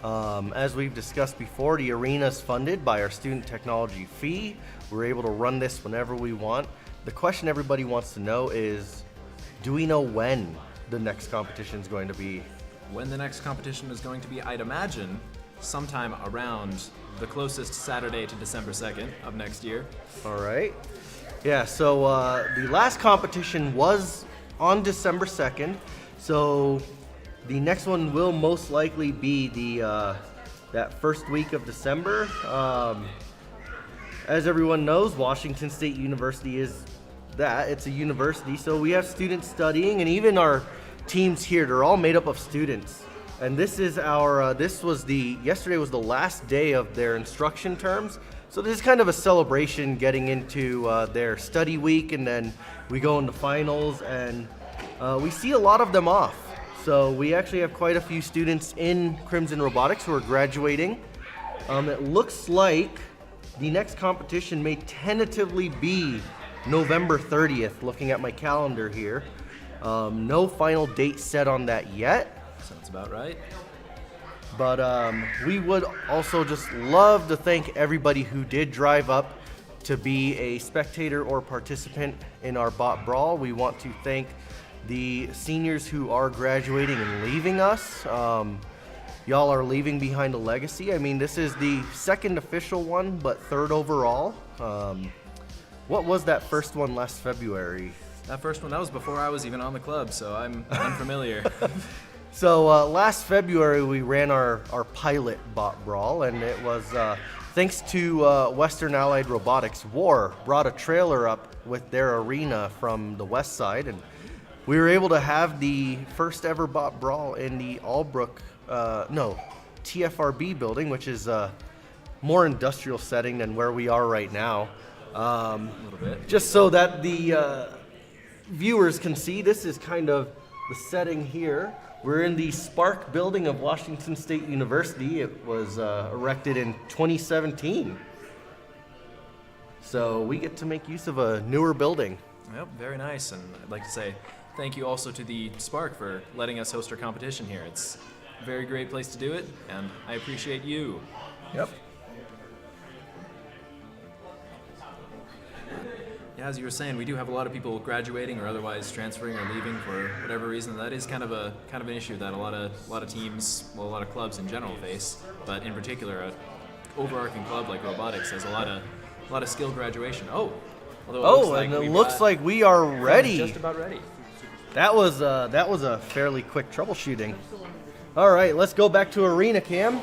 As we've discussed before, the arena is funded by our student technology fee. We're able to run this whenever we want. The question everybody wants to know is, do we know when the next competition is going to be? When the next competition is going to be, I'd imagine sometime around the closest Saturday to December 2nd of next year. All right. Yeah, so the last competition was on December 2nd. So the next one will most likely be the that first week of December. As everyone knows, Washington State University is that. It's a university, so we have students studying, and even our teams here, they're all made up of students. And this is our, yesterday was the last day of their instruction terms. So this is kind of a celebration getting into their study week, and then we go into finals, and we see a lot of them off. So we actually have quite a few students in Crimson Robotics who are graduating. It looks like the next competition may tentatively be November 30th, looking at my calendar here. No final date set on that yet. Sounds about right. But we would also just love to thank everybody who did drive up to be a spectator or participant in our bot brawl. We want to thank the seniors who are graduating and leaving us. Y'all are leaving behind a legacy. I mean, this is the second official one, but third overall. What was that first one last February? That first one, that was before I was even on the club, so I'm unfamiliar. So last February we ran our pilot bot brawl, and it was thanks to Western Allied Robotics. WAR brought a trailer up with their arena from the west side, and we were able to have the first ever bot brawl in the TFRB building, which is a more industrial setting than where we are right now. A little bit. Just so that the viewers can see, this is kind of the setting here. We're in the Spark building of Washington State University. It was erected in 2017. So we get to make use of a newer building. Yep, very nice. And I'd like to say thank you also to the Spark for letting us host our competition here. It's a very great place to do it, and I appreciate you. Yep. Yeah, as you were saying, we do have a lot of people graduating or otherwise transferring or leaving for whatever reason. That is kind of an issue that a lot of teams, well, a lot of clubs in general face, but in particular, a overarching club like Robotics has a lot of skill graduation. Oh, Although and it we looks bought- like we are ready. Just about ready. That was a fairly quick troubleshooting. All right, let's go back to Arena Cam.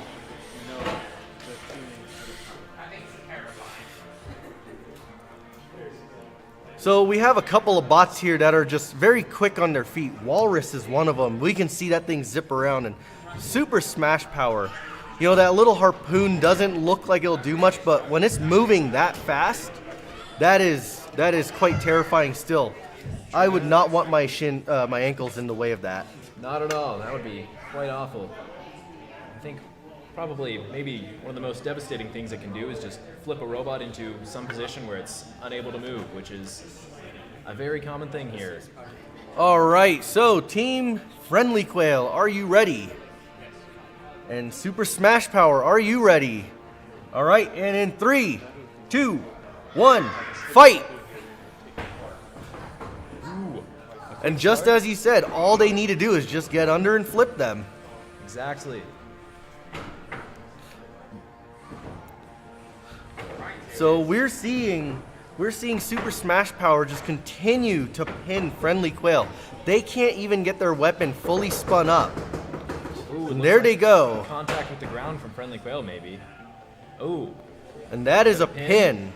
So we have a couple of bots here that are just very quick on their feet. Walrus is one of them. We can see that thing zip around, and super smash power. You know, that little harpoon doesn't look like it'll do much, but when it's moving that fast, that is quite terrifying still. I would not want my my ankles in the way of that. Not at all. That would be quite awful. I think probably maybe one of the most devastating things it can do is just flip a robot into some position where it's unable to move, which is a very common thing here. All right, so Team Friendly Quail, are you ready? And Super Smash Power, are you ready? All right, and in 3, 2, 1, fight! And just as he said, all they need to do is just get under and flip them. Exactly. So we're seeing Super Smash Power just continue to pin Friendly Quail. They can't even get their weapon fully spun up. Ooh, And there they go. Contact with the ground from Friendly Quail, maybe. Ooh. And that is a pin.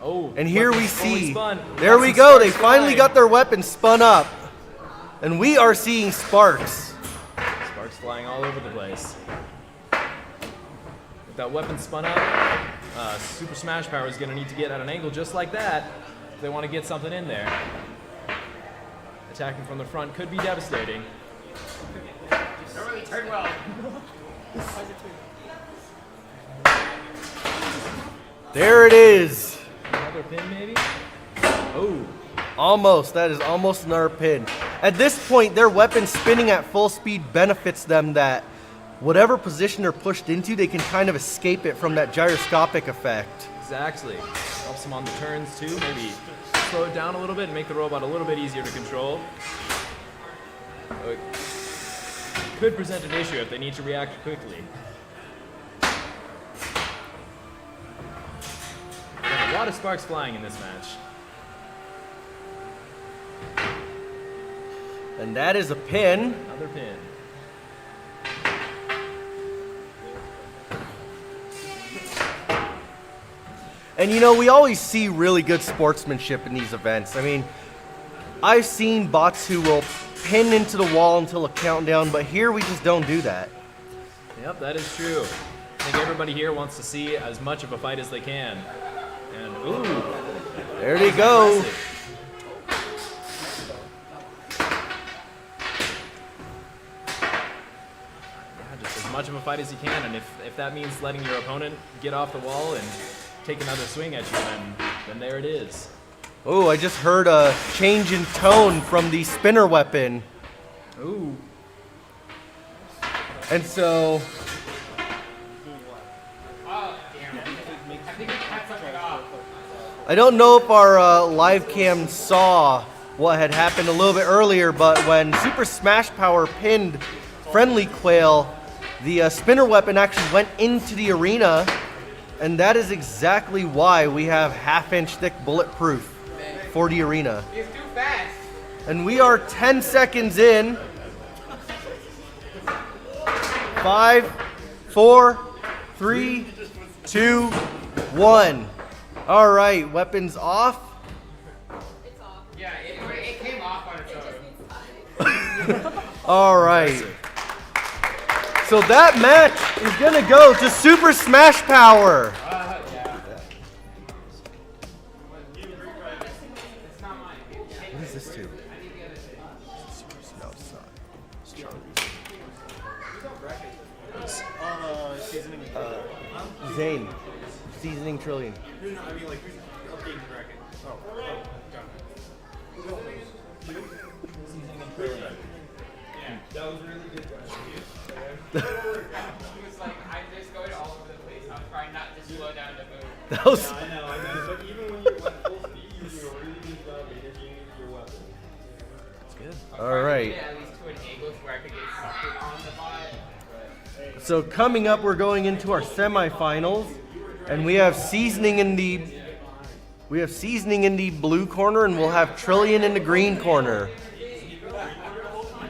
Oh. And here we weapon's fully see, spun. there we Lots of go, they sparks finally flying. got their weapon spun up. And we are seeing sparks. Sparks flying all over the place. With that weapon spun up, Super Smash Power is going to need to get at an angle just like that if they want to get something in there. Attacking from the front could be devastating. Don't really turn well. There it is. Another pin, maybe? Oh. Almost, that is almost another pin. At this point, their weapon spinning at full speed benefits them that whatever position they're pushed into, they can kind of escape it from that gyroscopic effect. Exactly. Helps them on the turns too. Maybe slow it down a little bit and make the robot a little bit easier to control. It could present an issue if they need to react quickly. There's a lot of sparks flying in this match. And that is a pin. Another pin. And you know, we always see really good sportsmanship in these events. I mean, I've seen bots who will pin into the wall until a countdown, but here we just don't do that. Yep, that is true. I think everybody here wants to see as much of a fight as they can. And ooh, there they go. Impressive. Yeah, just as much of a fight as you can, and if that means letting your opponent get off the wall and take another swing at you, then there it is. Oh, I just heard a change in tone from the spinner weapon. Ooh. And so, I don't know if our live cam saw what had happened a little bit earlier, but when Super Smash Power pinned Friendly Quail, the spinner weapon actually went into the arena, and that is exactly why we have half-inch thick bulletproof for the arena. He's too fast. And we are 10 seconds in. 5, 4, 3, 2, 1. All right, weapons off. Yeah, it came off on its own. All right. So that match is gonna go to Super Smash Power. What is this to? No, it's not. Seasoning. Zane, seasoning Trillian. No, I mean like who's updating the bracket? Yeah, that was really good. He was like, I'm just going all over the place. I'm trying not to slow down to move. That was. I know. But even when you went full speed, you do a really good job managing your weapon. That's good. All right. At least to an angle where I could get something on the bot. So coming up, we're going into our semifinals, and we have seasoning in the We have Seasoning in the blue corner, and we'll have Trillian in the green corner.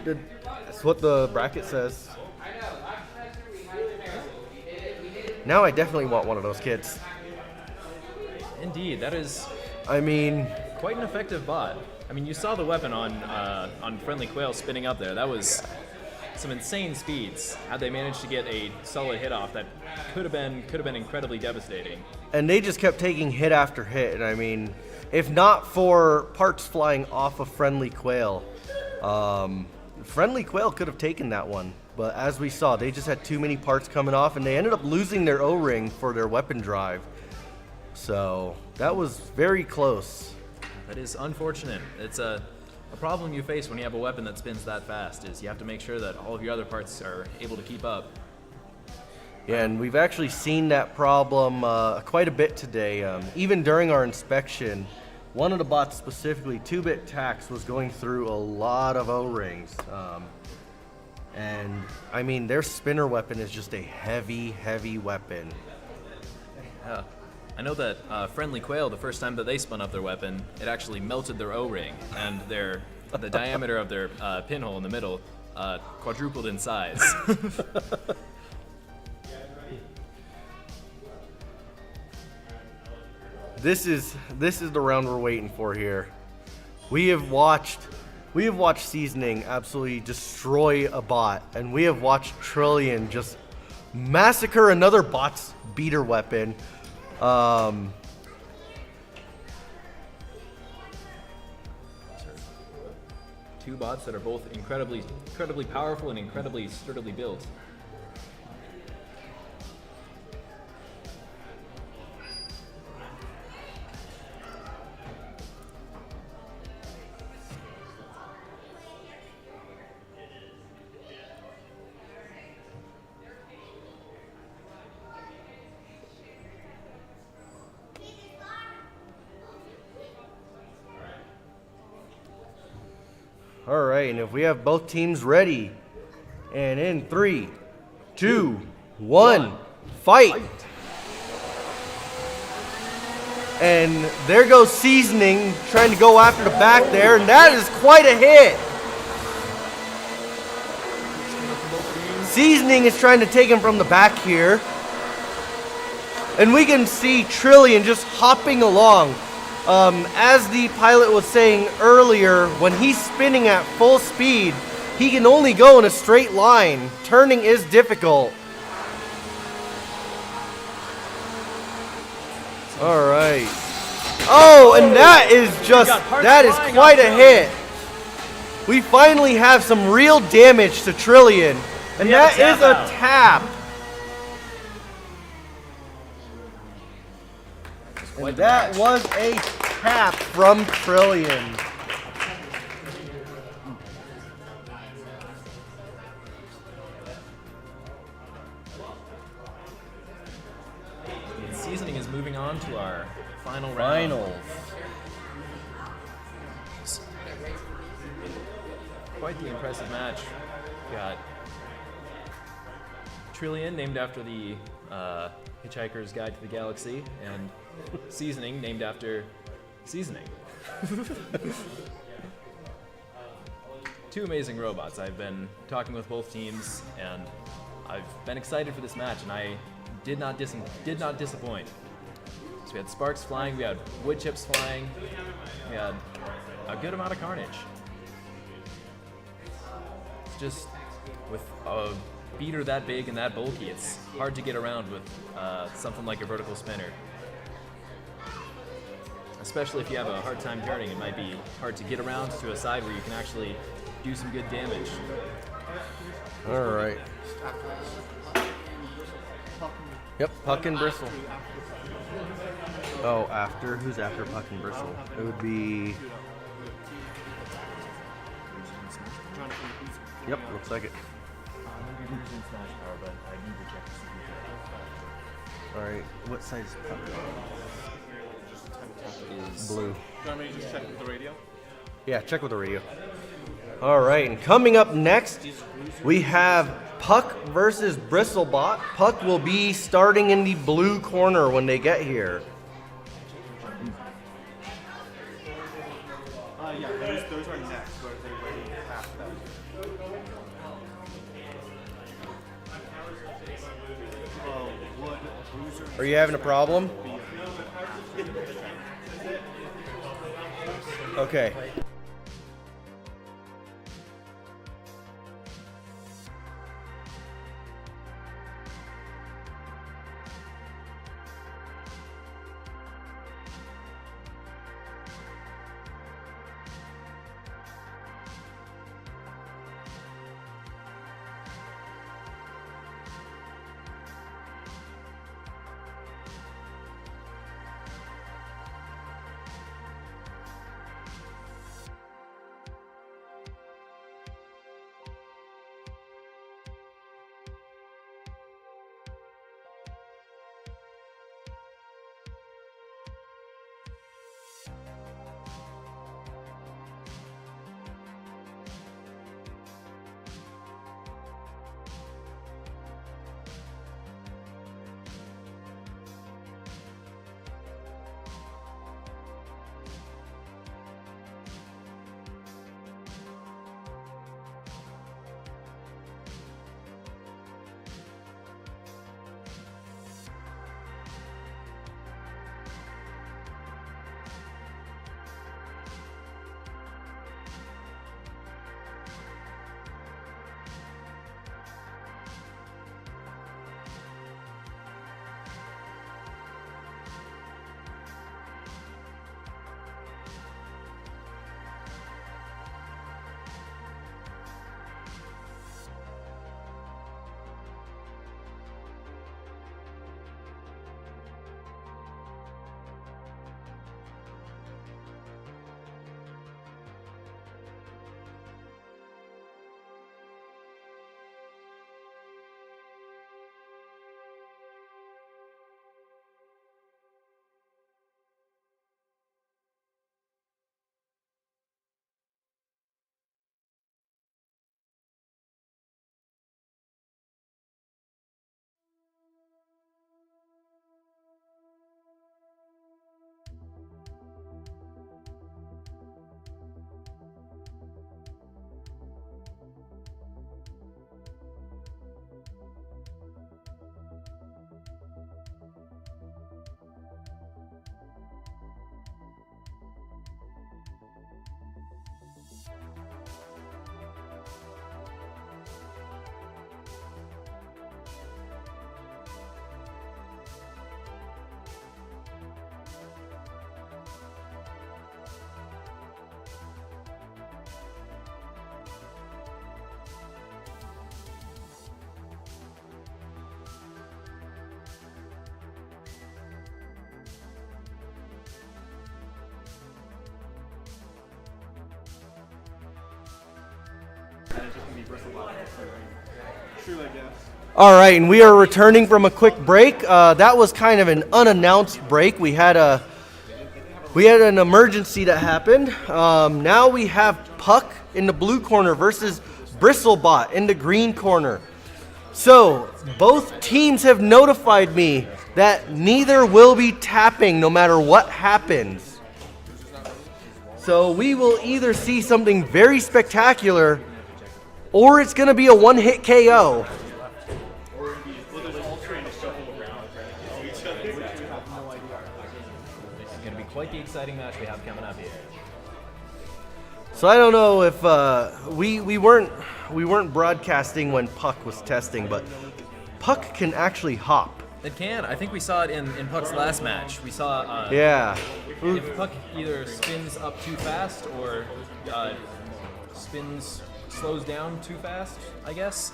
That's what the bracket says. Now I definitely want one of those kits. Indeed, that is. I mean, quite an effective bot. I mean, you saw the weapon on Friendly Quail spinning up there. That was some insane speeds. Had they managed to get a solid hit off, that could have been incredibly devastating. And they just kept taking hit after hit. And I mean, if not for parts flying off of Friendly Quail, Friendly Quail could have taken that one. But as we saw, they just had too many parts coming off, and they ended up losing their O-ring for their weapon drive. So that was very close. That is unfortunate. It's a problem you face when you have a weapon that spins that fast, is you have to make sure that all of your other parts are able to keep up. Yeah, and we've actually seen that problem quite a bit today. Even during our inspection, one of the bots specifically, 2-Bit Tax, was going through a lot of O-rings. And I mean, their spinner weapon is just a heavy, heavy weapon. Yeah. I know that Friendly Quail, the first time that they spun up their weapon, it actually melted their O-ring, and the diameter of their pinhole in the middle quadrupled in size. This is the round we're waiting for here. We have watched Seasoning absolutely destroy a bot, and we have watched Trillian just massacre another bot's beater weapon. Two bots that are both incredibly powerful and incredibly sturdily built. All right, and if we have both teams ready, and in 3, 2, 1, fight! And there goes Seasoning trying to go after the back there, and that is quite a hit. Seasoning is trying to take him from the back here. And we can see Trillian just hopping along. As the pilot was saying earlier, when he's spinning at full speed, he can only go in a straight line. Turning is difficult. All right. Oh, and that is quite a hit. We finally have some real damage to Trillian, and that is a tap. And that was a tap from Trillian. Seasoning is moving on to our final round. Finals. Quite the impressive match. Got Trillian, named after the Hitchhiker's Guide to the Galaxy, and Seasoning, named after seasoning. Two amazing robots. I've been talking with both teams, and I've been excited for this match, and I did not disappoint. So we had sparks flying, we had wood chips flying, we had a good amount of carnage. It's just, with a beater that big and that bulky, it's hard to get around with something like a vertical spinner. Especially if you have a hard time turning, it might be hard to get around to a side where you can actually do some good damage. All right. Yep, Puck and Bristle. Oh, after? Who's after Puck and Bristle? It would be... Yep, looks like it. All right, what side is Puck? Blue. You want me to just check with the radio? Yeah, check with the radio. All right, and coming up next, we have Puck versus Bristlebot. Puck will be starting in the blue corner when they get here. those are next, but they already passed them. Would Bruiser Are you having a problem? Okay. True, I guess. All right, and we are returning from a quick break. That was kind of an unannounced break. We had an emergency that happened. Now we have Puck in the blue corner versus Bristlebot in the green corner. So both teams have notified me that neither will be tapping no matter what happens. So we will either see something very spectacular or it's going to be a one-hit KO. This is going to be quite the exciting match we have coming up here. So I don't know if we weren't broadcasting when Puck was testing, but Puck can actually hop. It can. I think we saw it in Puck's last match. We saw Yeah. If Puck either spins up too fast or slows down too fast, I guess,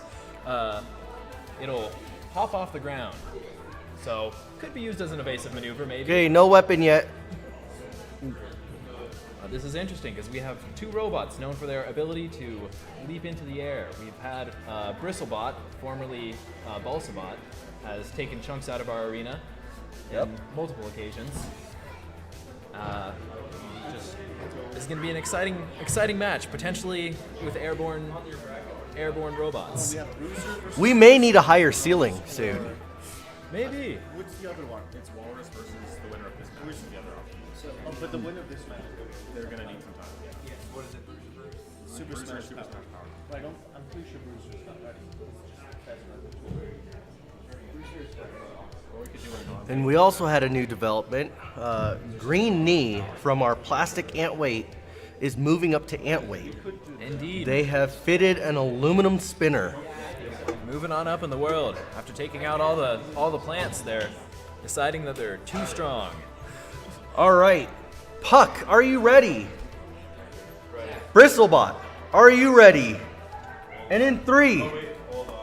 it'll hop off the ground. So could be used as an evasive maneuver, maybe. Okay, no weapon yet. This is interesting because we have two robots known for their ability to leap into the air. We've had Bristlebot, formerly Bristlebot, has taken chunks out of our arena on multiple occasions. This is going to be an exciting match, potentially with airborne robots. We may need a higher ceiling soon. Maybe. What's the other one? It's Walrus versus the winner of this match. Which is the other option? So, but the winner of this match, they're gonna need some time. Yeah. What is it? Super Smash Power. I don't. I'm pretty sure Bruiser's not ready. And we also had a new development. Green Knee from our plastic ant weight is moving up to ant weight. Indeed. They have fitted an aluminum spinner. Moving on up in the world. After taking out all the plants, they're deciding that they're too strong. All right, Puck, are you ready? Bristlebot, are you ready? And in 3.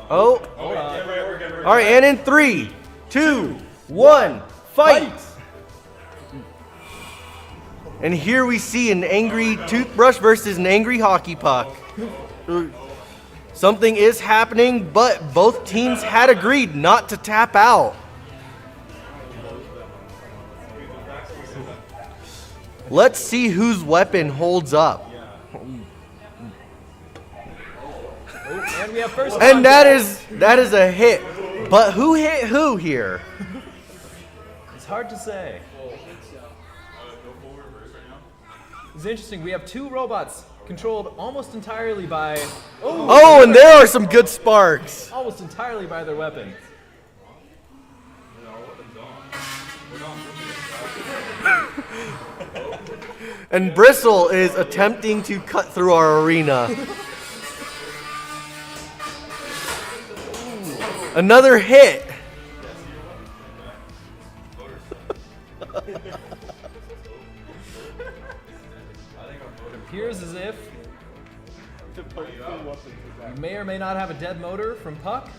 Oh. Hold on. All right, and in 3, 2, 1, fight! And here we see an angry toothbrush versus an angry hockey puck. Something is happening, but both teams had agreed not to tap out. Let's see whose weapon holds up. And we have first And that is a hit. But who hit who here? It's hard to say. It's interesting. We have 2 robots controlled almost entirely by. Oh, and there are some good sparks. Almost entirely by their weapon. And Bristle is attempting to cut through our arena. Another hit. It appears as if we may or may not have a dead motor from Puck.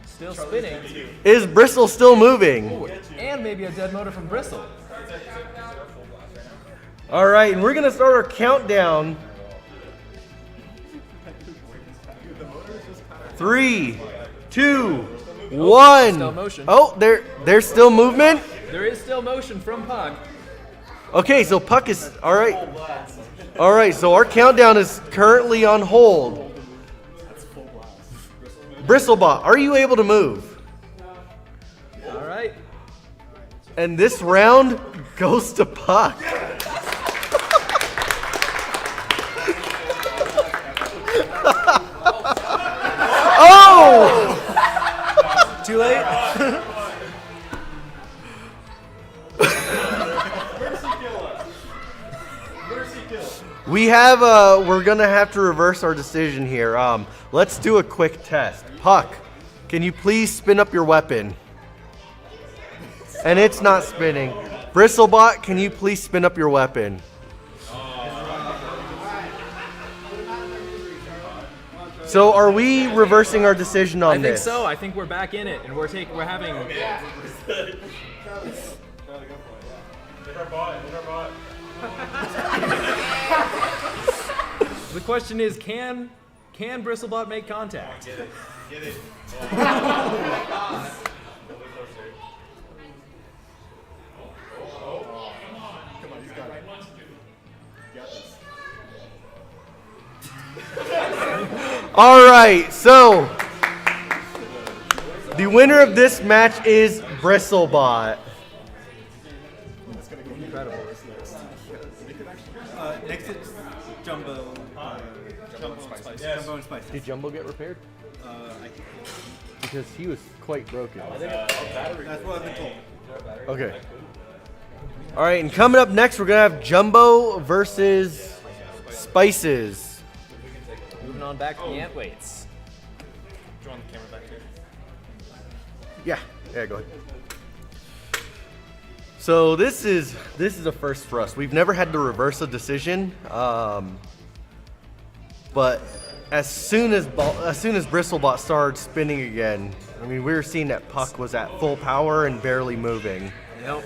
Still spinning. Is Bristle still moving? Ooh, and maybe a dead motor from Bristle. All right, and we're going to start our countdown. 3, 2, 1. Still motion. Oh, there's still movement? There is still motion from Puck. Okay, so Puck is, all right. All right, so our countdown is currently on hold. Bristlebot, are you able to move? All right. And this round goes to Puck. Oh! Too late? We have, we're gonna have to reverse our decision here. Let's do a quick test. Puck, can you please spin up your weapon? And it's not spinning. Bristlebot, can you please spin up your weapon? So are we reversing our decision on I think this? so. I think we're back in it, and we're having. The question is, can Bristlebot make contact? Get it. All right, so the winner of this match is Bristlebot. Incredible. Next it's Jumbo. Jumbo and Spice. Jumbo and Spice. Did Jumbo get repaired? I think. Because he was quite broken. That's what I've been told. Okay. All right, and coming up next, we're gonna have Jumbo versus Spices. Moving on back to the ant weights. Do you want the camera back here? Yeah, go ahead. So this is a first for us. We've never had to reverse a decision, but as soon as Bristlebot started spinning again, I mean, we were seeing that Puck was at full power and barely moving. Yep.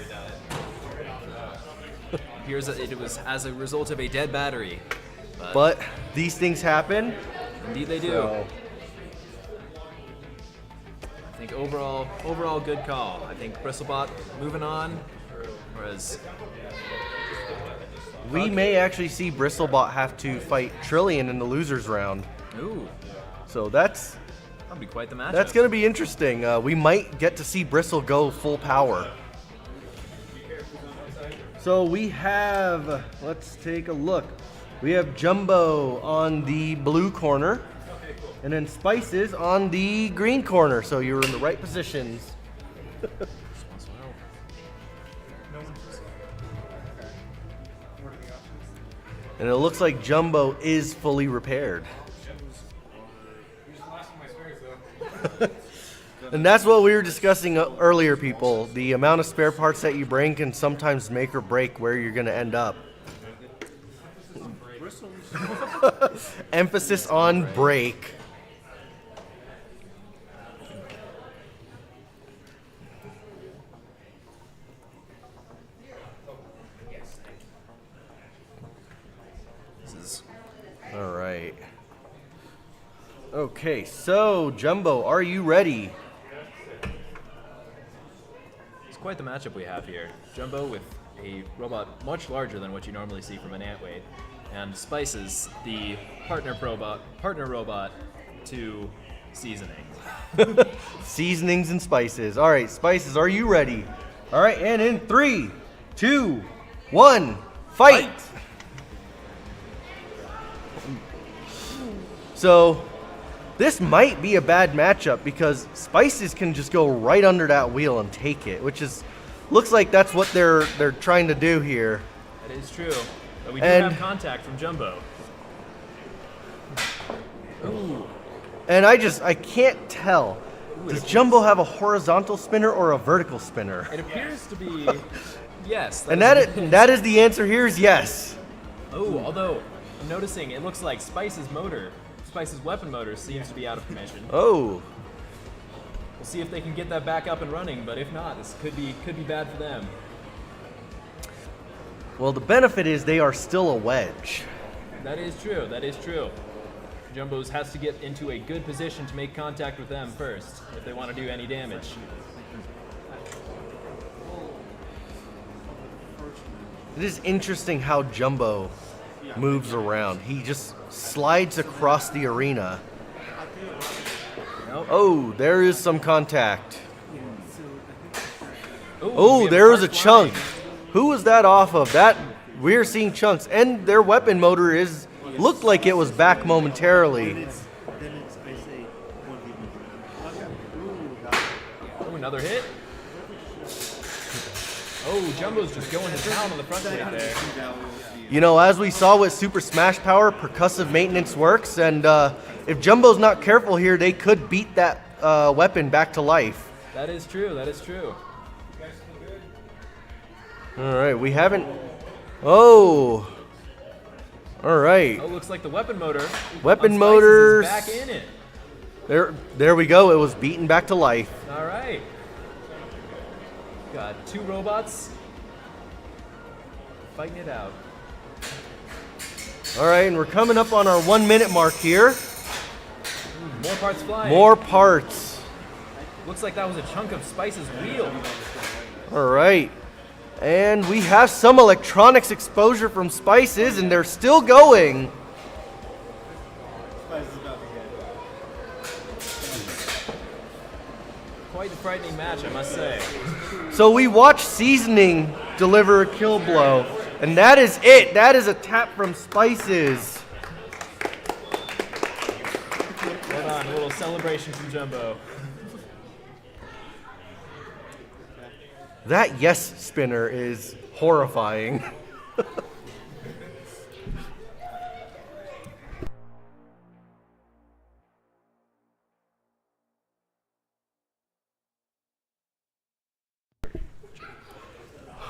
Appears that it was as a result of a dead battery. But these things happen. Indeed they do. So, I think overall good call. I think Bristlebot moving on, whereas we may actually see Bristlebot have to fight Trillian in the losers round. Ooh. So that's That'll be quite the matchup. That's going to be interesting. We might get to see Bristle go full power. So we have, let's take a look. We have Jumbo on the blue corner, and then Spices on the green corner. So you're in the right positions. And it looks like Jumbo is fully repaired. And that's what we were discussing earlier, people. The amount of spare parts that you bring can sometimes make or break where you're going to end up. Emphasis on break. All right. Okay, so Jumbo, are you ready? It's quite the matchup we have here. Jumbo with a robot much larger than what you normally see from an Antweight, and Spices, the partner robot to seasoning. Seasonings and spices. All right, Spices, are you ready? All right, and in 3, 2, 1, fight! So this might be a bad matchup because Spices can just go right under that wheel and take it, which is looks like that's what they're trying to do here. That is true, but we do have contact from Jumbo. Ooh. And I can't tell. Does Jumbo have a horizontal spinner or a vertical spinner? It appears to be yes. And that is the answer here is yes. Oh, although I'm noticing it looks like Spice's weapon motor seems to be out of commission. Oh. We'll see if they can get that back up and running, but if not, this could be bad for them. Well, the benefit is they are still a wedge. That is true. That is true. Jumbo's has to get into a good position to make contact with them first if they want to do any damage. It is interesting how Jumbo moves around. He just slides across the arena. Nope. Oh, there is some contact. Ooh, Oh, there was a chunk. Who was that off of? That we're seeing chunks, and their weapon motor looked like it was back momentarily. Oh, another hit. Oh, Jumbo's just going to town on the front plate there. You know, as we saw with Super Smash Power, percussive maintenance works, and if Jumbo's not careful here, they could beat that weapon back to life. That is true. That is true. All right, we haven't. Oh. All right. Oh, looks like the weapon motor. Weapon motors. Is back in it. There we go. It was beaten back to life. All right. Got two robots fighting it out. All right, and we're coming up on our 1 minute mark here. Ooh, more parts flying. More parts. Looks like that was a chunk of Spice's wheel. All right. And we have some electronics exposure from Spices, and they're still going. Quite a frightening match, I must say. So we watched Seasoning deliver a kill blow, and that is it. That is a tap from Spices. Hold on, a little celebration from Jumbo. That yes spinner is horrifying.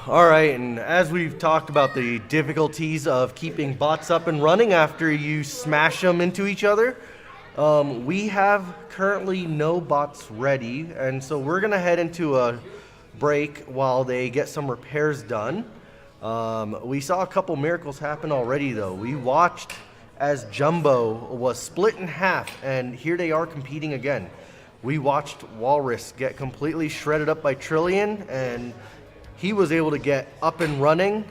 All right, and as we've talked about the difficulties of keeping bots up and running after you smash them into each other, we have currently no bots ready, and so we're gonna head into a break while they get some repairs done. We saw a couple miracles happen already though. We watched as Jumbo was split in half, and here they are competing again. We watched Walrus get completely shredded up by Trillian, and he was able to get up and running,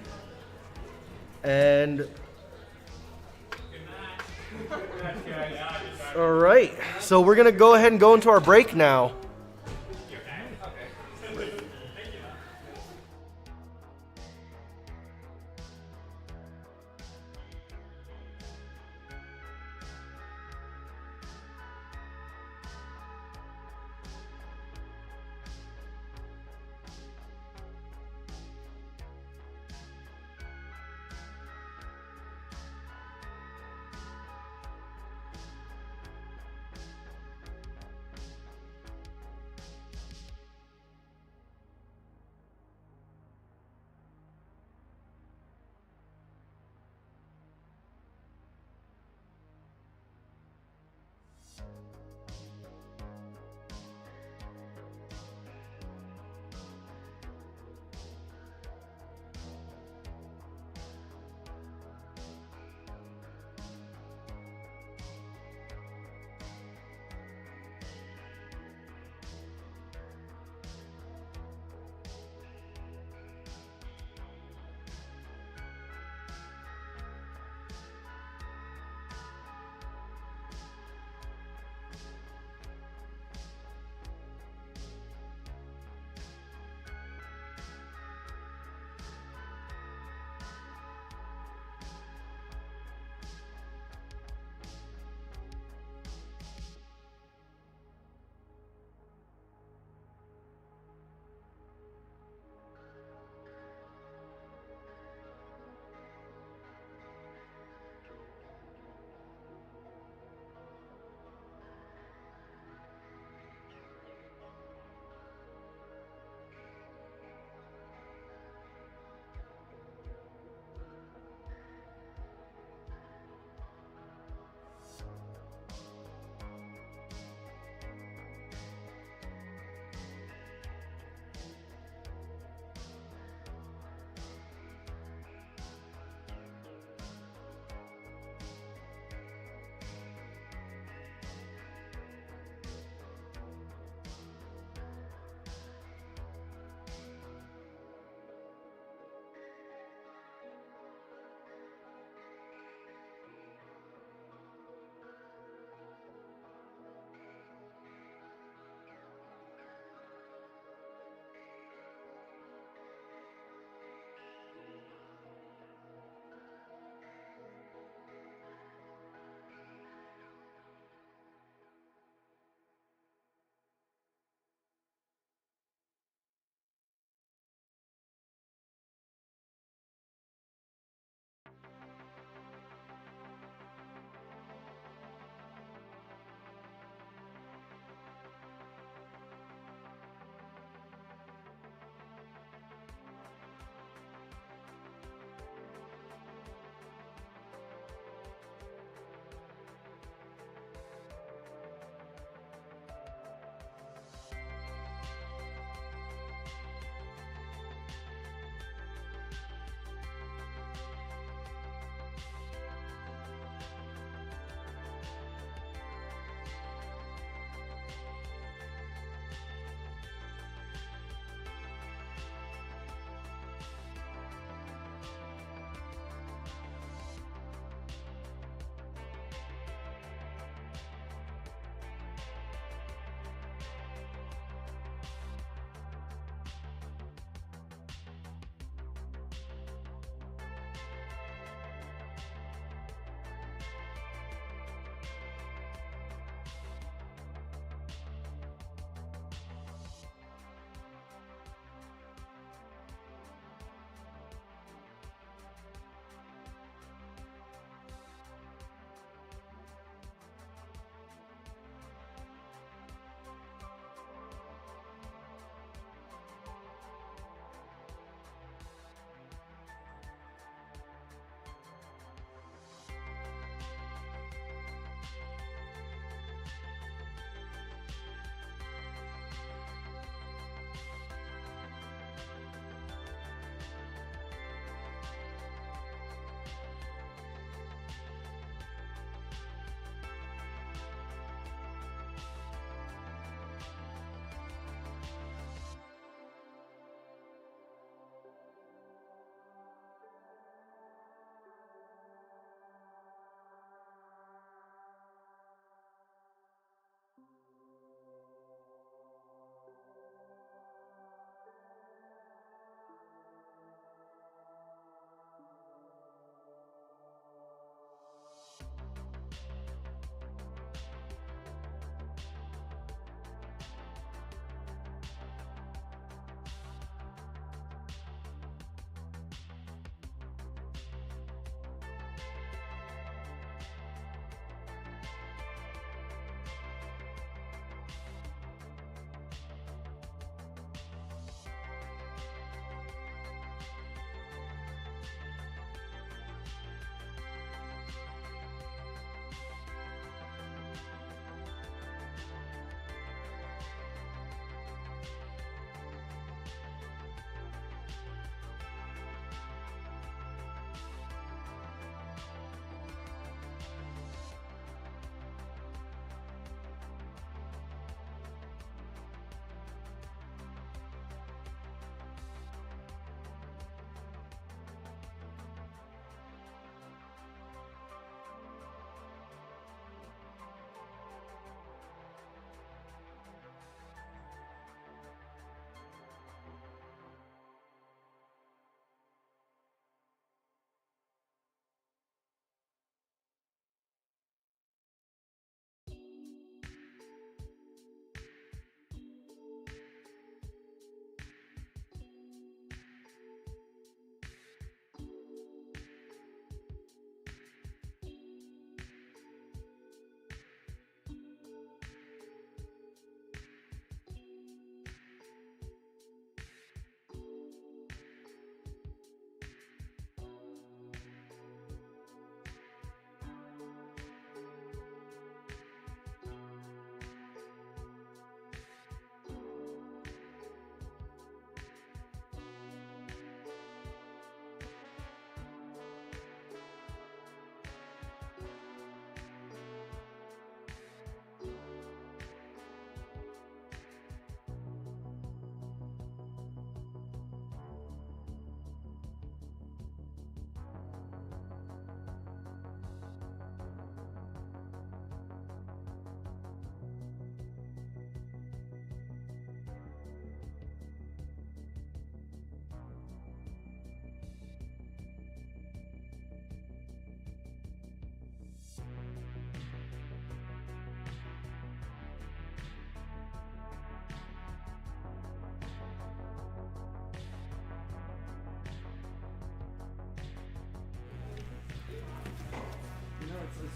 and All right, so we're gonna go ahead and go into our break now.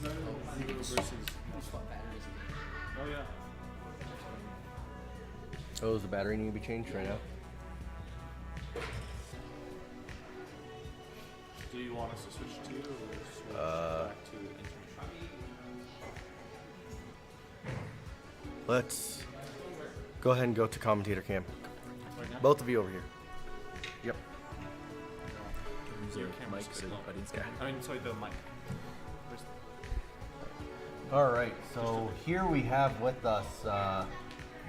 Oh yeah. Oh, does the battery need to be changed right now? Do you want us to switch to, or switch back to intermission? Let's go ahead and go to commentator cam. Both of you over here. Yep. Your camera's I mean, sorry, the mic. Where's All right, so here we have with us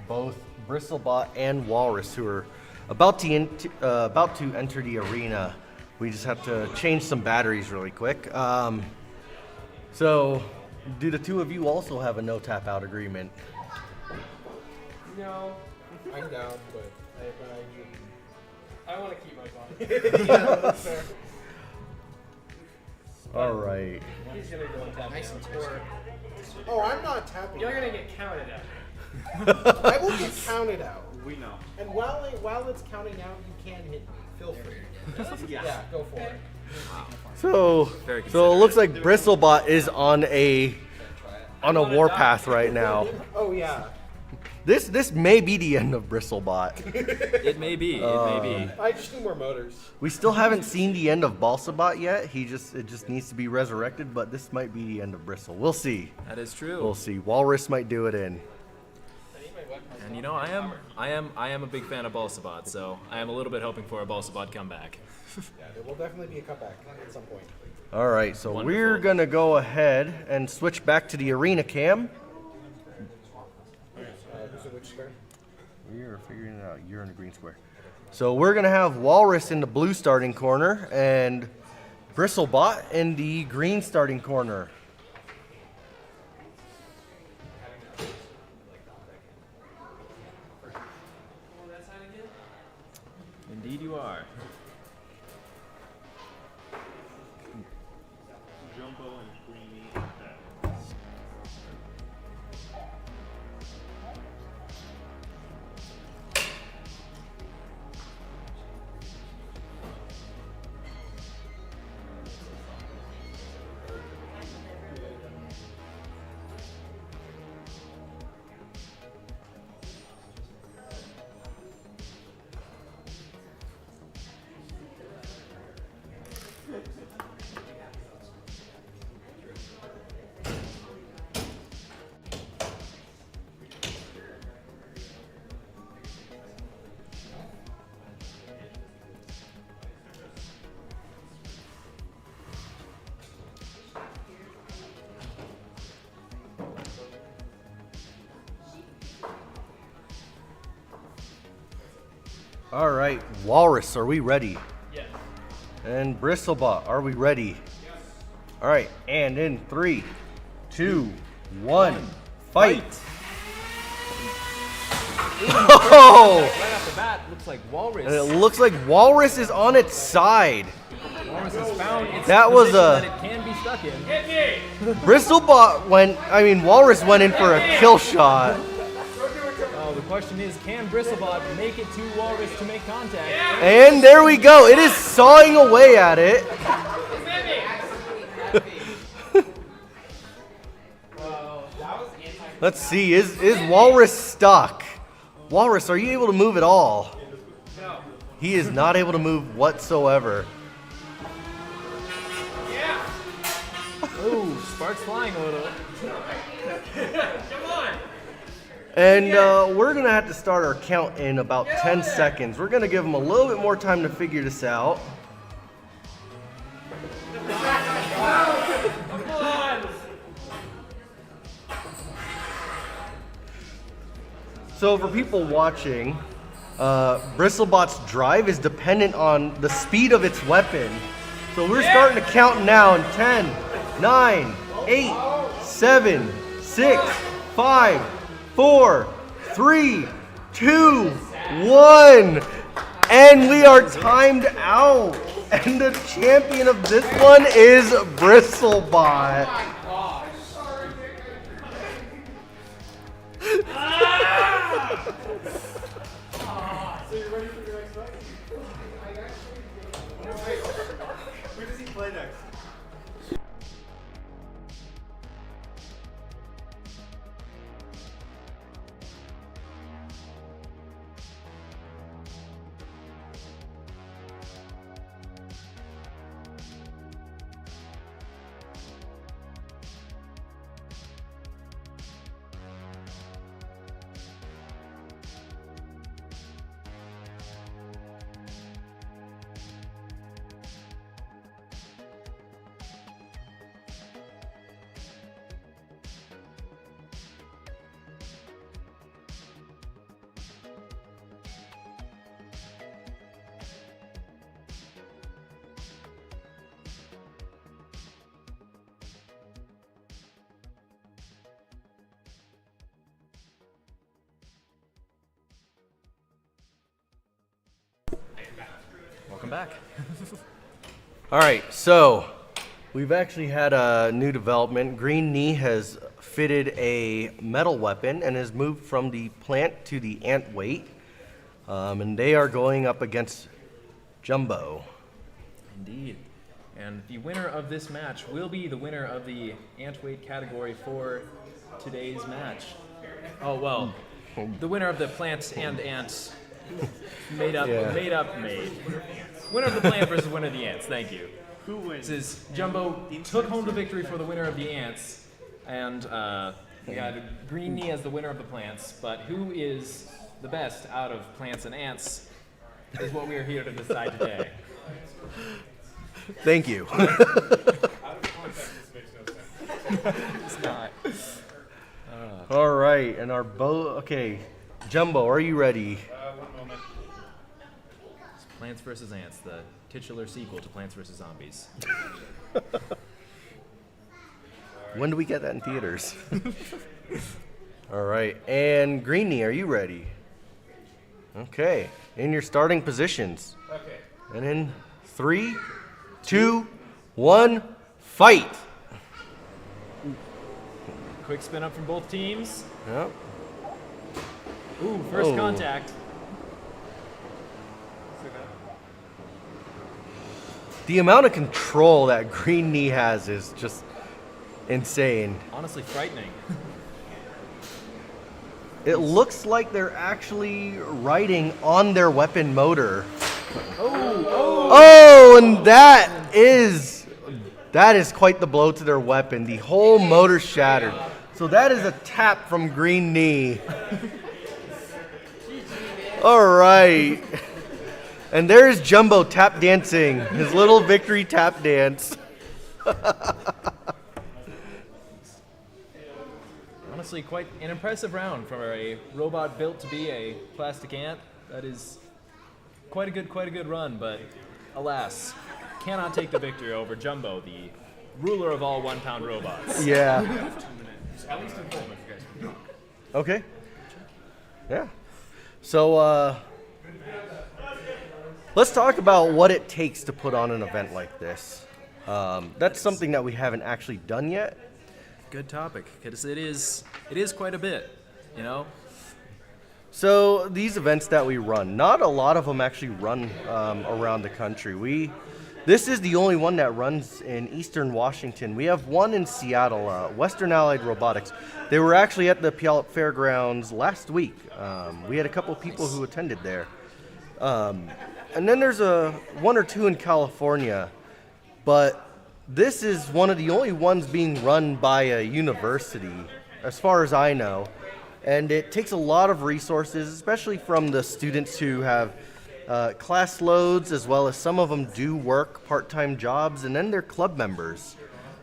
both Bristlebot and Walrus, who are about to enter the arena. We just have to change some batteries really quick. So, do the two of you also have a no tap out agreement? No. I'm down, but I want to keep my phone. Yeah, that's fair. All right. He's gonna go and tap Nice out. and score. Oh, I'm not tapping. You're gonna get counted out. I will get counted out. We know. And while it's counting out, you can hit me. Feel free. Yeah, go for it. So it looks like Bristlebot is on a warpath right now. Oh yeah. This may be the end of Bristlebot. It may be. It may be. I just need more motors. We still haven't seen the end of Bristlebot yet. It just needs to be resurrected, but this might be the end of Bristle. We'll see. That is true. We'll see. Walrus might do it in. And you know, I am a big fan of Bristlebot, so I am a little bit hoping for a Bristlebot comeback. Yeah, there will definitely be a comeback at some point. All right, so we're gonna go ahead and switch back to the arena cam. Which square? We are figuring it out. You're in the green square. So we're gonna have Walrus in the blue starting corner and Bristlebot in the green starting corner. Indeed you are. Jumbo and Greeny. All right, Walrus, are we ready? Yes. And Bristlebot, are we ready? All right, and in 3, 2, 1, fight! Oh! Right off the bat, looks like Walrus. And it looks like Walrus is on its side. Walrus has found its That was position that it can be stuck in. Bristlebot Walrus went in for a kill shot. Oh, the question is, can Bristlebot make it to Walrus to make contact? And there we go. It is sawing away at it. Let's see. Is Walrus stuck? Walrus, are you able to move at all? No. He is not able to move whatsoever. Yeah. Ooh, sparks flying a little. Come on. And we're going to have to start our count in about 10 seconds. We're going to give him a little bit more time to figure this out. Come on. So for people watching, Bristlebot's drive is dependent on the speed of its weapon. So we're starting to count now in 10, 9, 8, 7, 6, 5, 4, 3, 2, 1. And we are timed out. And the champion of this one is Bristlebot. So you're ready for your next fight? Who does he play next? I'm back. All right, so we've actually had a new development. Green Knee has fitted a metal weapon and has moved from the plant to the ant weight. And they are going up against Jumbo. Indeed. And the winner of this match will be the winner of the ant weight category for today's match. Oh, well, the winner of the plant and ant made. Winner of the plant versus winner of the ants, thank you. Who wins? This is Jumbo took home the victory for the winner of the ants, and we had Green Knee as the winner of the plants, but who is the best out of plants and ants is what we are here to decide today. Thank you. Out of context, this makes no sense. It's not. All right, and our okay, Jumbo, are you ready? One moment. It's Plants vs. Ants, the titular sequel to Plants vs. Zombies. When do we get that in theaters? All right, and Greenie, are you ready? Okay, in your starting positions. Okay. And in 3, 2, 1, fight! Quick spin up from both teams. Yep. Ooh, first contact. The amount of control that Green Knee has is just insane. Honestly frightening. It looks like they're actually riding on their weapon motor. Oh, and that is quite the blow to their weapon. The whole motor shattered. So that is a tap from Green Knee. All right. And there's Jumbo tap dancing, his little victory tap dance. Honestly, quite an impressive round for a robot built to be a plastic ant. That is quite a good run, but alas, cannot take the victory over Jumbo, the ruler of all 1 pound robots. Yeah. At least inform if you guys can talk. Okay. Yeah. So let's talk about what it takes to put on an event like this. That's something that we haven't actually done yet. Good topic, because it is quite a bit, you know? So these events that we run, not a lot of them actually run around the country. This is the only one that runs in Eastern Washington. We have one in Seattle, Western Allied Robotics. They were actually at the Puyallup Fairgrounds last week. We had a couple of people who attended there. And then there's one or two in California, but this is one of the only ones being run by a university, as far as I know. And it takes a lot of resources, especially from the students who have class loads, as well as some of them do work part-time jobs, and then they're club members.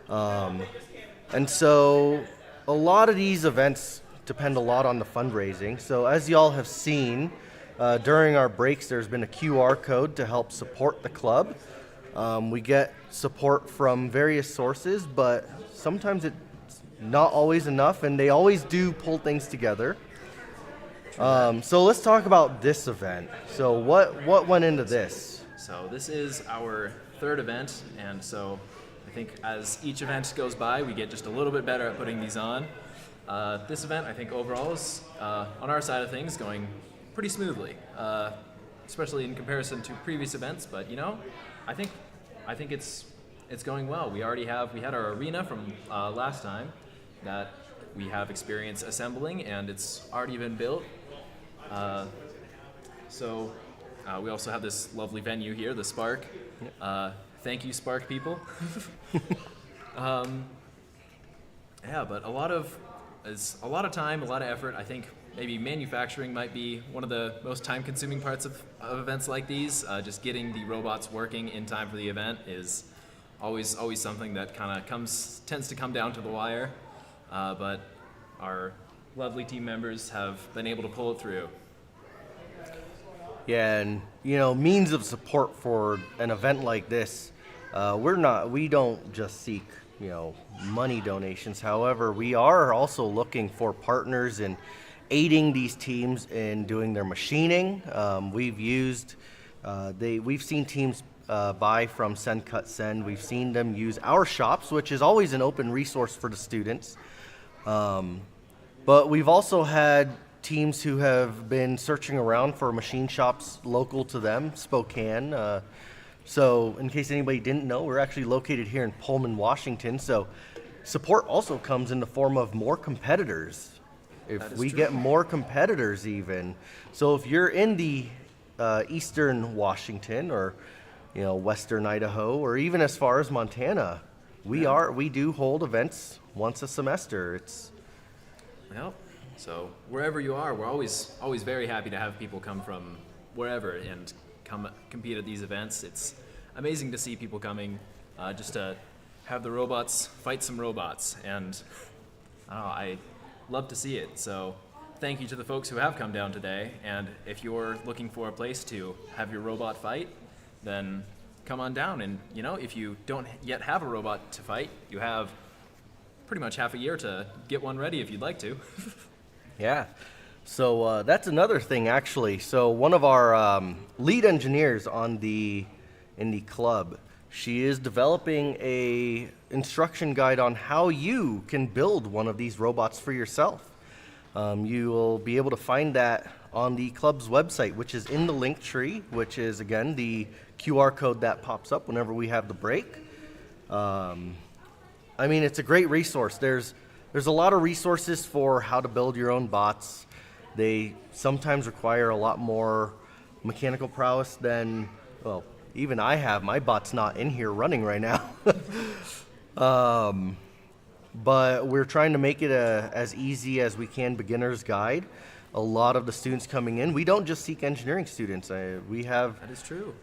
And so a lot of these events depend a lot on the fundraising. So as y'all have seen, during our breaks, there's been a QR code to help support the club. We get support from various sources, but sometimes it's not always enough, and they always do pull things together. So let's talk about this event. So what went into this? So this is our 3rd event, and so I think as each event goes by, we get just a little bit better at putting these on. This event, I think overall, is on our side of things going pretty smoothly, especially in comparison to previous events. But you know, I think it's going well. We had our arena from last time that we have experience assembling, and it's already been built. So we also have this lovely venue here, the Spark. Thank you, Spark people. Yeah, but a lot of time, a lot of effort. I think maybe manufacturing might be one of the most time-consuming parts of events like these. Just getting the robots working in time for the event is always something that kind of tends to come down to the wire. But our lovely team members have been able to pull it through. Yeah, and means of support for an event like this, we don't just seek money donations. However, we are also looking for partners in aiding these teams in doing their machining. We've used We've seen teams buy from Send Cut Send. We've seen them use our shops, which is always an open resource for the students. But we've also had teams who have been searching around for machine shops local to them, Spokane. So in case anybody didn't know, we're actually located here in Pullman, Washington. So support also comes in the form of more competitors. If we get more competitors even. So if you're in the Eastern Washington or Western Idaho or even as far as Montana, we do hold events once a semester. Well, so wherever you are, we're always very happy to have people come from wherever and come compete at these events. It's amazing to see people coming just to have the robots fight some robots, and I love to see it. So thank you to the folks who have come down today, and if you're looking for a place to have your robot fight, then come on down. And if you don't yet have a robot to fight, you have pretty much half a year to get one ready if you'd like to. Yeah. So that's another thing, actually. So one of our lead engineers in the club, she is developing a instruction guide on how you can build one of these robots for yourself. You will be able to find that on the club's website, which is in the link tree, which is, again, the QR code that pops up whenever we have the break. It's a great resource. There's a lot of resources for how to build your own bots. They sometimes require a lot more mechanical prowess than, well, even I have. My bot's not in here running right now. But we're trying to make it as easy as we can, beginner's guide. A lot of the students coming in, we don't just seek engineering students. That is true.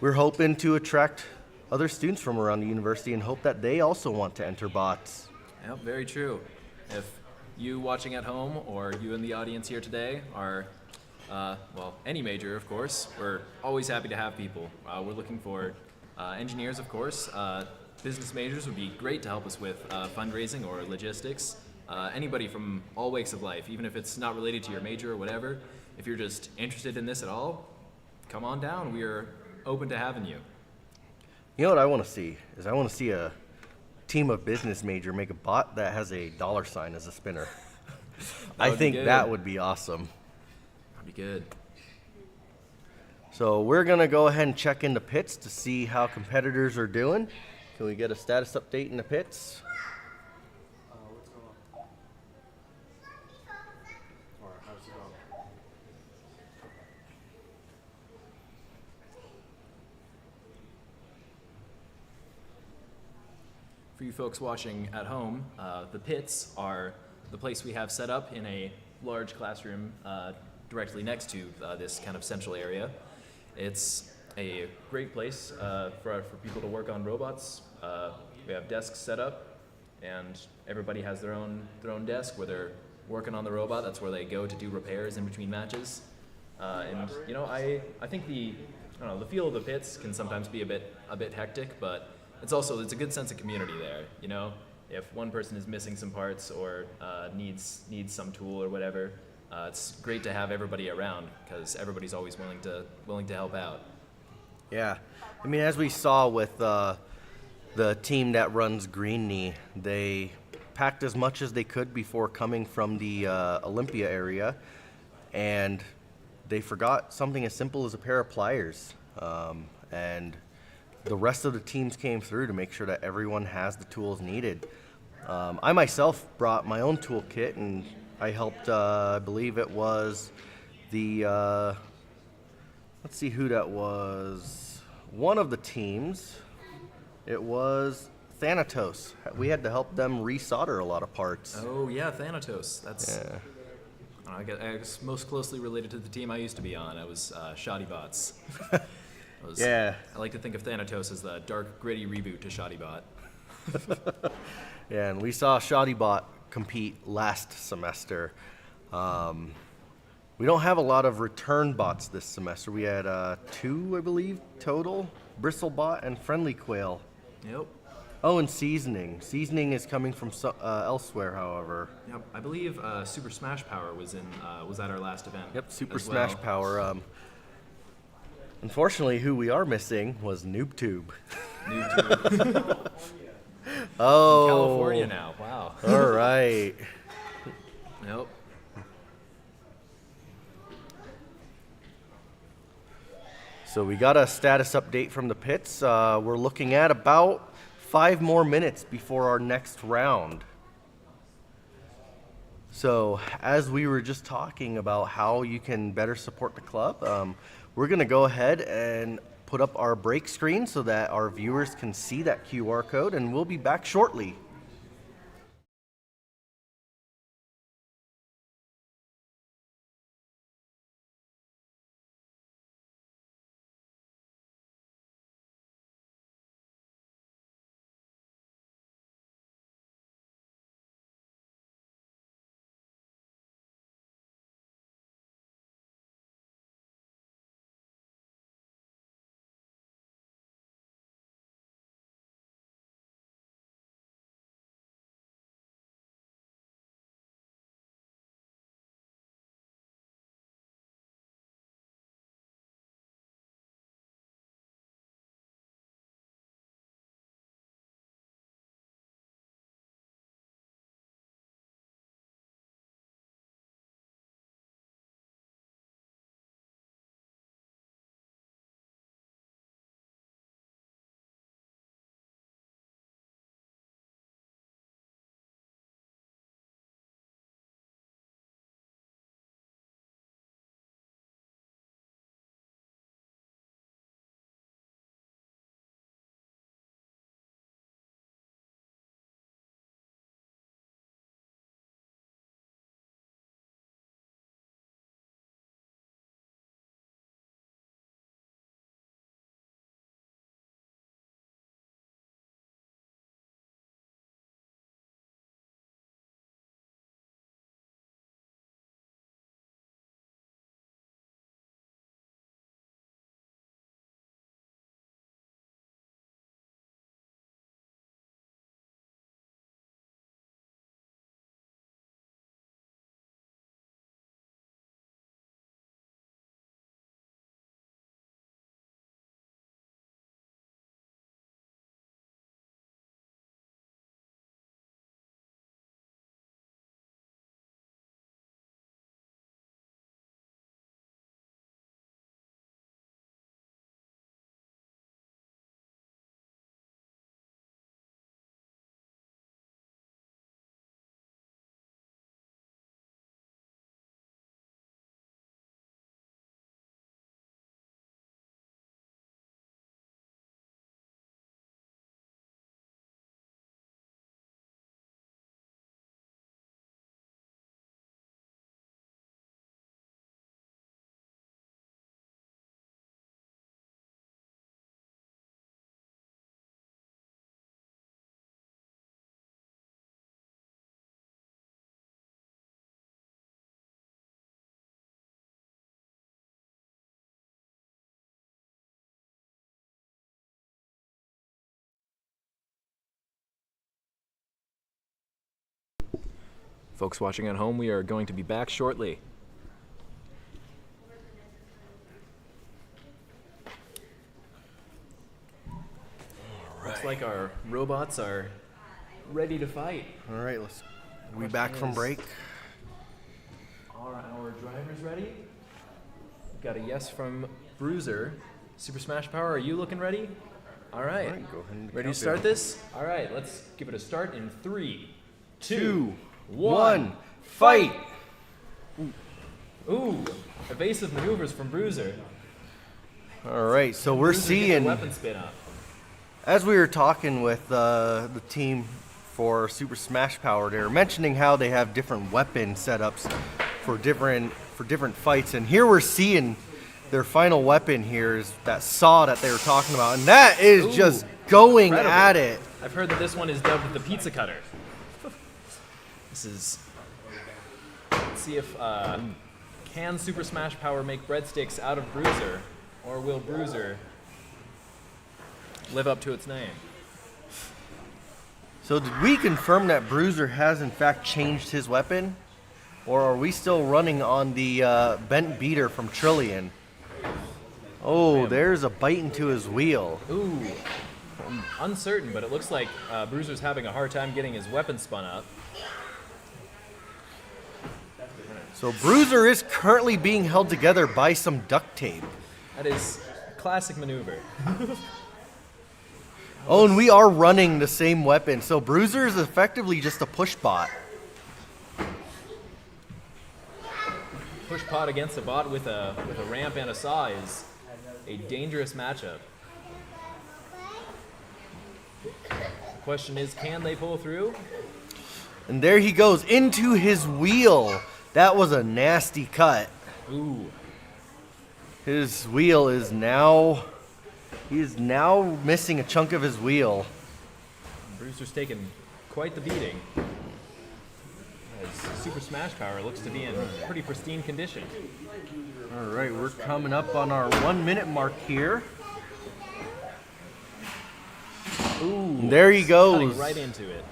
We're hoping to attract other students from around the university and hope that they also want to enter bots. Yep, very true. If you watching at home or you in the audience here today are, any major, of course, we're always happy to have people. We're looking for engineers, of course. Business majors would be great to help us with fundraising or logistics. Anybody from all walks of life, even if it's not related to your major or whatever, if you're just interested in this at all, come on down. We are open to having you. You know what I want to see is I want to see a team of business major make a bot that has a $ as a spinner. I think that would be awesome. That'd be good. So we're going to go ahead and check in the pits to see how competitors are doing. Can we get a status update in the pits? What's going on? Or how's it going? For you folks watching at home, the pits are the place we have set up in a large classroom directly next to this kind of central area. It's a great place for people to work on robots. We have desks set up, and everybody has their own desk where they're working on the robot. That's where they go to do repairs in between matches. I think the feel of the pits can sometimes be a bit hectic, but it's a good sense of community there. If one person is missing some parts or needs some tool or whatever, it's great to have everybody around because everybody's always willing to help out. Yeah, as we saw with the team that runs Green Knee, they packed as much as they could before coming from the Olympia area, and they forgot something as simple as a pair of pliers. And the rest of the teams came through to make sure that everyone has the tools needed. I myself brought my own toolkit, and I helped, I believe it was the, let's see who that was. One of the teams, it was Thanatos. We had to help them resolder a lot of parts. Oh yeah, Thanatos. That's, I guess most closely related to the team I used to be on. I was Shoddy Bots. I like to think of Thanatos as the dark, gritty reboot to Shoddy Bot. Yeah, and we saw Shoddy Bot compete last semester. We don't have a lot of return bots this semester. We had 2, I believe, total. Bristlebot and Friendly Quail. Yep. Oh, and Seasoning. Seasoning is coming from elsewhere, however. Yep, I believe Super Smash Power was at our last event. Yep, Super Smash Power. Unfortunately, who we are missing was NoobTube. NoobTube. Oh. California now. Wow. All right. Nope. So we got a status update from the pits. We're looking at about 5 more minutes before our next round. So as we were just talking about how you can better support the club, we're going to go ahead and put up our break screen so that our viewers can see that QR code, and we'll be back shortly. Folks watching at home, we are going to be back shortly. Looks like our robots are ready to fight. All right, we back from break. Are our drivers ready? Got a yes from Bruiser. Super Smash Power, are you looking ready? All right. All right, go ahead and ready to count start down. this? All right, let's give it a start in 3, 2, 1, 1, fight! Ooh, evasive maneuvers from Bruiser. All right, so we're Bruiser gets the seeing, weapon spin up. as we were talking with the team for Super Smash Power, they were mentioning how they have different weapon setups for different fights, and here we're seeing their final weapon here is that saw that they were talking about, and that is Ooh, just going incredible. at it. I've heard that this one is dubbed the pizza cutter. This is. Let's see if can Super Smash Power make breadsticks out of Bruiser, or will Bruiser live up to its name? So did we confirm that Bruiser has in fact changed his weapon, or are we still running on the bent beater from Trillian? Oh, there's a bite into his wheel. Ooh. I'm uncertain, but it looks like Bruiser's having a hard time getting his weapon spun up. So Bruiser is currently being held together by some duct tape. That is classic maneuver. Oh, and we are running the same weapon. So Bruiser is effectively just a push bot. Push pot against a bot with a ramp and a saw is a dangerous matchup. The question is, can they pull through? And there he goes into his wheel. That was a nasty cut. Ooh. His wheel is now, he is now missing a chunk of his wheel. Bruiser's taken quite the beating. As Super Smash Power looks to be in pretty pristine condition. All right, we're coming up on our 1 minute mark here. Ooh. There he goes. Cutting right into it.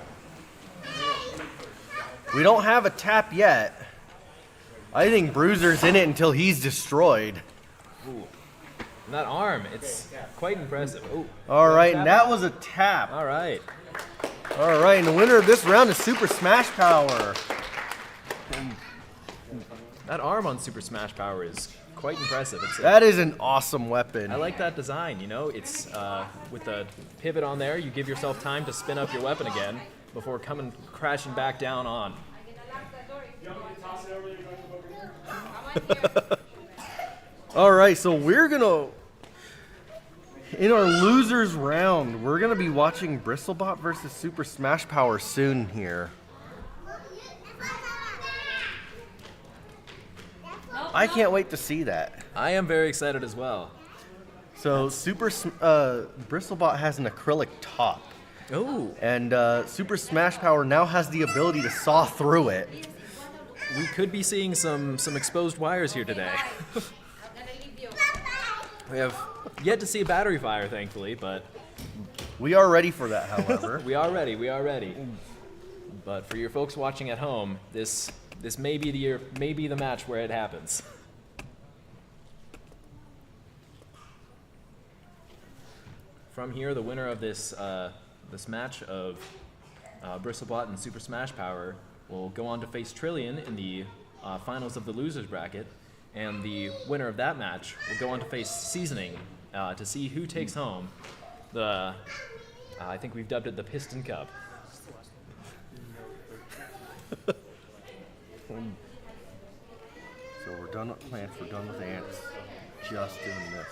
We don't have a tap yet. I think Bruiser's in it until he's destroyed. Ooh. And that arm, it's quite impressive. Ooh. All right, and that was a tap. All right. All right, and the winner of this round is Super Smash Power. That arm on Super Smash Power is quite impressive. That is an awesome weapon. I like that design, you know, it's with the pivot on there, you give yourself time to spin up your weapon again before coming crashing back down on. All right, so we're gonna, in our losers round, we're gonna be watching Bristlebot versus Super Smash Power soon here. I can't wait to see that. I am very excited as well. So Bristlebot has an acrylic top. Ooh. And Super Smash Power now has the ability to saw through it. We could be seeing some exposed wires here today. We have yet to see a battery fire, thankfully, but we are ready for that, however. we are ready. But for your folks watching at home, this may be the match where it happens. From here, the winner of this match of Bristlebot and Super Smash Power will go on to face Trillian in the finals of the losers bracket, and the winner of that match will go on to face Seasoning to see who takes home the. I think we've dubbed it the Piston Cup. So we're done with plants, we're done with ants, just doing this.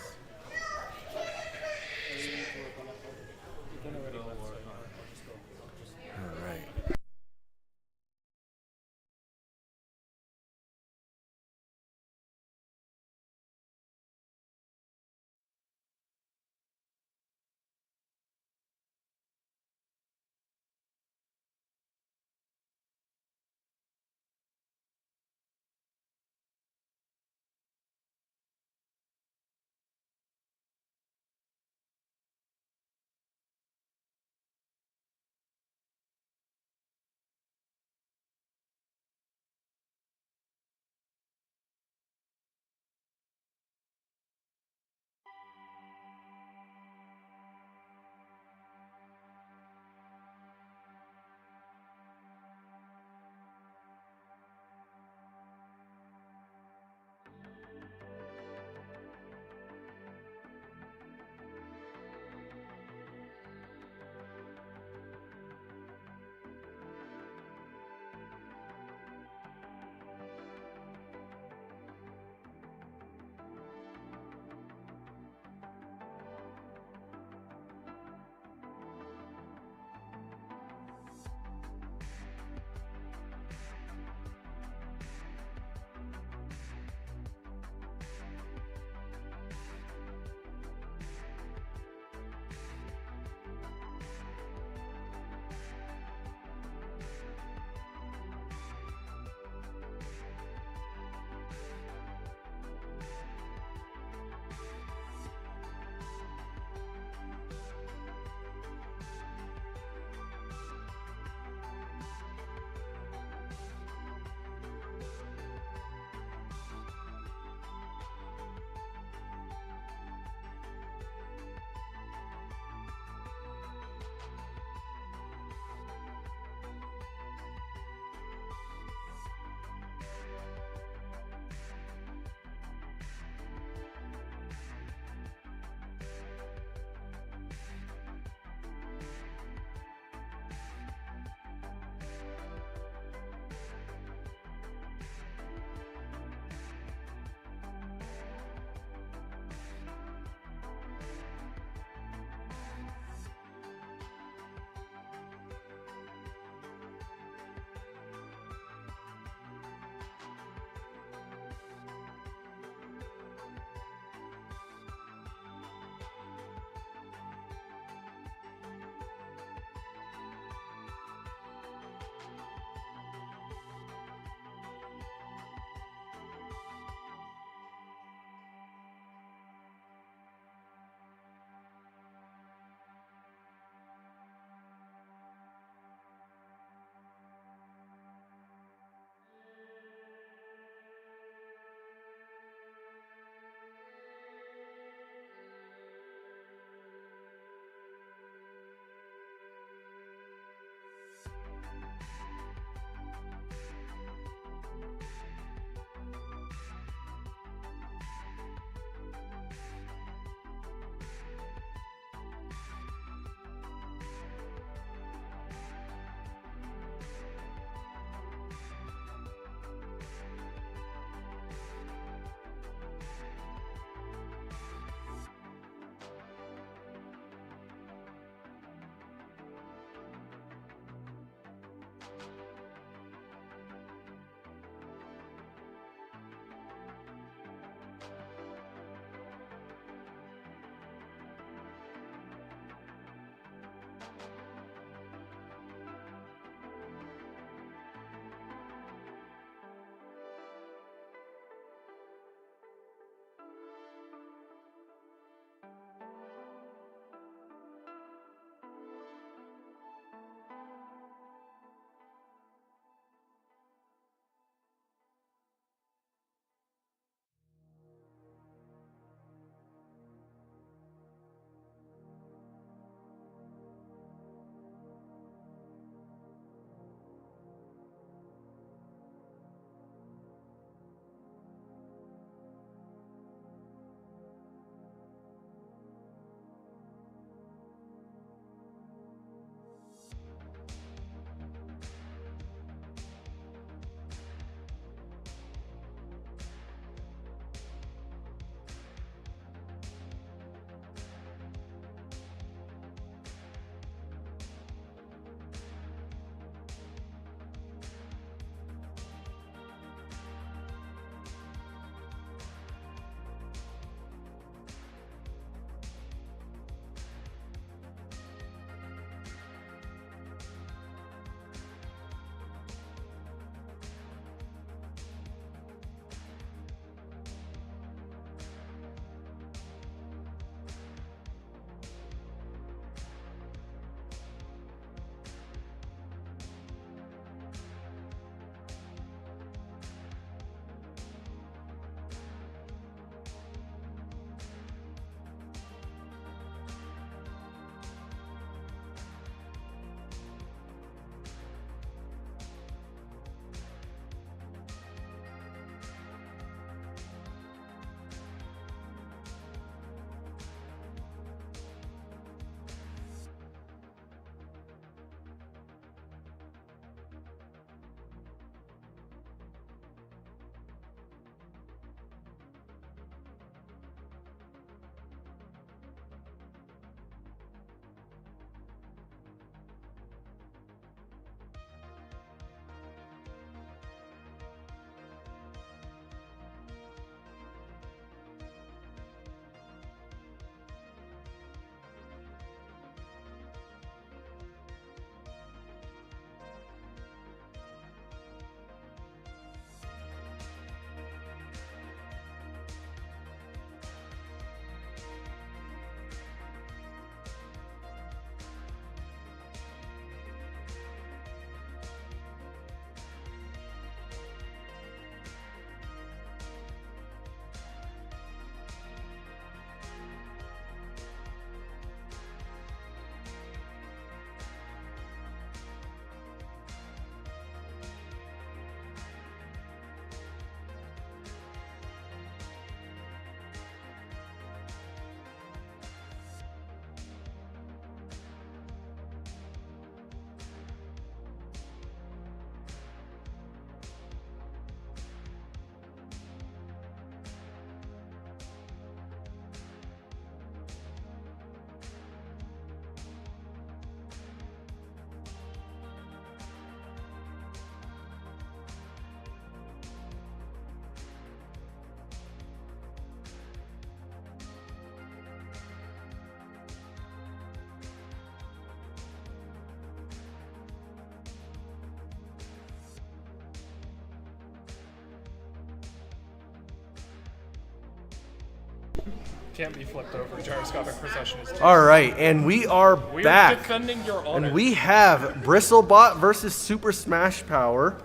Can't be flipped over. Gyroscopic procession is. All right, and we are We're back. defending your honor. And we have Bristlebot versus Super Smash Power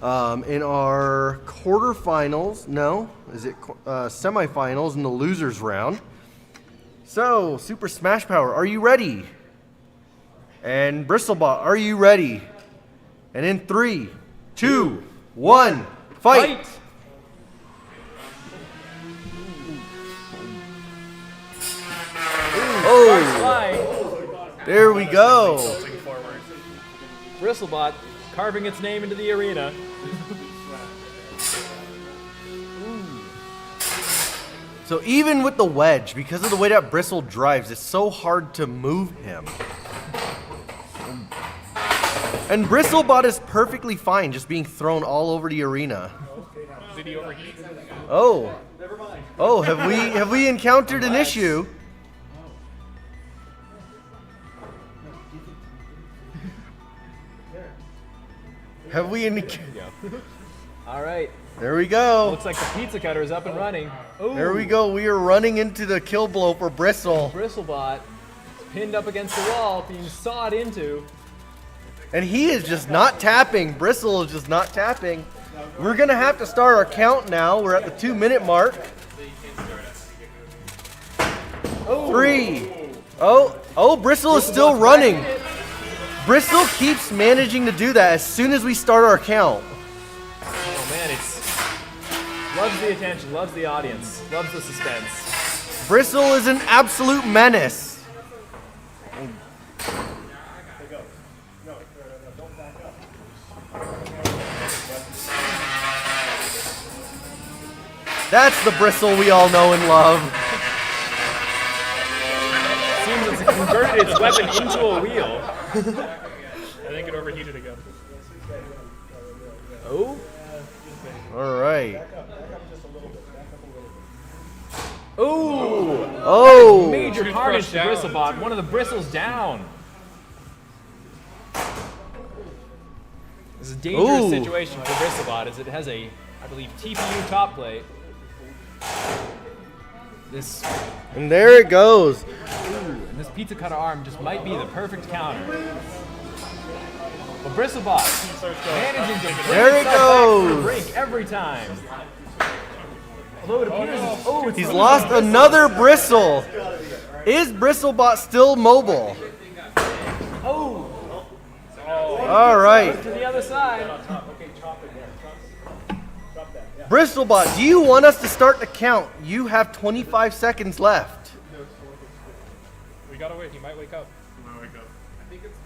in our quarterfinals. No, is it semifinals in the losers round? So, Super Smash Power, are you ready? And Bristlebot, are you ready? And in 3, 2, 1, fight! Oh, there we go. Bristlebot carving its name into the arena. So even with the wedge, because of the way that Bristle drives, it's so hard to move him. And Bristlebot is perfectly fine just being thrown all over the arena. Did he overheat? Oh. Oh, have we encountered an issue? Have we All right. There we go. Looks like the pizza cutter is up and running. Ooh. There we go. We are running into the kill blow for Bristle. Bristlebot is pinned up against the wall, being sawed into. And he is just not tapping. Bristle is just not tapping. We're going to have to start our count now. We're at the 2-minute mark. 3. Oh, Bristle is still running. Bristle keeps managing to do that as soon as we start our count. Oh man, loves the attention, loves the audience, loves the suspense. Bristle is an absolute menace. That's the Bristle we all know and love. Seems it's converted its weapon into a wheel. I think it overheated again. Oh. All right. Ooh. Oh. Major carnage to Bristlebot. One of the bristles down. This is a dangerous situation for Bristlebot as it has a, I believe, TPU top plate. This. And there it goes. And this pizza cutter arm just might be the perfect counter. But Bristlebot managing to bring there it back goes. to the brink every time. Although it appears he's lost another Bristle. Is Bristlebot still mobile? Oh. All right. To the other side. Bristlebot, do you want us to start the count? You have 25 seconds left. We gotta wait. He might wake up. I think it's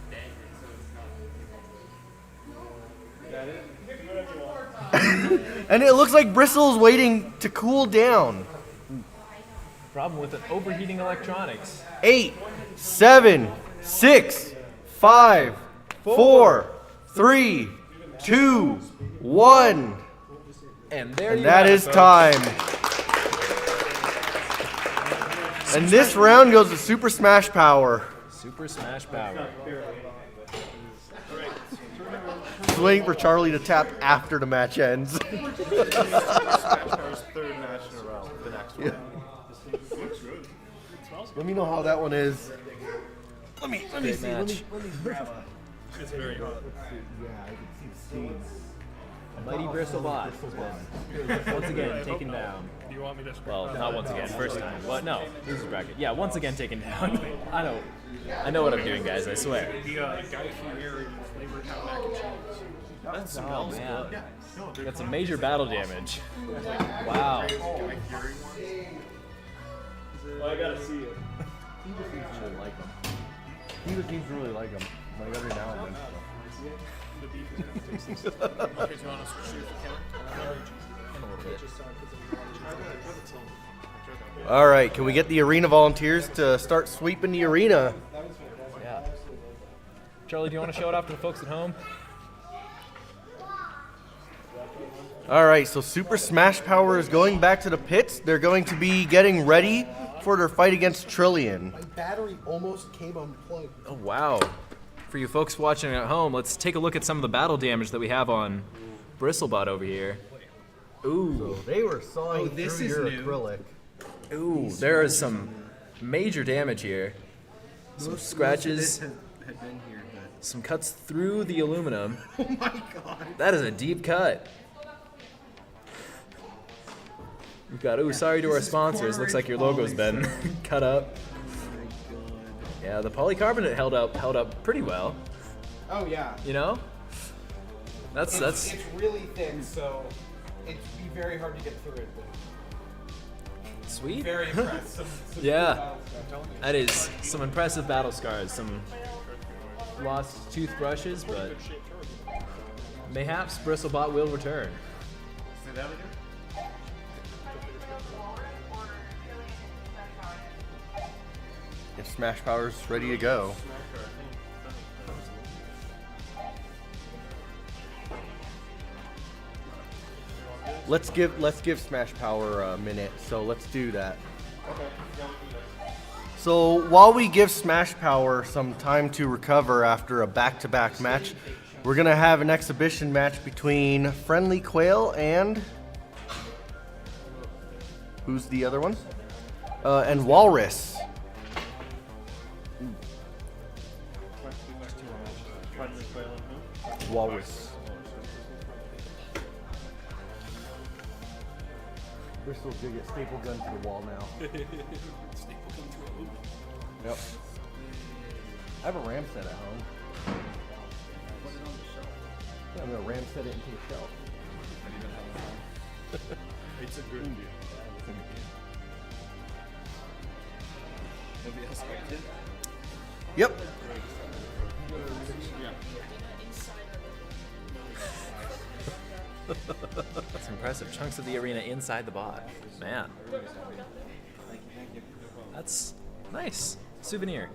And it looks like Bristle is waiting to cool down. Problem with an overheating electronics. 8, 7, 6, 5, 4, 3, 2, 1. And there And you that have is it, time. And this round goes to Super Smash Power. Super Smash Power. Just waiting for Charlie to tap after the match ends. Smash Power's third match in a row. The next one. Yeah. Looks good. Let me know how that one is. Let me Great see. match. Let me grab a. It's very hot. Yeah, I can see stains. Mighty Bristlebot. Once again taken down. Do you want me to scream? Well, not once again. First time. Well, no. This is bracket. Yeah, once again taken down. I know what I'm doing, guys. I swear. The Guy Fieri flavored hot mac and cheese. That smells good. Got some major battle damage. Wow. Well, I gotta see it. He just needs to really like him. He just needs to really like him. Like every now and then. The beef is gonna taste this. Okay, do you want to switch to the All right, can we get the arena volunteers to start sweeping the arena? Yeah. Charlie, do you want to show it off to the folks at home? All right, so Super Smash Power is going back to the pits. They're going to be getting ready for their fight against Trillian. My battery almost came unplugged. Oh, wow. For you folks watching at home, let's take a look at some of the battle damage that we have on Bristlebot over here. Ooh. So they were sawing this through is your new. acrylic. Ooh, there is some major damage here. Some scratches, Had been here, but some cuts through the aluminum. oh my god. That is a deep cut. We've got, ooh, sorry to our sponsors. Looks like your logo's been cut up. Yeah, the polycarbonate held up pretty well. Oh yeah. You know? That's It's really thin, so it'd be very hard to get through it. sweet. Very impressed. Some Yeah, good battles, I'm telling you. that is some impressive battle scars. Some lost toothbrushes, but mayhaps Bristlebot will return. Say that again? If Smash Power's ready to go. Let's give Smash Power a minute. So let's do that. So while we give Smash Power some time to recover after a back-to-back match, we're gonna have an exhibition match between Friendly Quail and who's the other one? And Walrus. Walrus. Bristol's gonna get staple gun to the wall now. Staple gun to a hoop. Yep. I have a ram set at home. Put it on the shelf. Yeah, I'm gonna ram set it into a shelf. It's a good idea. Nobody else liked it? Yep. That's impressive. Chunks of the arena inside the bot. Man. That's nice. Souvenir.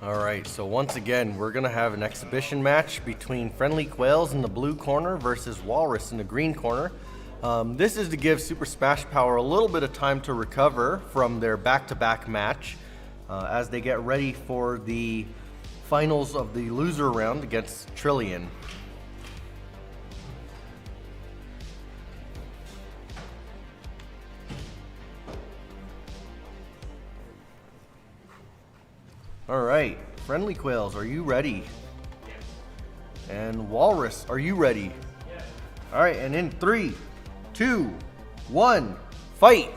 All right, so once again, we're gonna have an exhibition match between Friendly Quails in the blue corner versus Walrus in the green corner. This is to give Super Smash Power a little bit of time to recover from their back-to-back match as they get ready for the finals of the loser round against Trillian. All right, Friendly Quails, are you ready? And Walrus, are you ready? All right, and in 3, 2, 1, fight!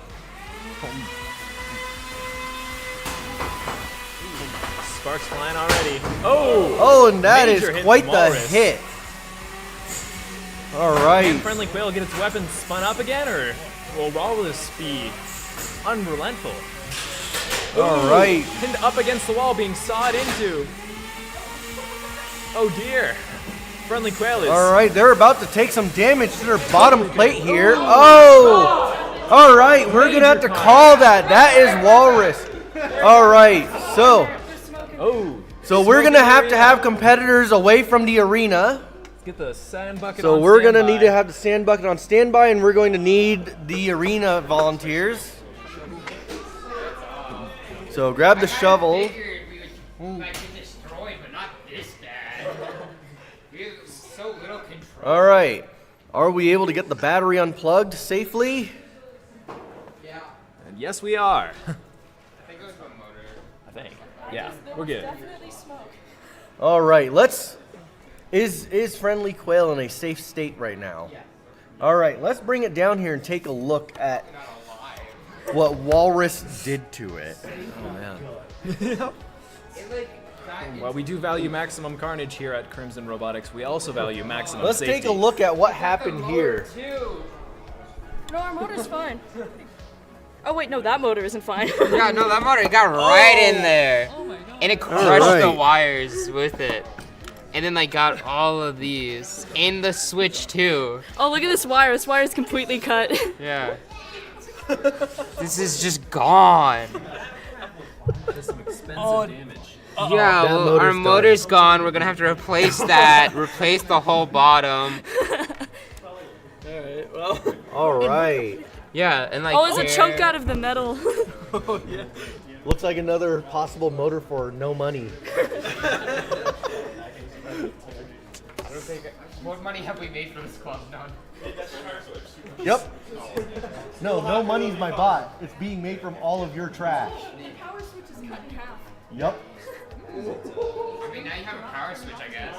Sparks flying already. Oh! Oh, and that is Major hit quite from the Walrus. hit. All right. Can Friendly Quail get its weapon spun up again, or will Walrus be unrelenting? All right. Pinned up against the wall, being sawed into. Oh dear. Friendly Quail is. All right, they're about to take some damage to their bottom plate here. Oh! All right, we're going to have to call that. That is Walrus. All right, so we're going to have competitors away from the arena. Let's get the sand bucket So on we're going to standby. need to have the sand bucket on standby, and we're going to need the arena volunteers. So grab the shovel. I figured we would like get destroyed, but not this bad. We have so little control. All right. Are we able to get the battery unplugged safely? Yeah. And yes, we are. I think it was one motor. I think. Yeah, we're good. All right. Is Friendly Quail in a safe state right now? Yeah. All right. Let's bring it down here and take a look at what Walrus did to it. Oh man. While we do value maximum carnage here at Crimson Robotics, we also value maximum Let's safety. take a look at what happened here. No, our motor's fine. Oh wait, no, that motor isn't fine. Yeah, no, that motor got right in there. Oh my god. And it crushed the Alright. wires with it. And then got all of these. And the switch too. Oh, look at this wire. This wire is completely cut. Yeah. This is just gone. That's some expensive damage. Yeah, That well, motor's our done. motor's gone. We're gonna have to replace that. Replace the whole bottom. All right. Yeah, and like. Oh, there's a chunk out of the metal. Oh yeah. Looks like another possible motor for no money. What money have we made for this club, Don? Yep. No money's my bot. It's being made from all of your trash. The power switch is cut in half. Yep. I mean, now you have a power switch, I guess.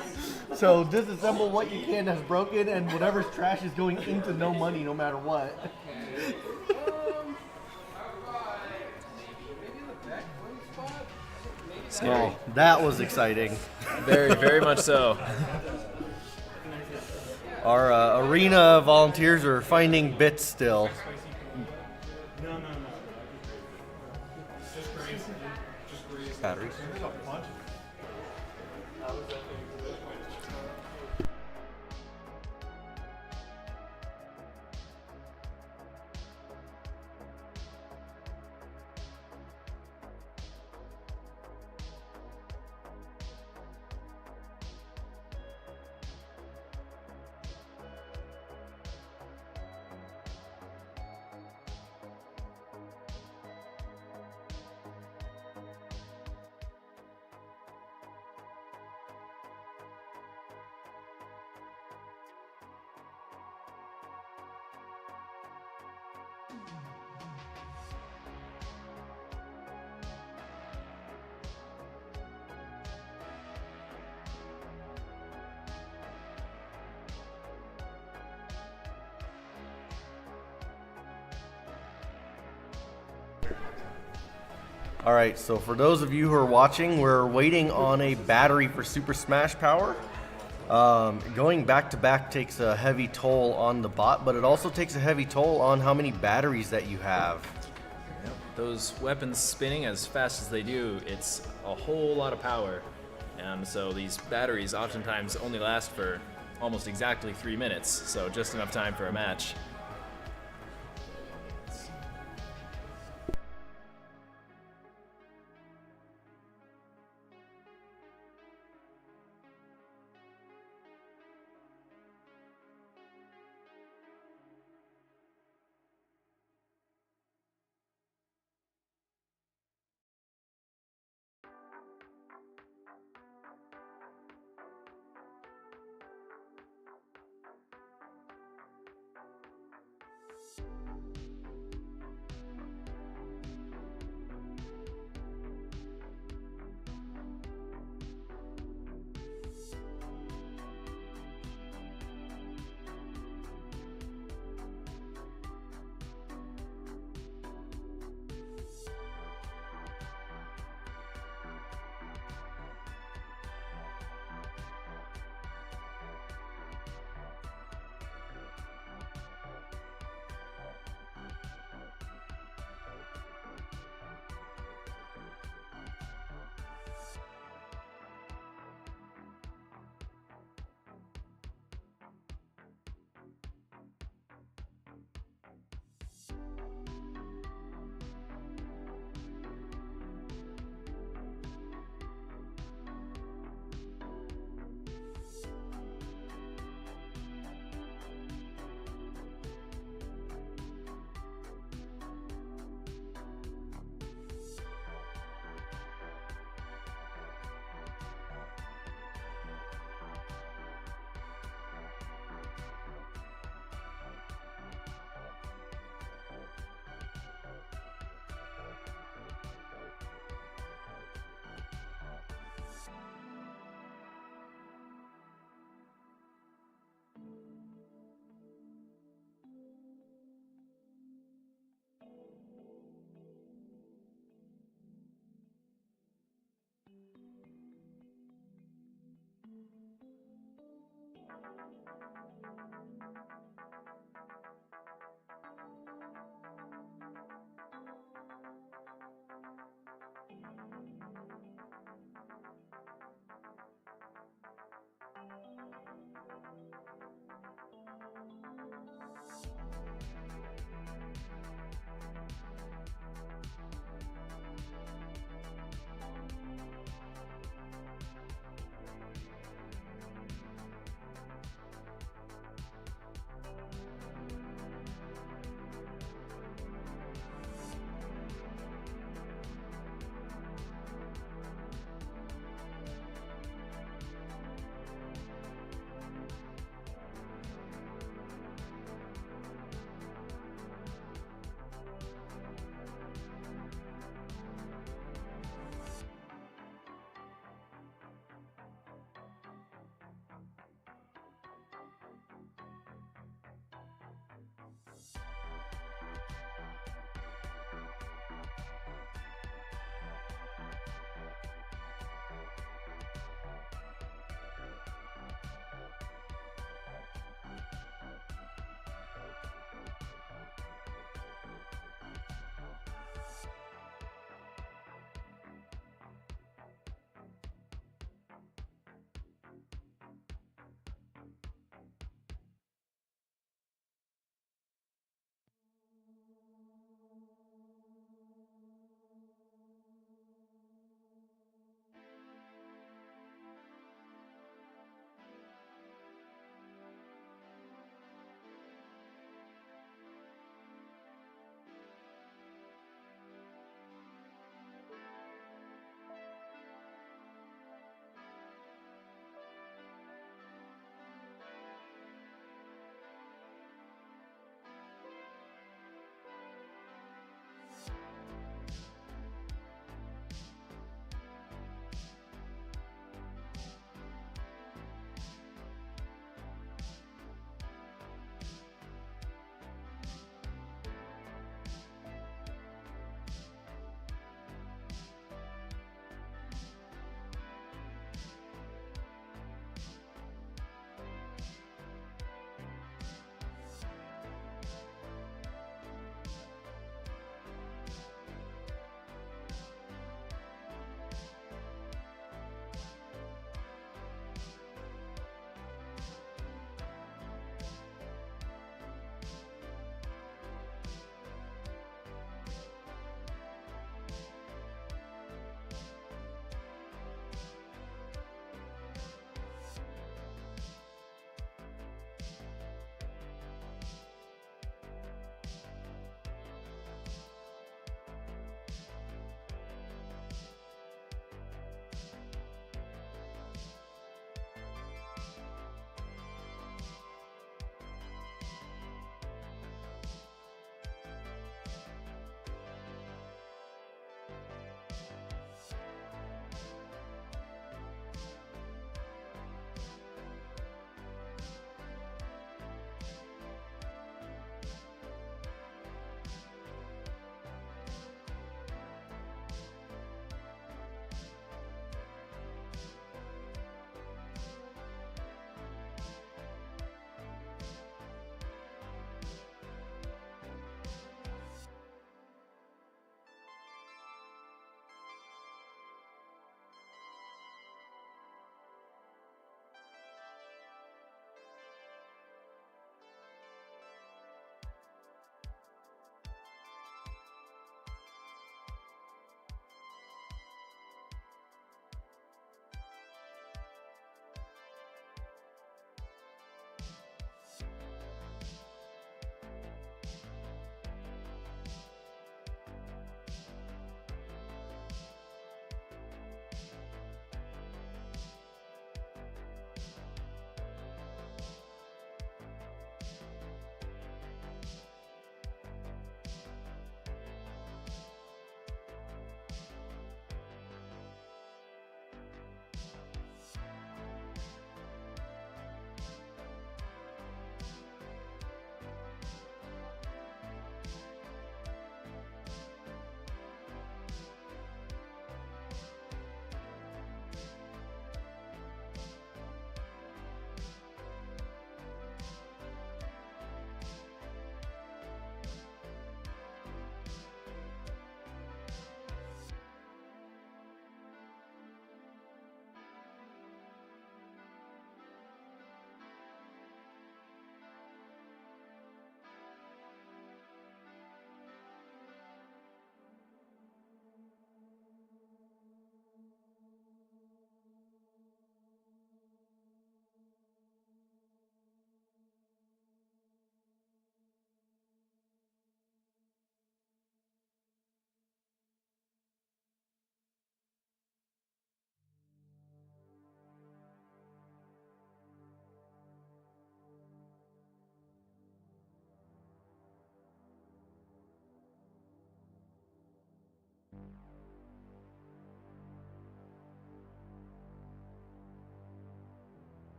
So disassemble what you can that's broken, and whatever's trash is going into no money no matter what. Scary. That was exciting. Very, very much so. Our arena volunteers are finding bits still. Batteries. All right, so for those of you who are watching, we're waiting on a battery for Super Smash Power. Going back to back takes a heavy toll on the bot, but it also takes a heavy toll on how many batteries that you have. Those weapons spinning as fast as they do, it's a whole lot of power. And so these batteries oftentimes only last for almost exactly 3 minutes, so just enough time for a match.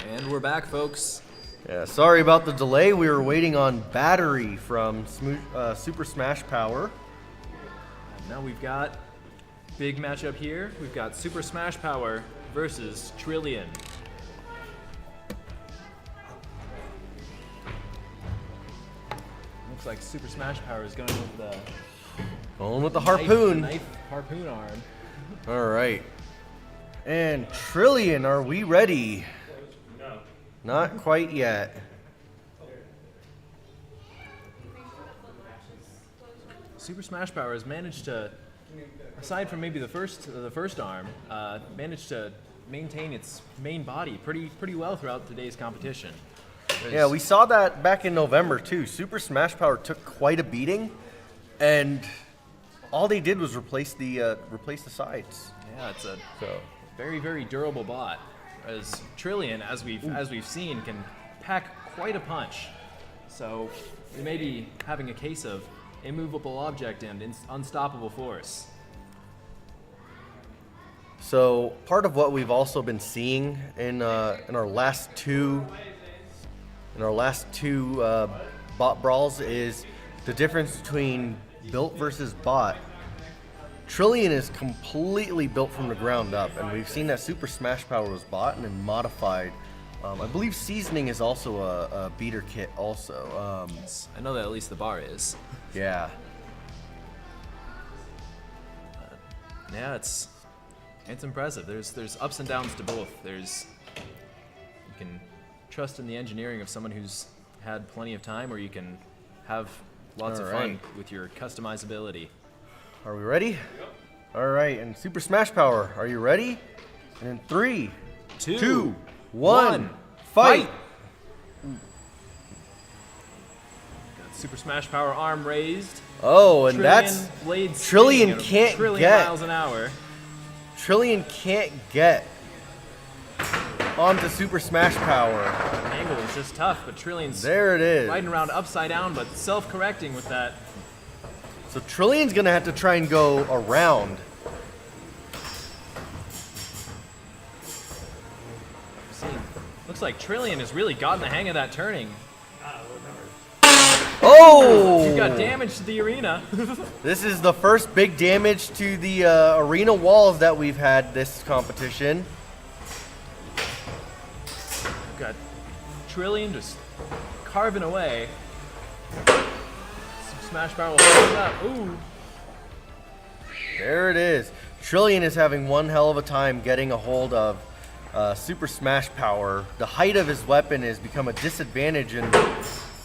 And we're back, folks. Yeah, sorry about the delay. We were waiting on Battery from Super Smash Power. And now we've got big matchup here. We've got Super Smash Power versus Trillian. Looks like Super Smash Power is going with the harpoon. Knife harpoon arm. All right. And Trillian, are we ready? No. Not quite yet. Super Smash Power has managed to, aside from maybe the first arm, managed to maintain its main body pretty well throughout today's competition. Yeah, we saw that back in November too. Super Smash Power took quite a beating, and all they did was replace the sides. Yeah, it's a very durable bot. As Trillian, as we've seen, can pack quite a punch. So we may be having a case of immovable object and unstoppable force. So part of what we've also been seeing in our last two bot brawls is the difference between built versus bot. Trillian is completely built from the ground up, and we've seen that Super Smash Power was bought and then modified. I believe seasoning is also a beater kit also. I know that at least the bar is. Yeah. Yeah, it's impressive. There's ups and downs to both. You can trust in the engineering of someone who's had plenty of time, or you can have lots of fun with your customizability. Are we ready? Yep. All right, and Super Smash Power, are you ready? And in 3, 2, 1, fight! Got Super Smash Power arm raised. Oh, and that's Trillian can't trillion get miles an hour. Trillian can't get onto Super Smash Power. Angle is just tough, but Trillian's there it is. Riding around upside down, but self-correcting with that. So Trillian's gonna have to try and go around. Looks like Trillian has really gotten the hang of that turning. Oh! You got damage to the arena. This is the first big damage to the arena walls that we've had this competition. Got Trillian just carving away. Smash Power will hold it up. Ooh. There it is. Trillian is having one hell of a time getting a hold of Super Smash Power. The height of his weapon has become a disadvantage, and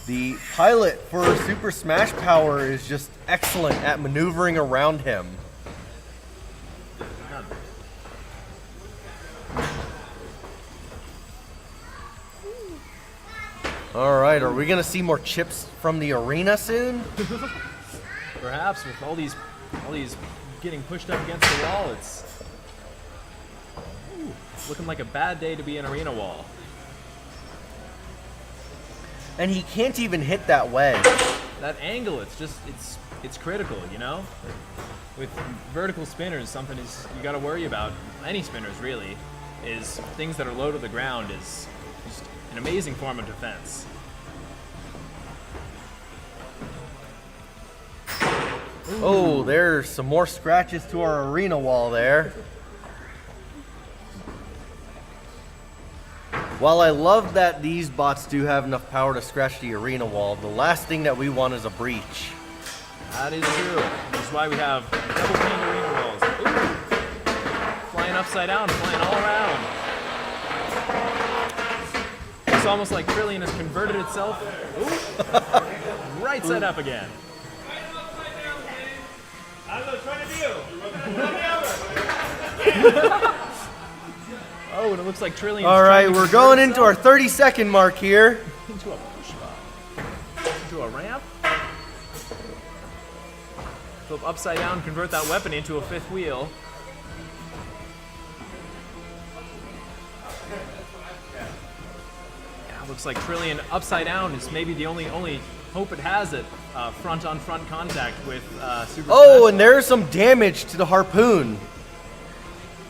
the pilot for Super Smash Power is just excellent at maneuvering around him. All right, are we gonna see more chips from the arena soon? Perhaps with all these getting pushed up against the wall, it's looking like a bad day to be an arena wall. And he can't even hit that wedge. That angle, it's critical, you know? With vertical spinners, something is you gotta worry about, any spinners really, is things that are low to the ground is just an amazing form of defense. Oh, there's some more scratches to our arena wall there. While I love that these bots do have enough power to scratch the arena wall, the last thing that we want is a breach. That is true. That's why we have double pane arena walls. Ooh. Flying upside down, flying all around. It's almost like Trillian has converted itself. Ooh. Right side up again. I was trying to do. Oh, and it looks like Trillian. All right, we're going into our 30-second mark here. Into a push bot. Into a ramp. Flip upside down, convert that weapon into a fifth wheel. Yeah, looks like Trillian upside down is maybe the only hope it has at front-on-front contact with Super Oh, Smash. and there's some damage to the harpoon.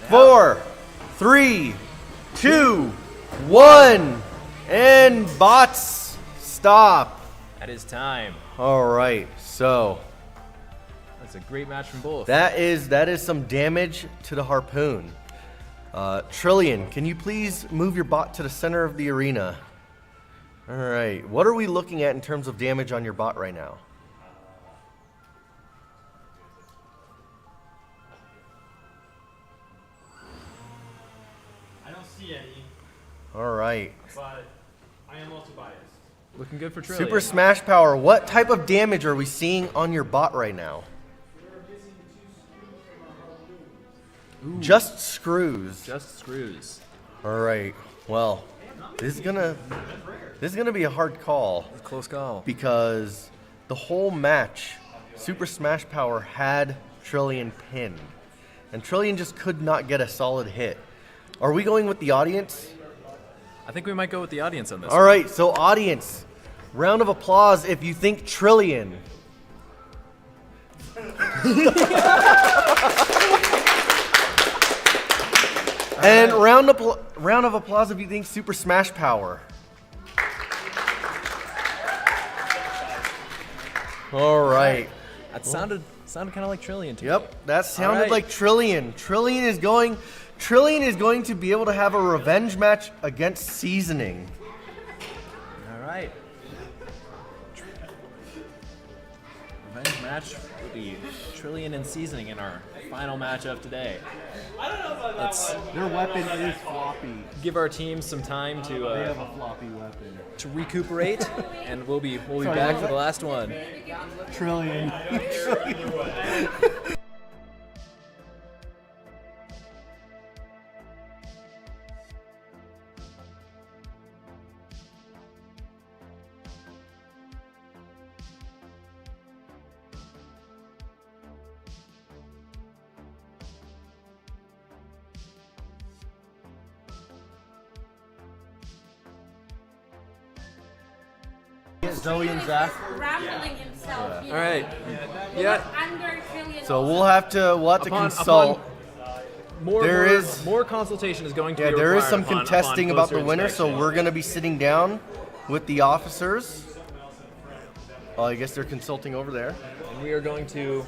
4, 3, 2, 1, and bots stop. That is time. All right, so That's a great match from both. that is some damage to the harpoon. Trillian, can you please move your bot to the center of the arena? All right, what are we looking at in terms of damage on your bot right now? I don't see any, All right. but I am also biased. Looking good for Trillian. Super Smash Power, what type of damage are we seeing on your bot right now? Just screws. Just screws. All right. Well, this is gonna be a hard call. Close call. Because the whole match, Super Smash Power had Trillian pinned, and Trillian just could not get a solid hit. Are we going with the audience? I think we might go with the audience on this. All right. So audience, round of applause if you think Trillian. And round of applause if you think Super Smash Power. All right. That sounded kind of like Trillian to me. Yep, that sounded right. like Trillian. Trillian is going to be able to have a revenge match against Seasoning. All right. Revenge match will be Trillian and Seasoning in our final match of today. I don't know about Let's Their weapon is floppy. give our teams some time to They have a floppy weapon. to recuperate, and we'll be Sorry, back what for the was last one. Trillian. Zoe and Zach. Rambling himself. Yeah. You All right. know. Yeah. Under Trillian. So we'll have to consult. More consultation is going to be there is required some upon contesting about the closer winner, so inspection. we're going to be sitting down with the officers. Oh, I guess they're consulting over there. And we are going to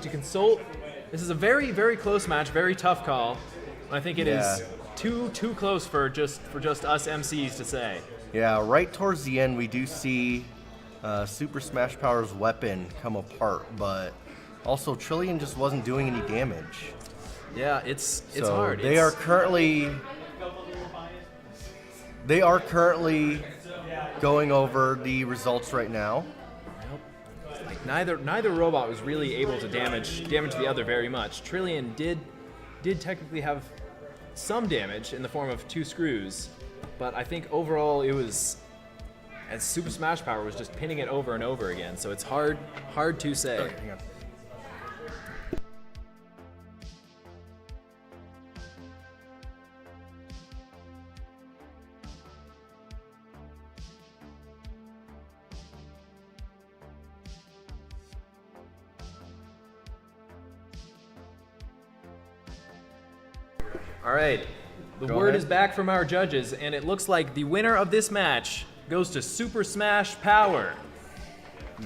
consult. This is a very, very close match, very tough call. I think it is too close for just us MCs to say. Yeah, right towards the end, we do see Super Smash Power's weapon come apart, but also Trillian just wasn't doing any damage. Yeah, it's So hard. They are currently going over the results right now. Like neither robot was really able to damage the other very much. Trillian did technically have some damage in the form of 2 screws, but I think overall it was, as Super Smash Power was just pinning it over and over again, so it's hard to say. Okay, hang on. All right, the Go word ahead. is back from our judges, and it looks like the winner of this match goes to Super Smash Power,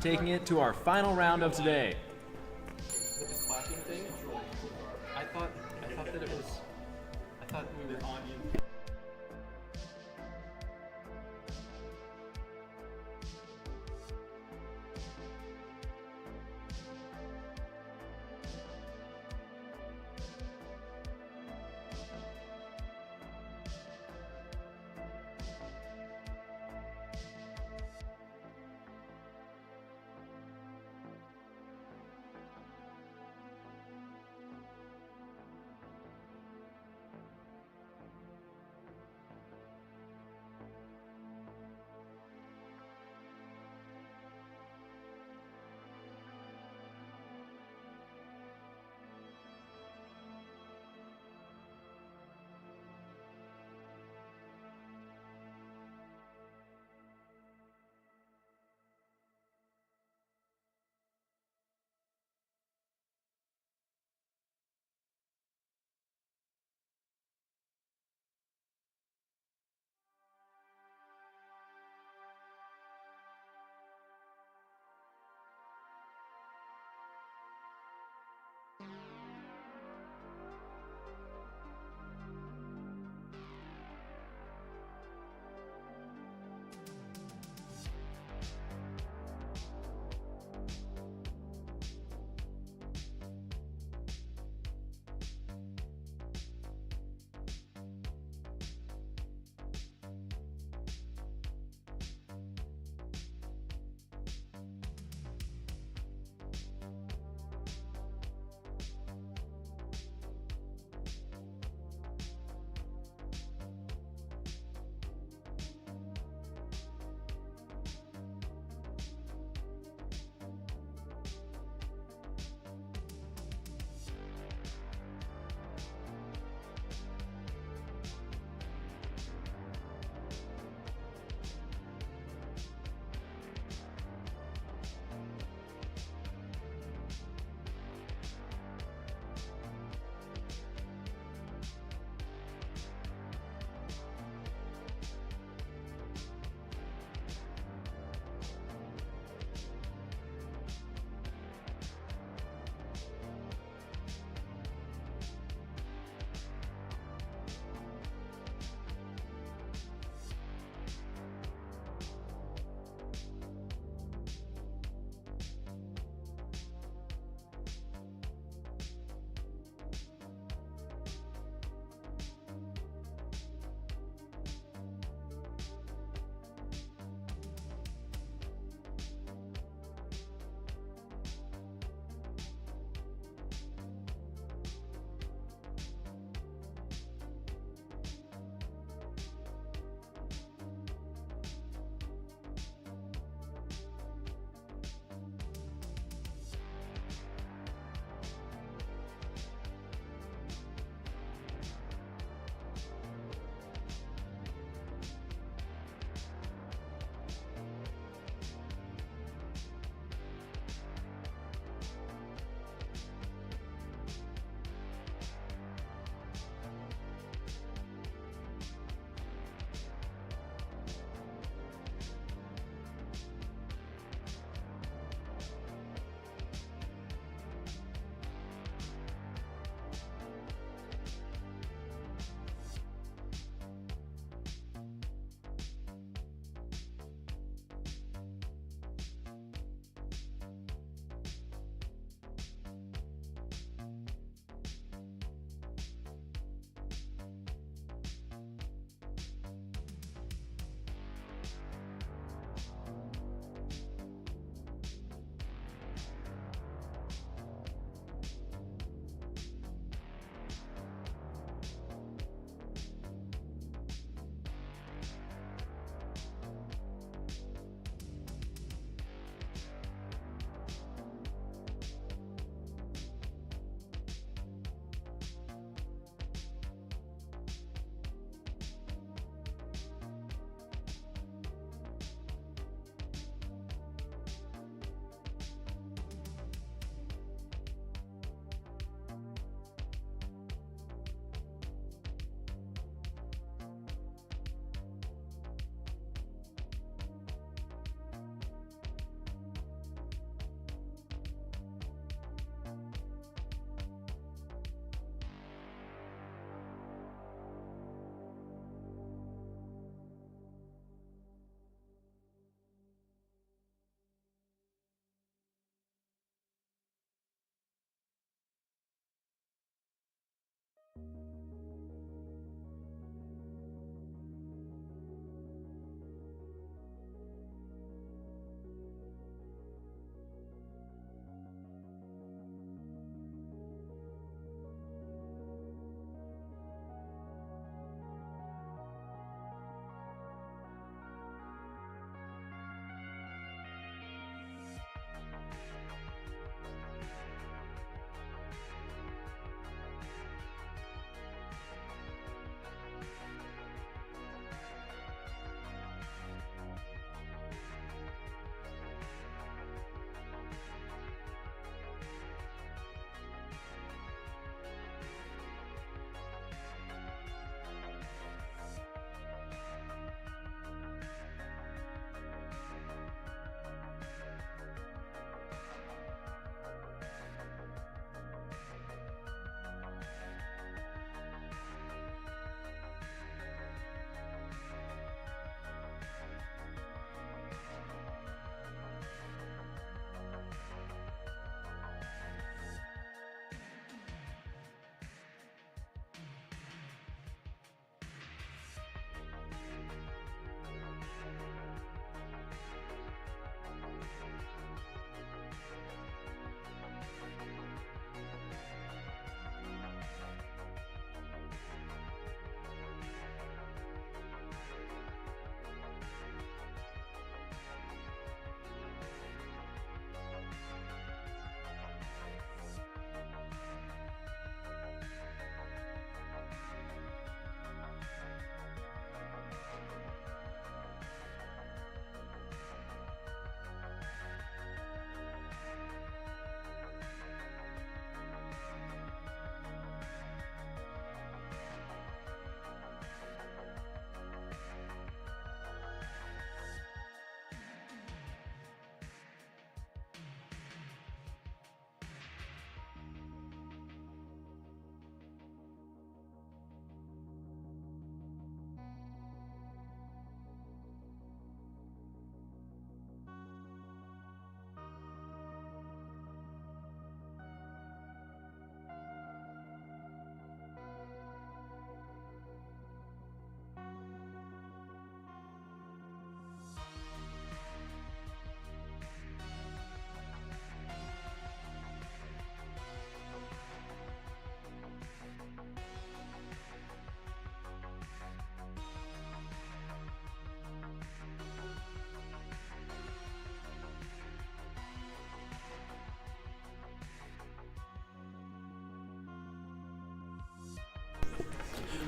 taking it to our final round of today. The clapping thing, I thought that it was. I thought we were on you.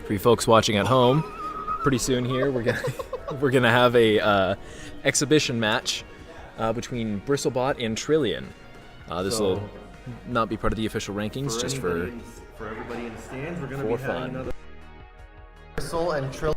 For you folks watching at home, pretty soon here we're gonna have a exhibition match between Bristlebot and Trillian. This will not be part of the official rankings, just for everybody in the stands. We're going to for be having fun. another Bristle and Trillian.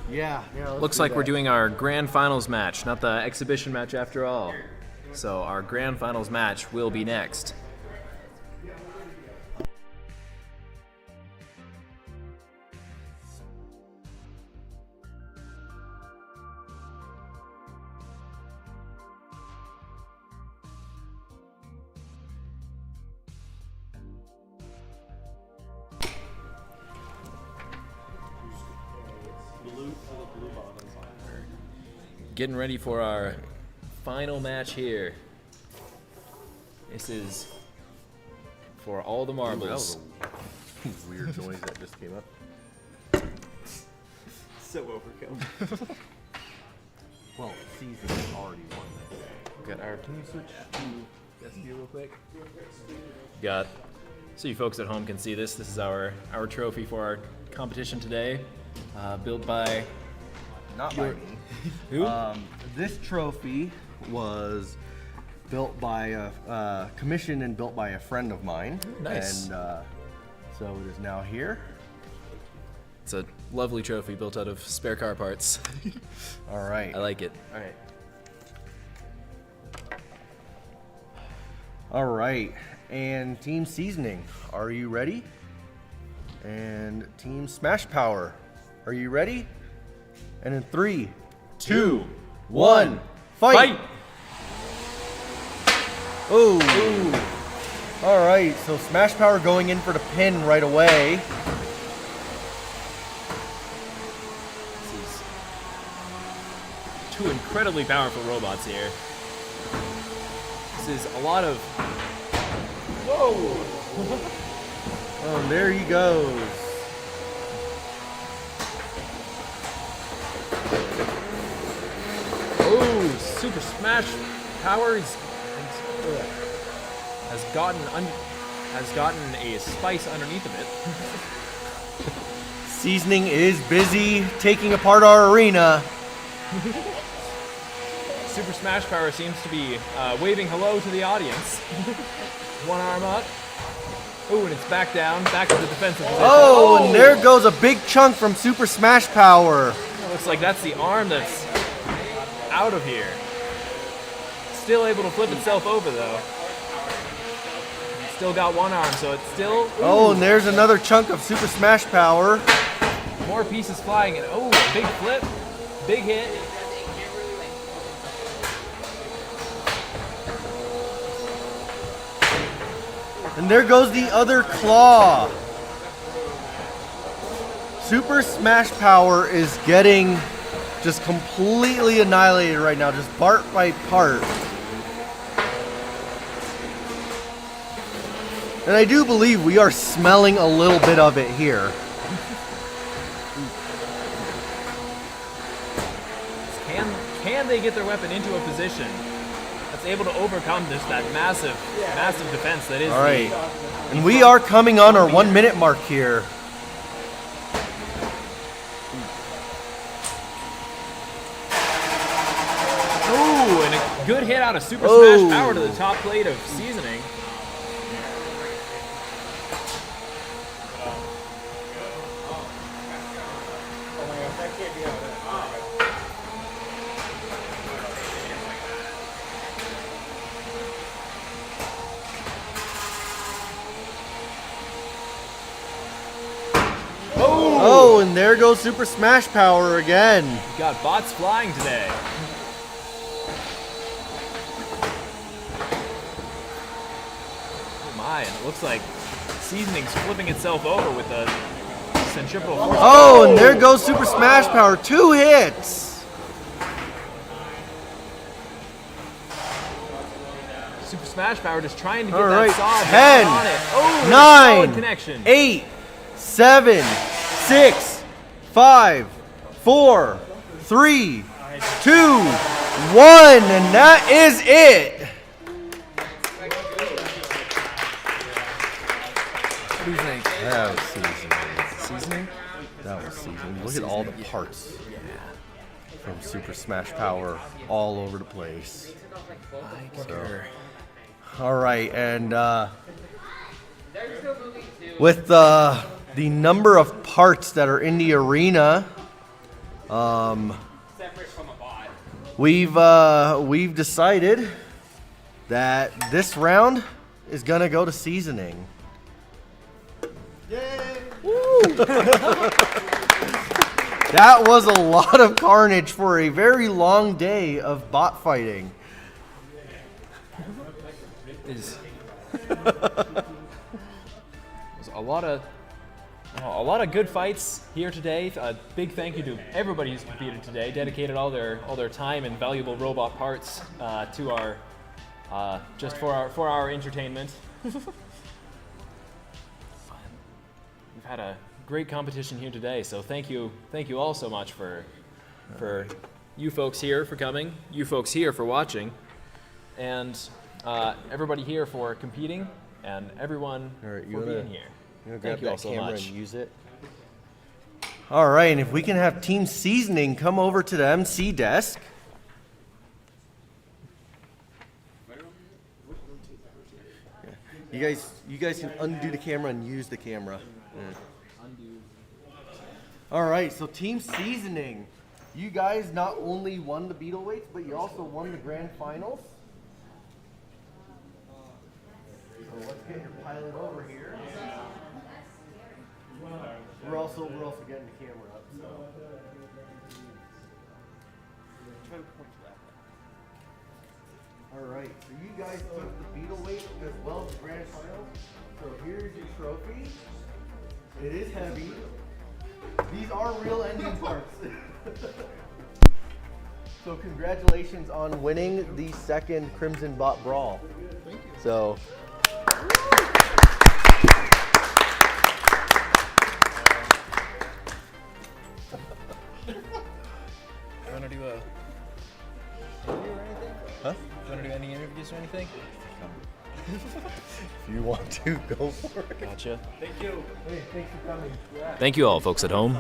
Yeah. let's Looks do like we're that. doing our grand finals match, not the exhibition match after all. So our grand finals match will be next. Getting ready for our final match here. This is for all the marbles. Ooh, that was a weird noise that just came up. So overkill. Well, season already won that. Got our. Can you switch to SD real quick? Got. So you folks at home can see this. This is our trophy for our competition today, built by. Not by me. Who? This trophy was built by commissioned and built by a friend of mine. Nice. And so it is now here. It's a lovely trophy built out of spare car parts. All right. I like it. All right. All right. And Team Seasoning, are you ready? And Team Smash Power, are you ready? And in 3, 2, 1, fight! Ooh. All right, so Smash Power going in for the pin right away. This is two incredibly powerful robots here. This is a lot of. Whoa! Oh, and there he goes. Oh, Super Smash Power has gotten a spice underneath of it. Seasoning is busy taking apart our arena. Super Smash Power seems to be waving hello to the audience. One arm up. Oh, and it's back down, back to the defensive position. Oh, and there goes a big chunk from Super Smash Power. Looks like that's the arm that's out of here. Still able to flip itself over though. Still got one arm, so it's still. Ooh. Oh, and there's another chunk of Super Smash Power. More pieces flying, and oh, a big flip, big hit. And there goes the other claw. Super Smash Power is getting just completely annihilated right now, just part by part. And I do believe we are smelling a little bit of it here. Can they get their weapon into a position that's able to overcome that massive defense that is. All right, and we are coming on our 1 minute mark here. Ooh, and a good hit out of Super Smash Power to the top plate of Seasoning. Oh, and there goes Super Smash Power again. We've got bots flying today. Oh my, and it looks like Seasoning's flipping itself over with the centripetal force. Oh, and there goes Super Smash Power. 2 hits. Super Smash Power just trying to get All that right, saw 10, on it. Oh, 9, solid connection. 8, 7, 6, 5, 4, 3, 2, 1, and that is it. What do you think? That was seasoning. Seasoning? That was seasoning. Look at all the parts from Super Smash Power all over the place. So, all right, and with the number of parts that are in the arena, we've decided that this round is gonna go to Seasoning. That was a lot of carnage for a very long day of bot fighting. There's a lot of good fights here today. A big thank you to everybody who's competed today, dedicated all their time and valuable robot parts to our just for our entertainment. We've had a great competition here today, so thank you all so much for you folks here for coming, you folks here for watching, and everybody here for competing, and everyone for being here. Thank you all so much. And use it. All right, and if we can have Team Seasoning come over to the MC desk. Yeah. You guys can undo the camera and use the camera. Yeah. All right, so Team Seasoning, you guys not only won the Beetle Weights, but you also won the Grand Finals. So let's get your pilot over here. We're also getting the camera up. So. All right, so you guys took the Beetle Weight as well as the Grand Finals. So here's your trophy. It is heavy. These are real engine parts. So congratulations on winning the second Crimson Bot Brawl. Thank you. So. You want to do a interview or anything? Huh? You want to do any interviews or anything? If you want to, go for it. Gotcha. Thank you. Hey, thanks for coming. Thank you all, folks at home.